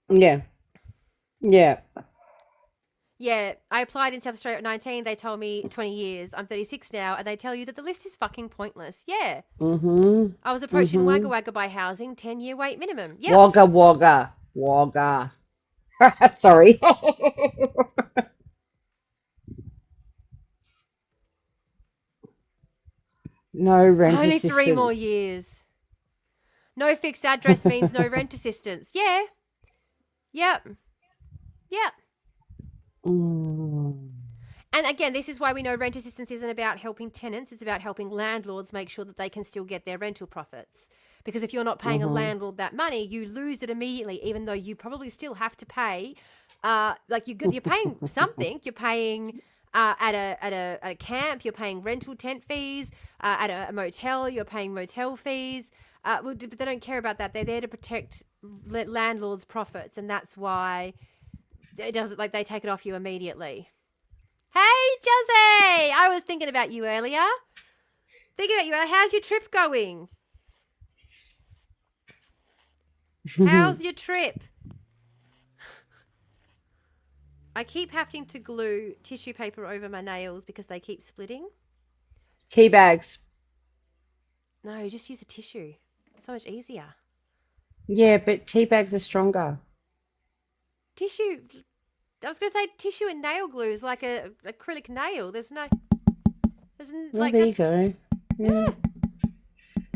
Yeah. Yeah. Yeah, I applied in South Australia at 19. They told me 20 years. I'm 36 now, and they tell you that the list is fucking pointless. Yeah. Mm-hmm. I was approaching Wagga Wagga by housing, 10-year wait minimum. Yeah. Wagga Wagga. Wagga. Sorry. No rent Only assistance. 3 more years. No fixed address means no rent assistance. Yeah. Yep. Yep. Mm. And again, this is why we know rent assistance isn't about helping tenants. It's about helping landlords make sure that they can still get their rental profits. Because if you're not paying a landlord that money, you lose it immediately, even though you probably still have to pay. Like you're paying something. You're paying at a camp. You're paying rental tent fees. At a motel, you're paying motel fees. But they don't care about that. They're there to protect landlords' profits, and that's why it doesn't, like, they take it off you immediately. Hey, Jose! I was thinking about you earlier. How's your trip going? How's your trip? I keep having to glue tissue paper over my nails because they keep splitting. Tea bags. No, just use a tissue. It's so much easier. Yeah, but tea bags are stronger. Tissue... I was going to say tissue and nail glue is like a acrylic nail. There's no... Well, there you go. Yeah.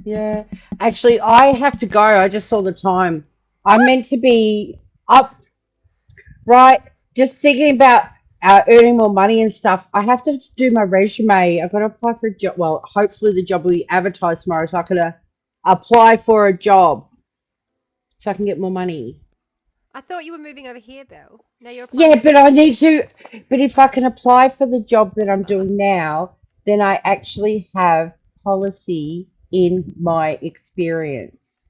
Yeah. Actually, I have to go. I just saw the time. I'm meant to be up, right? Just thinking about earning more money and stuff. I have to do my resume. I've got to apply for a job. Well, hopefully the job will be advertised tomorrow, so I can apply for a job so I can get more money. I thought you were moving over here, Belle. Now you're applying. Yeah, but I need to. But if I can apply for the job that I'm doing now, then I actually have policy in my experience.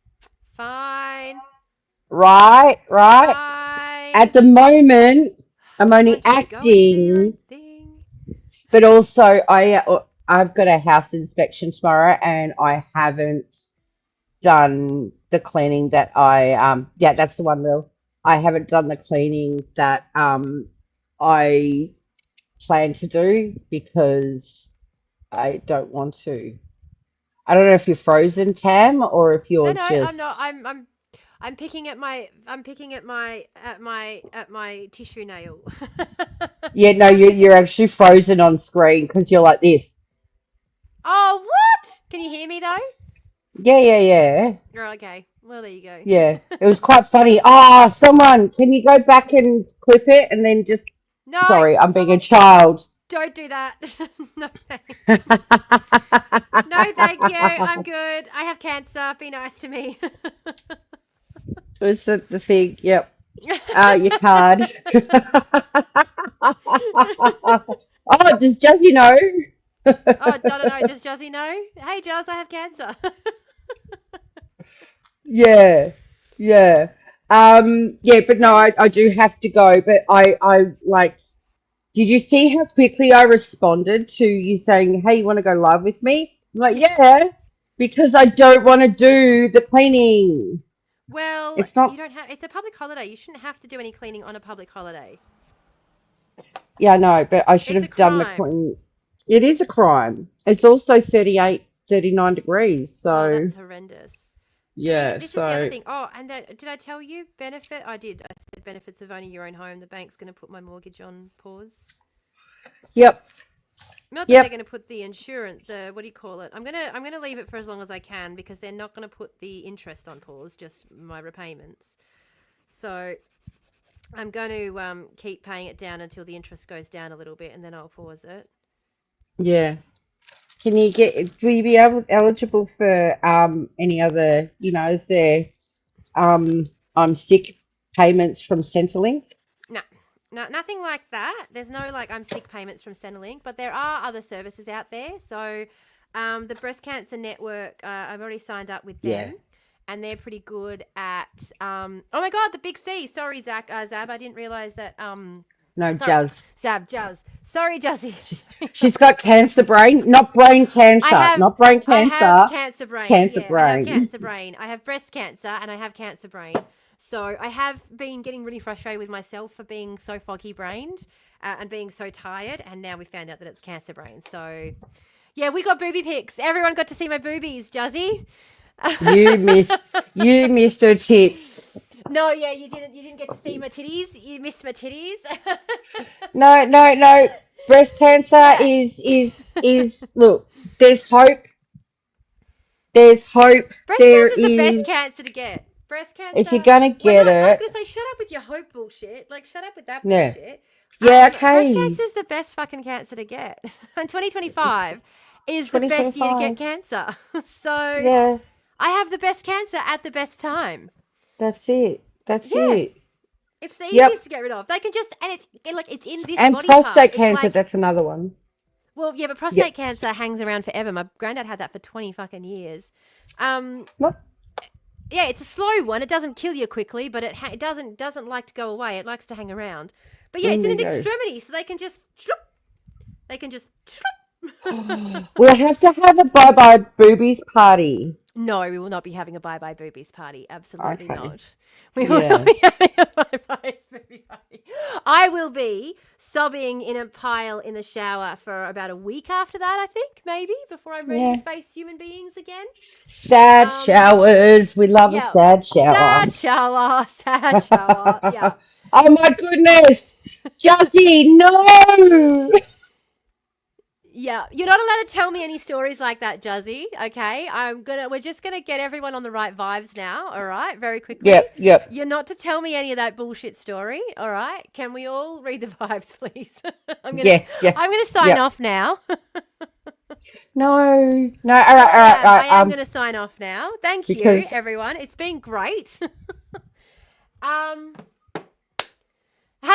Fine. Right, right. Fine. At the moment, I'm I only want you to go and do your acting, own thing. but also I've got a house inspection tomorrow, and I haven't done the cleaning that yeah, that's the one, Lil. I haven't done the cleaning that I plan to do because I don't want to. I don't know if you're frozen, Tam, or if No, you're I'm not. just I'm picking at my tissue nail. yeah, no, you're actually frozen on screen because you're like this. Oh, what? Can you hear me though? Yeah, yeah, yeah. Oh, okay. Well, there you go. Yeah, it was quite funny. Ah, someone, can you go back and clip it and then just... No, Sorry, I'm being a child. don't do that. No, thanks. It No, thank you. I'm good. I have cancer. Be nice to me. was the thing. Yep. Your card. Oh, does Jazzy know? Oh, I don't know. Does Juzzy know? Hey, Juzz, I have cancer. Yeah, yeah. Yeah, but no, I do have to go. But I like, did you see how quickly I responded to you saying, "Hey, you want to go live with me?" I'm like, yeah, because I don't want to do the cleaning. Well, It's you not. don't have. It's a public holiday. You shouldn't have to do any cleaning on a public holiday. Yeah, I know, but I should It's a have done the crime. clean. It is a crime. It's also 38, 39 degrees. Oh, So that's horrendous. yeah, This is the other so thing. Oh, and did I tell you benefit? I did. I said benefits of owning your own home. The bank's going to put my mortgage on pause. yep, Not that they're yep. going to put the insurance, the what do you call it? I'm gonna leave it for as long as I can because they're not going to put the interest on pause, just my repayments. So I'm going to keep paying it down until the interest goes down a little bit, and then I'll pause it. Yeah. Will you be eligible for any other, is there sick payments from Centrelink? No, nothing like that. There's no I'm sick payments from Centrelink, but there are other services out there. So the Breast Cancer Network, I've already signed up with Yeah. them, and they're pretty good at. Oh my God, the big C. Sorry, Zab. I didn't realize that. No, Sorry, Jazz. Jazz. Sorry, Juzzy. She's got cancer brain, not brain cancer, not brain I have cancer, cancer brain. cancer Yeah, I have brain. cancer brain. I have breast cancer and I have cancer brain. So I have been getting really frustrated with myself for being so foggy brained and being so tired. And now we found out that it's cancer brain. So yeah, we got booby pics. Everyone got to see my boobies, Juzzy. You missed her tits. No, yeah, you didn't. You didn't get to see my titties. You missed my titties. No. Breast cancer Yeah. is look, there's hope. There's hope. Breast There cancer's the best is, cancer to get. Breast cancer. if you're gonna get I was it, gonna say, shut up with your hope bullshit. Shut up with that yeah. bullshit. Yeah, Breast okay. cancer is the best fucking cancer to get. And 2025 is the best year to get 2025. cancer. So Yeah, I have the best cancer at the best time. that's it. That's Yeah. it. It's the Yep. easiest to get rid of. They can just, and it's in this And body part. prostate It's cancer, that's another one. well, yeah, but prostate Yep. cancer hangs around forever. My granddad had that for 20 fucking years. What? Yeah, it's a slow one. It doesn't kill you quickly, but it doesn't like to go away. It likes to hang around. But yeah, it's in an There you go. extremity, so they can just We'll have to have a bye-bye boobies party. No, we will not be having a bye-bye boobies party. Absolutely Okay. not. We will not be having a bye-bye booby party. I will be sobbing in a pile in the shower for about a week after that, I think, maybe, before I'm ready to face human beings again. Sad showers. We love Yeah. a sad shower. Sad shower. Yeah. Oh my goodness. Jessie, no. Yeah, you're not allowed to tell me any stories like that, Juzzy. Okay, we're just gonna get everyone on the right vibes now. All right, very quickly. Yep. You're not to tell me any of that bullshit story. All right, can we all read the vibes, please? I'm gonna sign off now. No. All right. I am gonna sign off now. Thank you, everyone. It's been great. Have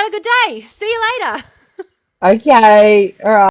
a good day. See you later. Okay. All right.